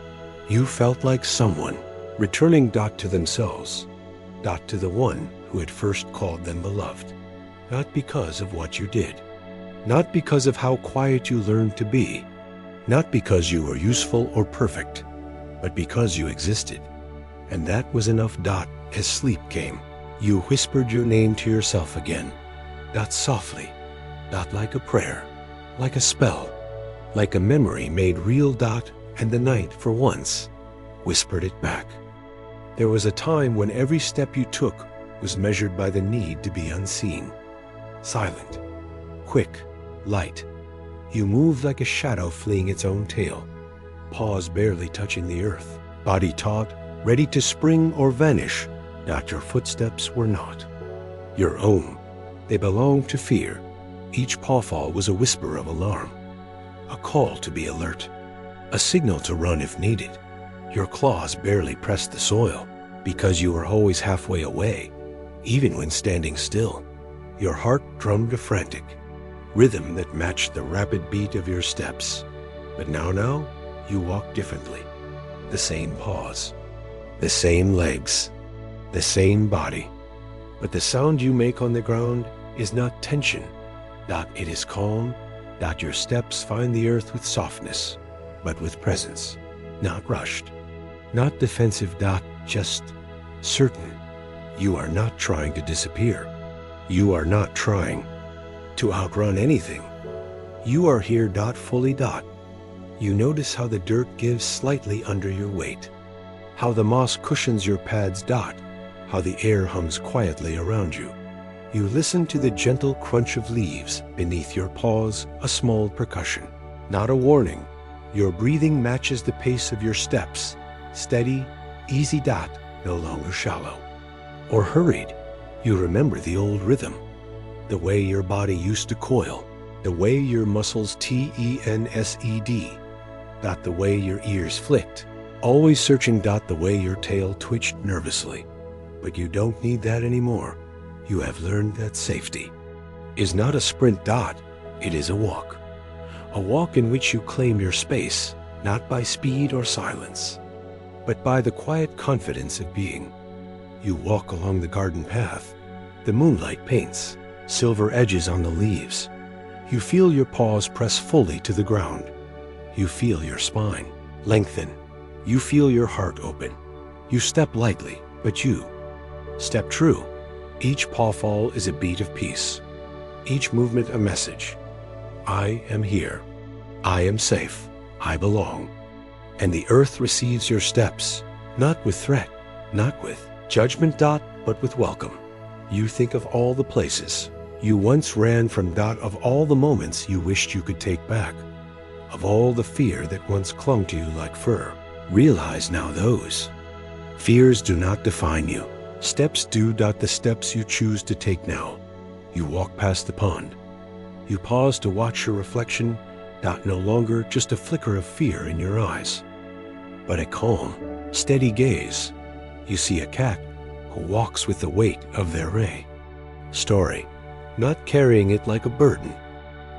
Speaker 1: You felt like someone returning dot to themselves, dot to the one who had first called them beloved. Not because of what you did, not because of how quiet you learned to be, not because you were useful or perfect, but because you existed. And that was enough dot. As sleep came, you whispered your name to yourself again, dot softly, dot like a prayer, like a spell, like a memory made real dot, and the night, for once, whispered it back. There was a time when every step you took was measured by the need to be unseen. Silent, quick, light. You moved like a shadow fleeing its own tail, paws barely touching the earth, body taut, ready to spring or vanish. Dot, your footsteps were not your own. They belonged to fear. Each pawfall was a whisper of alarm, a call to be alert, a signal to run if needed. Your claws barely pressed the soil because you were always halfway away, even when standing still. Your heart drummed a frantic rhythm that matched the rapid beat of your steps. But now, you walk differently. The same paws, the same legs, the same body. But the sound you make on the ground is not tension. Dot, it is calm. Dot, your steps find the earth with softness, but with presence. Not rushed, not defensive. Dot, just certain. You are not trying to disappear. You are not trying to outrun anything. You are here. Dot, fully. Dot. You notice how the dirt gives slightly under your weight, how the moss cushions your pads. Dot, how the air hums quietly around you. You listen to the gentle crunch of leaves beneath your paws, a small percussion, not a warning. Your breathing matches the pace of your steps, steady, easy. Dot, no longer shallow or hurried. You remember the old rhythm, the way your body used to coil, the way your muscles tensed. Dot, the way your ears flicked, always searching. Dot, the way your tail twitched nervously. But you don't need that anymore. You have learned that safety is not a sprint. Dot, it is a walk in which you claim your space, not by speed or silence, but by the quiet confidence of being. You walk along the garden path. The moonlight paints silver edges on the leaves. You feel your paws press fully to the ground. You feel your spine lengthen. You feel your heart open. You step lightly, but you step true. Each pawfall is a beat of peace. Each movement a message. I am here. I am safe. I belong. And the earth receives your steps, not with threat, not with judgment. Dot, but with welcome. You think of all the places you once ran from. Dot, of all the moments you wished you could take back, of all the fear that once clung to you like fur. Realize now those fears do not define you. Steps do. The steps you choose to take now. You walk past the pond. You pause to watch your reflection. No longer just a flicker of fear in your eyes, but a calm, steady gaze. You see a cat who walks with the weight of their story, not carrying it like a burden,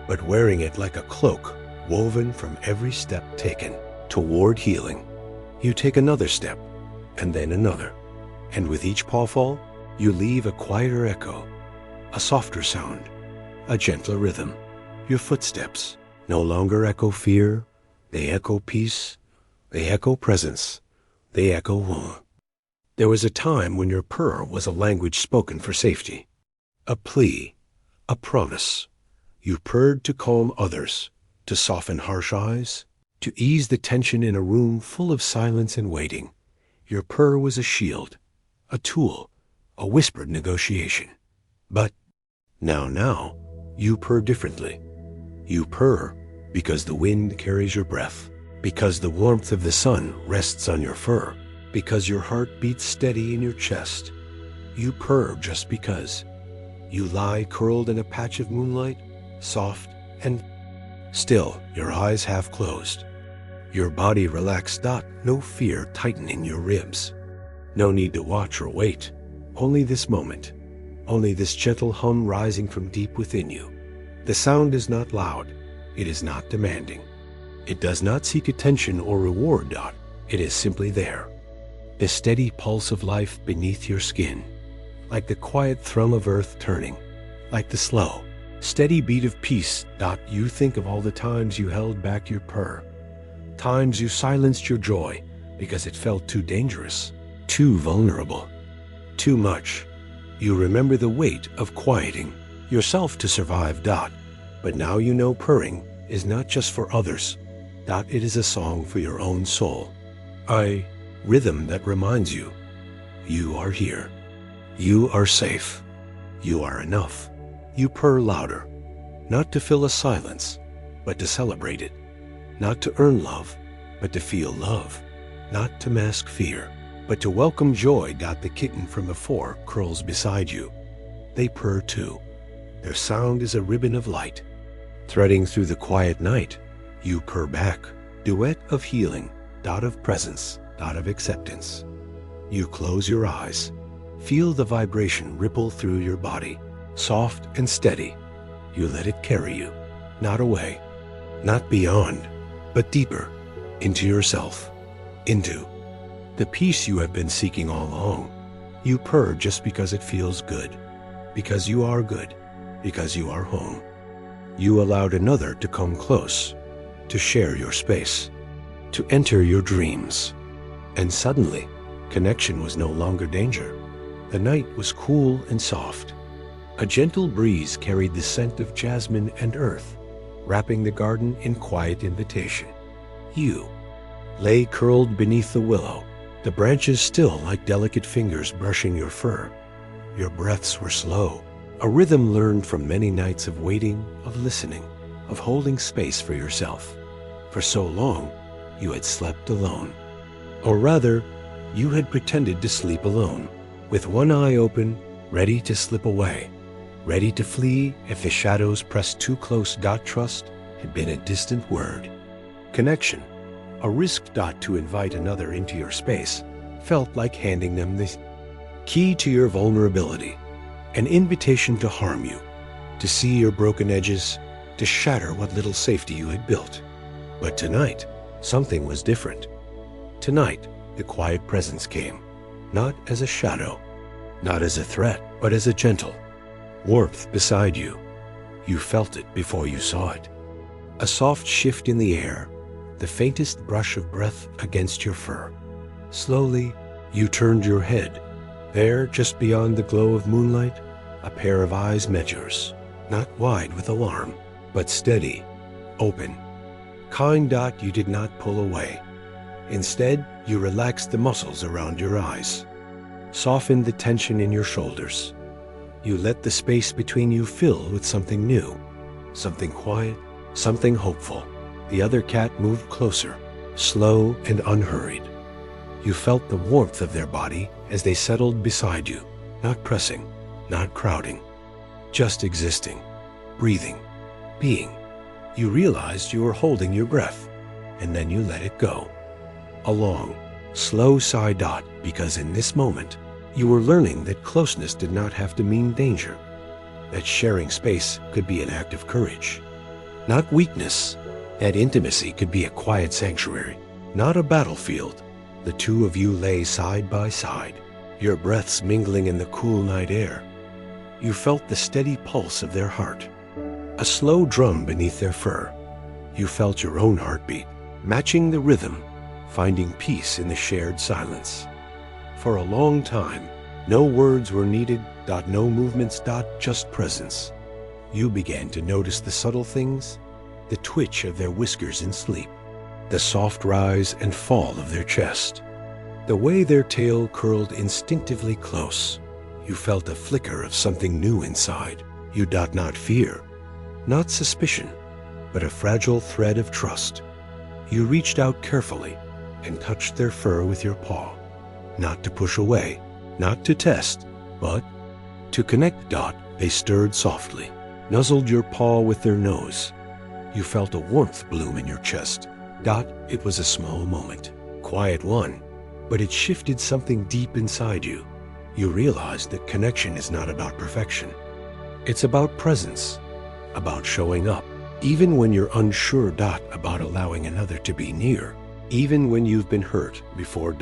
Speaker 1: but wearing it like a cloak woven from every step taken toward healing. You take another step, and then another, and with each pawfall, you leave a quieter echo, a softer sound, a gentler rhythm. Your footsteps no longer echo fear, they echo peace, they echo presence, they echo home. There was a time when your purr was a language spoken for safety, a plea, a promise. You purred to calm others, to soften harsh eyes, to ease the tension in a room full of silence and waiting. Your purr was a shield, a tool, a whispered negotiation. But now, you purr differently. You purr because the wind carries your breath, because the warmth of the sun rests on your fur, because your heart beats steady in your chest. You purr just because. You lie curled in a patch of moonlight, soft and still, your eyes half closed. Your body relaxed. No fear tightening your ribs. No need to watch or wait. Only this moment. Only this gentle hum rising from deep within you. The sound is not loud. It is not demanding. It does not seek attention or reward. It is simply there. The steady pulse of life beneath your skin. Like the quiet thrum of earth turning. Like the slow, steady beat of peace. You think of all the times you held back your purr. Times you silenced your joy because it felt too dangerous, too vulnerable, too much. You remember the weight of quieting yourself to survive. But now you know purring is not just for others. It is a song for your own soul. A rhythm that reminds you, you are here. You are safe. You are enough. You purr louder, not to fill a silence, but to celebrate it. Not to earn love, but to feel love. Not to mask fear, but to welcome joy. The kitten from before curls beside you. They purr too. Their sound is a ribbon of light. Threading through the quiet night, you purr back. Duet of healing, of presence, of acceptance. You close your eyes. Feel the vibration ripple through your body. Soft and steady. You let it carry you. Not away. Not beyond, but deeper. Into yourself. Into the peace you have been seeking all along. You purr just because it feels good. Because you are good. Because you are home. You allowed another to come close, to share your space, to enter your dreams. And suddenly, connection was no longer danger. The night was cool and soft. A gentle breeze carried the scent of jasmine and earth, wrapping the garden in quiet invitation. You lay curled beneath the willow, the branches still like delicate fingers brushing your fur. Your breaths were slow, a rhythm learned from many nights of waiting, of listening, of holding space for yourself. For so long, you had slept alone. Or rather, you had pretended to sleep alone, with one eye open, ready to slip away, ready to flee if the shadows pressed too close. Trust had been a distant word. Connection, a risk. To invite another into your space, felt like handing them the key to your vulnerability, an invitation to harm you, to see your broken edges, to shatter what little safety you had built. But tonight, something was different. Tonight, the quiet presence came, not as a shadow, not as a threat, but as a gentle warmth beside you. You felt it before you saw it. A soft shift in the air, the faintest brush of breath against your fur. Slowly, you turned your head. There, just beyond the glow of moonlight, a pair of eyes met yours, not wide with alarm, but steady, open. Kind. You did not pull away. Instead, you relaxed the muscles around your eyes, softened the tension in your shoulders. You let the space between you fill with something new, something quiet, something hopeful. The other cat moved closer, slow and unhurried. You felt the warmth of their body as they settled beside you, not pressing, not crowding, just existing, breathing, being. You realized you were holding your breath, and then you let it go. A long, slow sigh. Because in this moment, you were learning that closeness did not have to mean danger, that sharing space could be an act of courage, not weakness, that intimacy could be a quiet sanctuary, not a battlefield. The two of you lay side by side, your breaths mingling in the cool night air. You felt the steady pulse of their heart, a slow drum beneath their fur. You felt your own heartbeat, matching the rhythm, finding peace in the shared silence. For a long time, no words were needed. No movements. Just presence. You began to notice the subtle things, the twitch of their whiskers in sleep, the soft rise and fall of their chest, the way their tail curled instinctively close. You felt a flicker of something new inside. You not fear, not suspicion, but a fragile thread of trust. You reached out carefully and touched their fur with your paw, not to push away, not to test, but to connect. They stirred softly, nuzzled your paw with their nose. You felt a warmth bloom in your chest. It was a small moment, quiet one, but it shifted something deep inside you. You realized that connection is not about perfection. It's about presence, about showing up, even when you're unsure. About allowing another to be near, even when you've been hurt before.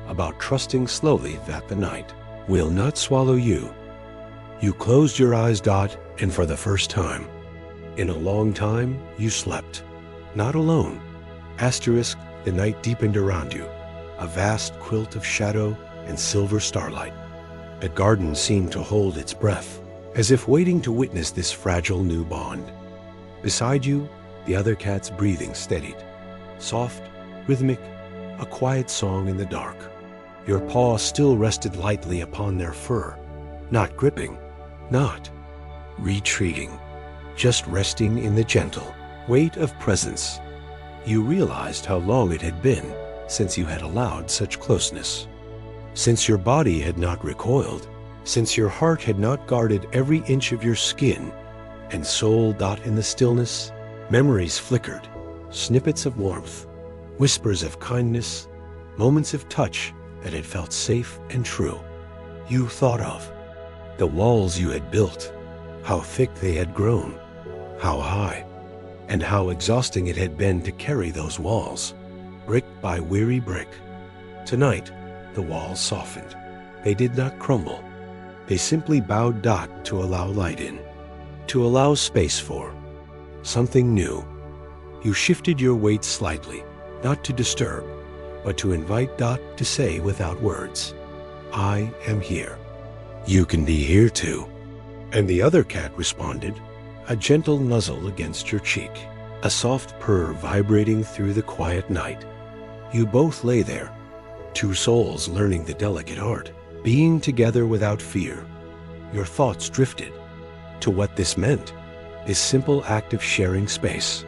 Speaker 1: About trusting slowly that the night will not swallow you. You closed your eyes. And for the first time in a long time, you slept, not alone. The night deepened around you, a vast quilt of shadow and silver starlight. The garden seemed to hold its breath, as if waiting to witness this fragile new bond. Beside you, the other cat's breathing steadied, soft, rhythmic, a quiet song in the dark. Your paw still rested lightly upon their fur, not gripping, not retreating, just resting in the gentle weight of presence. You realized how long it had been since you had allowed such closeness, since your body had not recoiled, since your heart had not guarded every inch of your skin and soul. In the stillness, memories flickered, snippets of warmth, whispers of kindness, moments of touch that had felt safe and true. You thought of the walls you had built, how thick they had grown, how high, and how exhausting it had been to carry those walls, brick by weary brick. Tonight, the walls softened. They did not crumble. They simply bowed. To allow light in, to allow space for something new. You shifted your weight slightly, not to disturb, but to invite. To say without words, I am here. You can be here too. And the other cat responded, a gentle nuzzle against your cheek, a soft purr vibrating through the quiet night. You both lay there, two souls learning the delicate art, being together without fear. Your thoughts drifted to what this meant, this simple act of sharing space.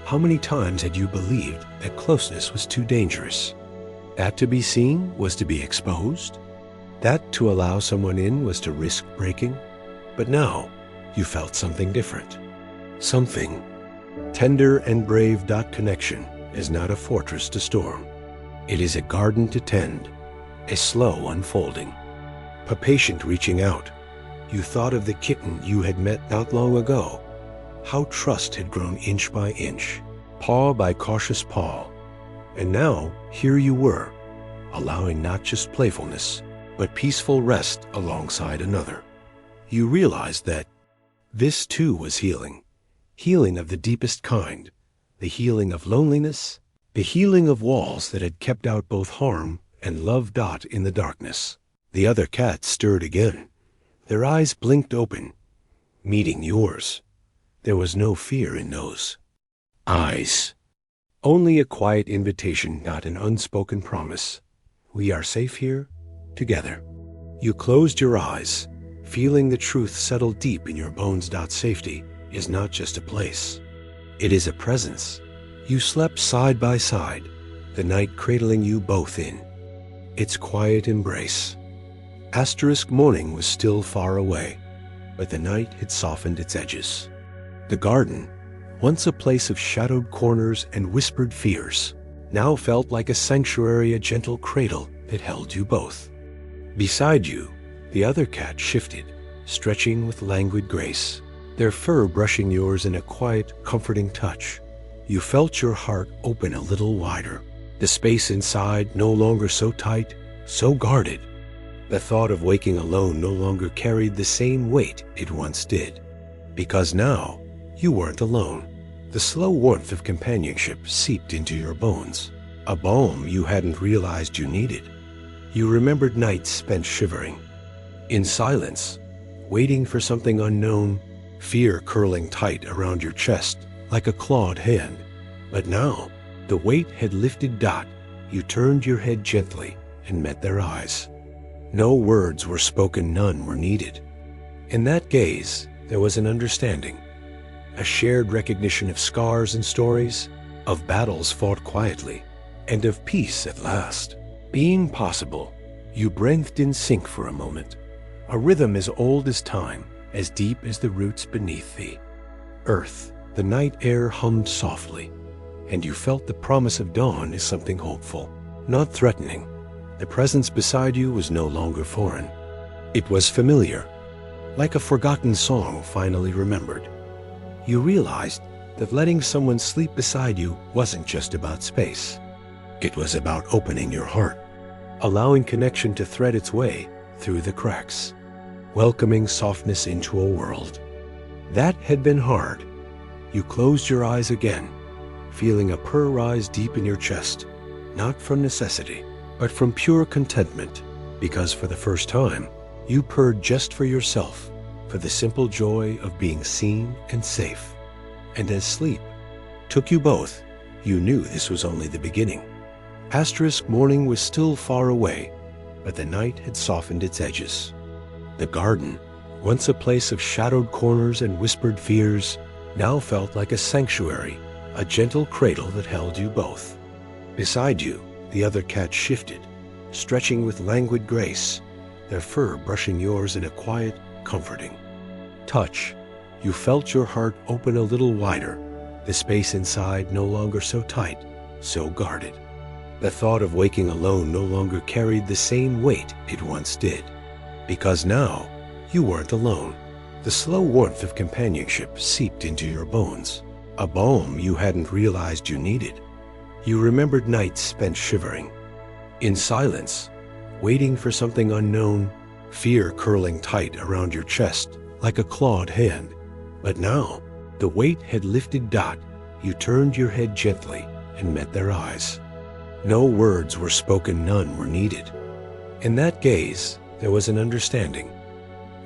Speaker 1: How many times had you believed that closeness was too dangerous? That to be seen was to be exposed? That to allow someone in was to risk breaking? But now, you felt something different. Something tender and brave. Connection is not a fortress to storm. It is a garden to tend, a slow unfolding, a patient reaching out. You thought of the kitten you had met not long ago, how trust had grown inch by inch, paw by cautious paw. And now, here you were, allowing not just playfulness, but peaceful rest alongside another. You realized that this too was healing, healing of the deepest kind, the healing of loneliness, the healing of walls that had kept out both harm and love. In the darkness, the other cat stirred again. Their eyes blinked open, meeting yours. There was no fear in those eyes, only a quiet invitation, not an unspoken promise. We are safe here, together. You closed your eyes, feeling the truth settle deep in your bones. Safety is not just a place. It is a presence. You slept side by side, the night cradling you both in. its quiet embrace. Asterisk morning was still far away, but the night had softened its edges. The garden, once a place of shadowed corners and whispered fears, now felt like a sanctuary, a gentle cradle that held you both. Beside you, the other cat shifted, stretching with languid grace, their fur brushing yours in a quiet, comforting touch. You felt your heart open a little wider, the space inside no longer so tight, so guarded. The thought of waking alone no longer carried the same weight it once did, because now you weren't alone. The slow warmth of companionship seeped into your bones, a balm you hadn't realized you needed. You remembered nights spent shivering, in silence, waiting for something unknown, fear curling tight around your chest like a clawed hand. But now, the weight had lifted. You turned your head gently and met their eyes. No words were spoken, none were needed. In that gaze, there was an understanding, a shared recognition of scars and stories, of battles fought quietly, and of peace at last being possible. You breathed in sync for a moment, a rhythm as old as time, as deep as the roots beneath thee. Earth, the night air hummed softly, and you felt the promise of dawn as something hopeful, not threatening. The presence beside you was no longer foreign. It was familiar, like a forgotten song finally remembered. You realized that letting someone sleep beside you wasn't just about space. It was about opening your heart, allowing connection to thread its way through the cracks, welcoming softness into a world that had been hard. You closed your eyes again, feeling a purr rise deep in your chest, not from necessity, but from pure contentment, because for the first time, you purred just for yourself, for the simple joy of being seen and safe. And as sleep took you both, you knew this was only the beginning. Asterisk morning was still far away, but the night had softened its edges. The garden, once a place of shadowed corners and whispered fears, now felt like a sanctuary, a gentle cradle that held you both. Beside you, the other cats shifted, stretching with languid grace, their fur brushing yours in a quiet, comforting touch. You felt your heart open a little wider, the space inside no longer so tight, so guarded. The thought of waking alone no longer carried the same weight it once did, because now you weren't alone. The slow warmth of companionship seeped into your bones, a balm you hadn't realized you needed. You remembered nights spent shivering, in silence, waiting for something unknown, fear curling tight around your chest like a clawed hand. But now, the weight had lifted. You turned your head gently and met their eyes. No words were spoken, none were needed. In that gaze, there was an understanding,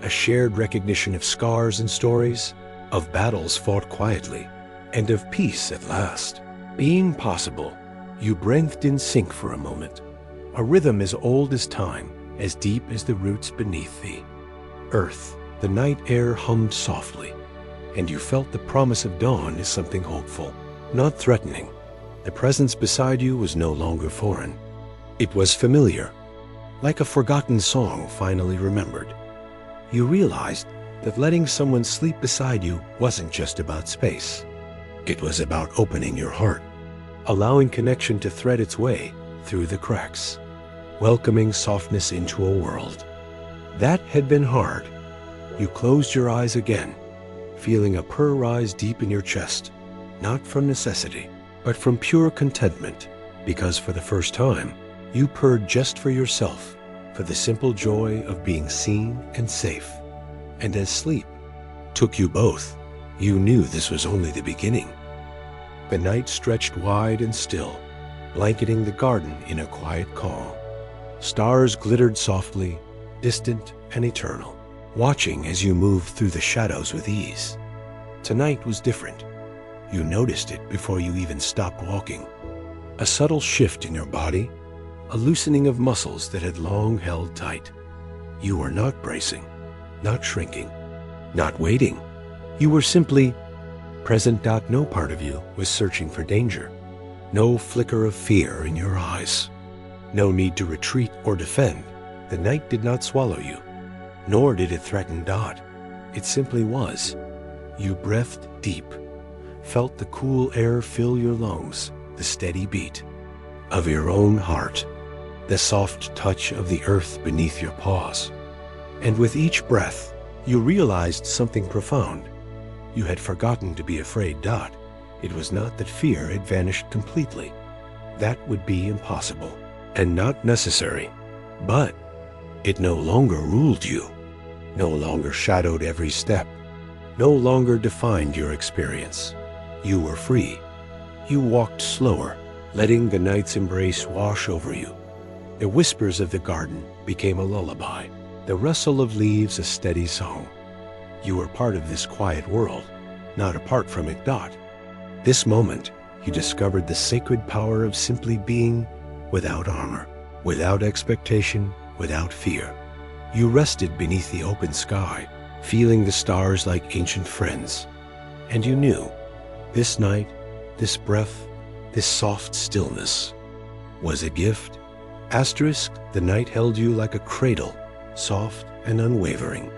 Speaker 1: a shared recognition of scars and stories, of battles fought quietly, and of peace at last being possible. You breathed in sync for a moment, a rhythm as old as time, as deep as the roots beneath thee. Earth, the night air hummed softly, and you felt the promise of dawn as something hopeful, not threatening. The presence beside you was no longer foreign. It was familiar, like a forgotten song finally remembered. You realized that letting someone sleep beside you wasn't just about space. It was about opening your heart, allowing connection to thread its way through the cracks, welcoming softness into a world that had been hard. You closed your eyes again, feeling a purr rise deep in your chest, not from necessity, but from pure contentment, because for the first time, you purred just for yourself, for the simple joy of being seen and safe. And as sleep took you both, you knew this was only the beginning. The night stretched wide and still, blanketing the garden in a quiet calm. Stars glittered softly, distant and eternal, watching as you moved through the shadows with ease. Tonight was different. You noticed it before you even stopped walking. A subtle shift in your body, a loosening of muscles that had long held tight. You were not bracing, not shrinking, not waiting. You were simply present. No part of you was searching for danger. No flicker of fear in your eyes. No need to retreat or defend. The night did not swallow you, nor did it threaten Dot. It simply was. You breathed deep, felt the cool air fill your lungs, the steady beat of your own heart, the soft touch of the earth beneath your paws. And with each breath, you realized something profound. You had forgotten to be afraid, Dot. It was not that fear had vanished completely. That would be impossible and not necessary. But it no longer ruled you, no longer shadowed every step, no longer defined your experience. You were free. You walked slower, letting the night's embrace wash over you. The whispers of the garden became a lullaby, the rustle of leaves a steady song. You were part of this quiet world, not apart from it, Dot. This moment, you discovered the sacred power of simply being without armor, without expectation, without fear. You rested beneath the open sky, feeling the stars like ancient friends. And you knew, this night, this breath, this soft stillness was a gift. Asterisk, the night held you like a cradle, soft and unwavering.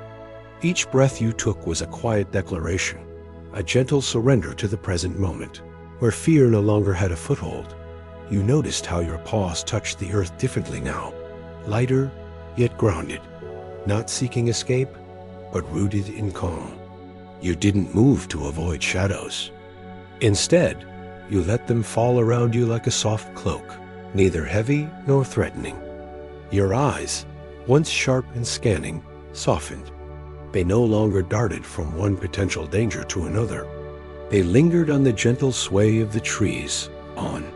Speaker 1: Each breath you took was a quiet declaration, a gentle surrender to the present moment, where fear no longer had a foothold. You noticed how your paws touched the earth differently now, lighter yet grounded, not seeking escape, but rooted in calm. You didn't move to avoid shadows. Instead, you let them fall around you like a soft cloak, neither heavy nor threatening. Your eyes, once sharp and scanning, softened. They no longer darted from one potential danger to another. They lingered on the gentle sway of the trees, on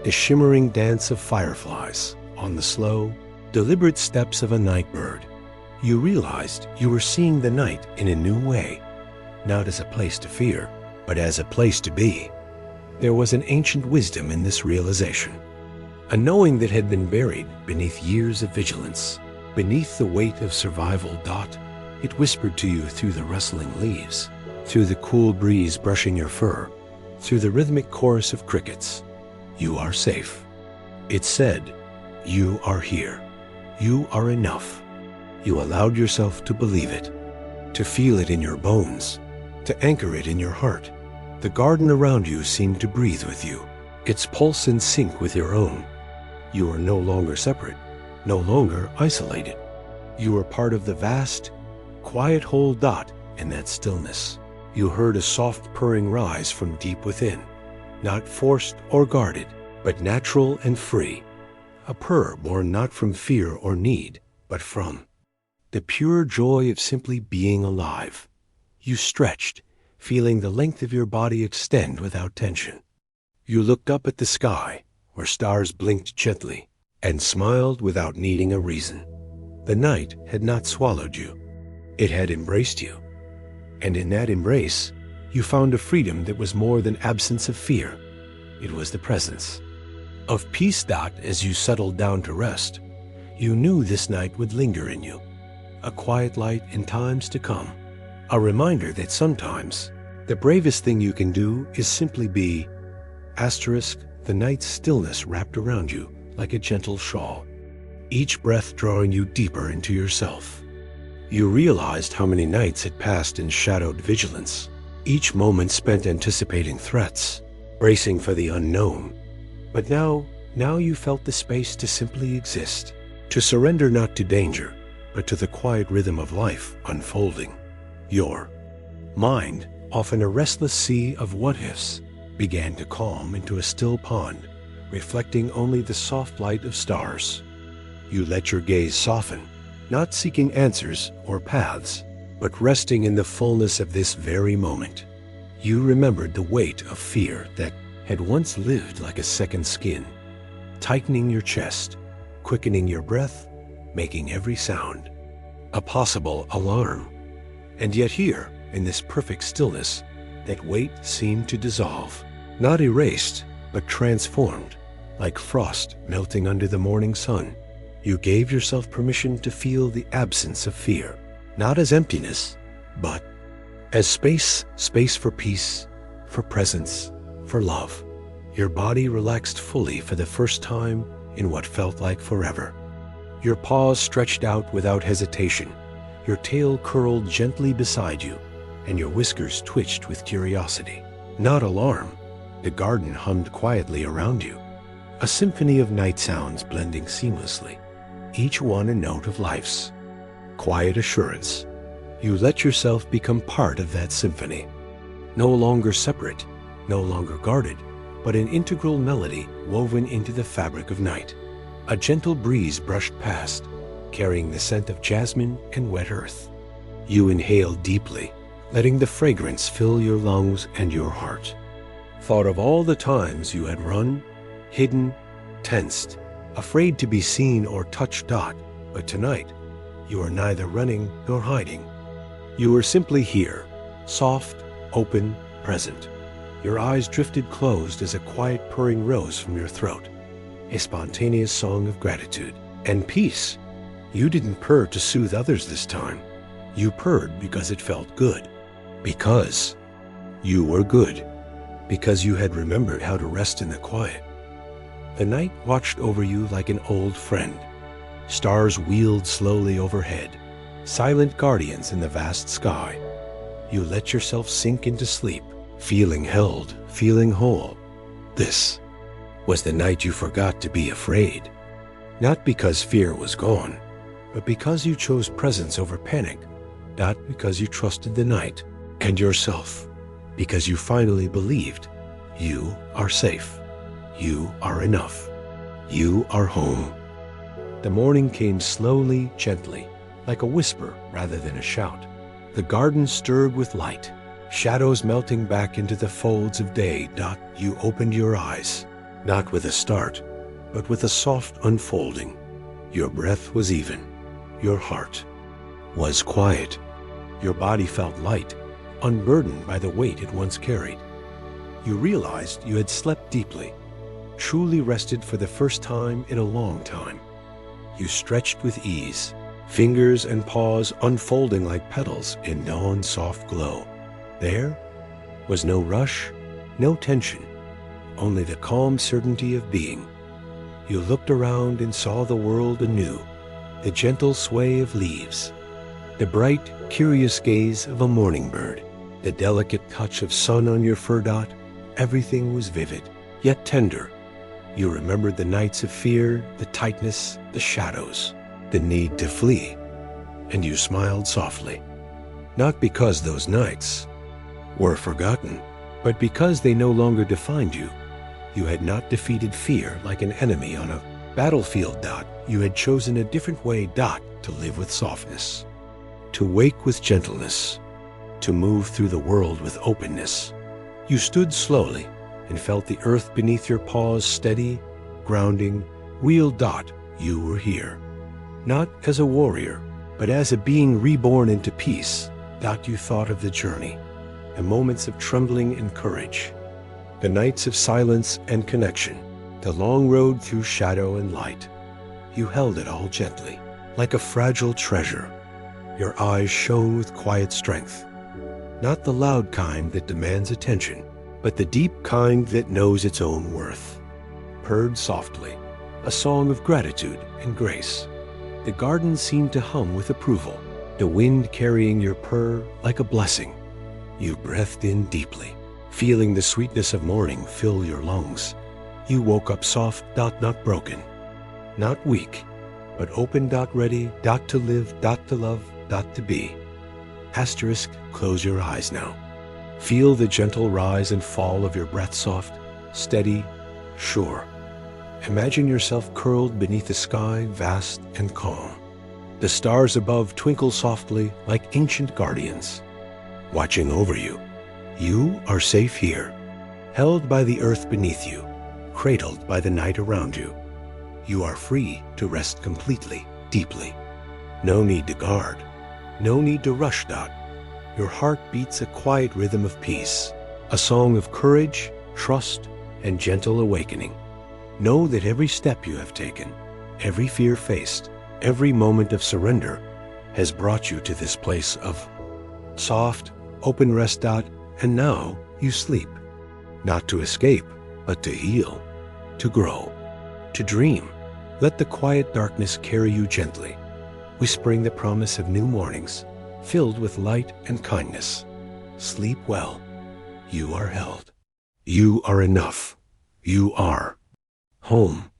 Speaker 1: the shimmering dance of fireflies, on the slow, deliberate steps of a night bird. You realized you were seeing the night in a new way, not as a place to fear, but as a place to be. There was an ancient wisdom in this realization, a knowing that had been buried beneath years of vigilance, beneath the weight of survival. Dot, it whispered to you through the rustling leaves, through the cool breeze brushing your fur, through the rhythmic chorus of crickets. You are safe. It said, you are here. You are enough. You allowed yourself to believe it, to feel it in your bones, to anchor it in your heart. The garden around you seemed to breathe with you, its pulse in sync with your own. You are no longer separate, no longer isolated. You are part of the vast, quiet whole. Dot, in that stillness, you heard a soft purring rise from deep within, not forced or guarded, but natural and free. A purr born not from fear or need, but from the pure joy of simply being alive. You stretched, feeling the length of your body extend without tension. You looked up at the sky, where stars blinked gently, and smiled without needing a reason. The night had not swallowed you. It had embraced you. And in that embrace, you found a freedom that was more than absence of fear. It was the presence of peace. Dot, as you settled down to rest, you knew this night would linger in you, a quiet light in times to come. A reminder that sometimes the bravest thing you can do is simply be. Asterisk, the night's stillness wrapped around you like a gentle shawl, each breath drawing you deeper into yourself. You realized how many nights had passed in shadowed vigilance, each moment spent anticipating threats, bracing for the unknown. But now you felt the space to simply exist, to surrender not to danger, but to the quiet rhythm of life unfolding. Your mind, often a restless sea of what-ifs, began to calm into a still pond, reflecting only the soft light of stars. You let your gaze soften, not seeking answers or paths, but resting in the fullness of this very moment. You remembered the weight of fear that had once lived like a second skin, tightening your chest, quickening your breath, making every sound a possible alarm. And yet here, in this perfect stillness, that weight seemed to dissolve, not erased, but transformed, like frost melting under the morning sun. You gave yourself permission to feel the absence of fear, not as emptiness, but as space for peace, for presence, for love. Your body relaxed fully for the first time in what felt like forever. Your paws stretched out without hesitation, your tail curled gently beside you, and your whiskers twitched with curiosity. Not alarm. The garden hummed quietly around you, a symphony of night sounds blending seamlessly, each one a note of life's quiet assurance. You let yourself become part of that symphony, no longer separate, no longer guarded, but an integral melody woven into the fabric of night. A gentle breeze brushed past, carrying the scent of jasmine and wet earth. You inhaled deeply, letting the fragrance fill your lungs and your heart. Thought of all the times you had run, hidden, tensed, afraid to be seen or touched. But tonight, you are neither running nor hiding. You were simply here, soft, open, present. Your eyes drifted closed as a quiet purring rose from your throat, a spontaneous song of gratitude and peace. You didn't purr to soothe others this time. You purred because it felt good. Because you were good. Because you had remembered how to rest in the quiet. The night watched over you like an old friend. Stars wheeled slowly overhead, silent guardians in the vast sky. You let yourself sink into sleep, feeling held, feeling whole. This was the night you forgot to be afraid. Not because fear was gone, but because you chose presence over panic. Not because you trusted the night and yourself. Because you finally believed you are safe. You are enough. You are home. The morning came slowly, gently, like a whisper rather than a shout. The garden stirred with light, shadows melting back into the folds of day. You opened your eyes, not with a start, but with a soft unfolding. Your breath was even. Your heart was quiet. Your body felt light, unburdened by the weight it once carried. You realized you had slept deeply, truly rested for the first time in a long time. You stretched with ease, fingers and paws unfolding like petals in dawn's soft glow. There was no rush, no tension, only the calm certainty of being. You looked around and saw the world anew, the gentle sway of leaves, the bright, curious gaze of a morning bird, the delicate touch of sun on your fur. Everything was vivid, yet tender. You remembered the nights of fear, the tightness, the shadows, the need to flee, and you smiled softly. Not because those nights were forgotten, but because they no longer defined you. You had not defeated fear like an enemy on a battlefield. You had chosen a different way. To live with softness, to wake with gentleness, to move through the world with openness. You stood slowly and felt the earth beneath your paws steady, grounding, real. You were here, not as a warrior, but as a being reborn into peace. You thought of the journey, the moments of trembling and courage, the nights of silence and connection, the long road through shadow and light. You held it all gently, like a fragile treasure. Your eyes shone with quiet strength, not the loud kind that demands attention, but the deep kind that knows its own worth. Purred softly, a song of gratitude and grace. The garden seemed to hum with approval, the wind carrying your purr like a blessing. You breathed in deeply, feeling the sweetness of morning fill your lungs. You woke up soft. Not broken, not weak, but open. Ready. To live. To love. To be. Asterisk, close your eyes now. Feel the gentle rise and fall of your breath, soft, steady, sure. Imagine yourself curled beneath a sky vast and calm. The stars above twinkle softly like ancient guardians, watching over you. You are safe here, held by the earth beneath you, cradled by the night around you. You are free to rest completely, deeply. No need to guard, no need to rush. Your heart beats a quiet rhythm of peace, a song of courage, trust, and gentle awakening. Know that every step you have taken, every fear faced, every moment of surrender has brought you to this place of soft, open rest. And now you sleep, not to escape, but to heal, to grow, to dream, Let the quiet darkness carry you gently, whispering the promise of new mornings, filled with light and kindness. Sleep well. You are held. You are enough. You are home.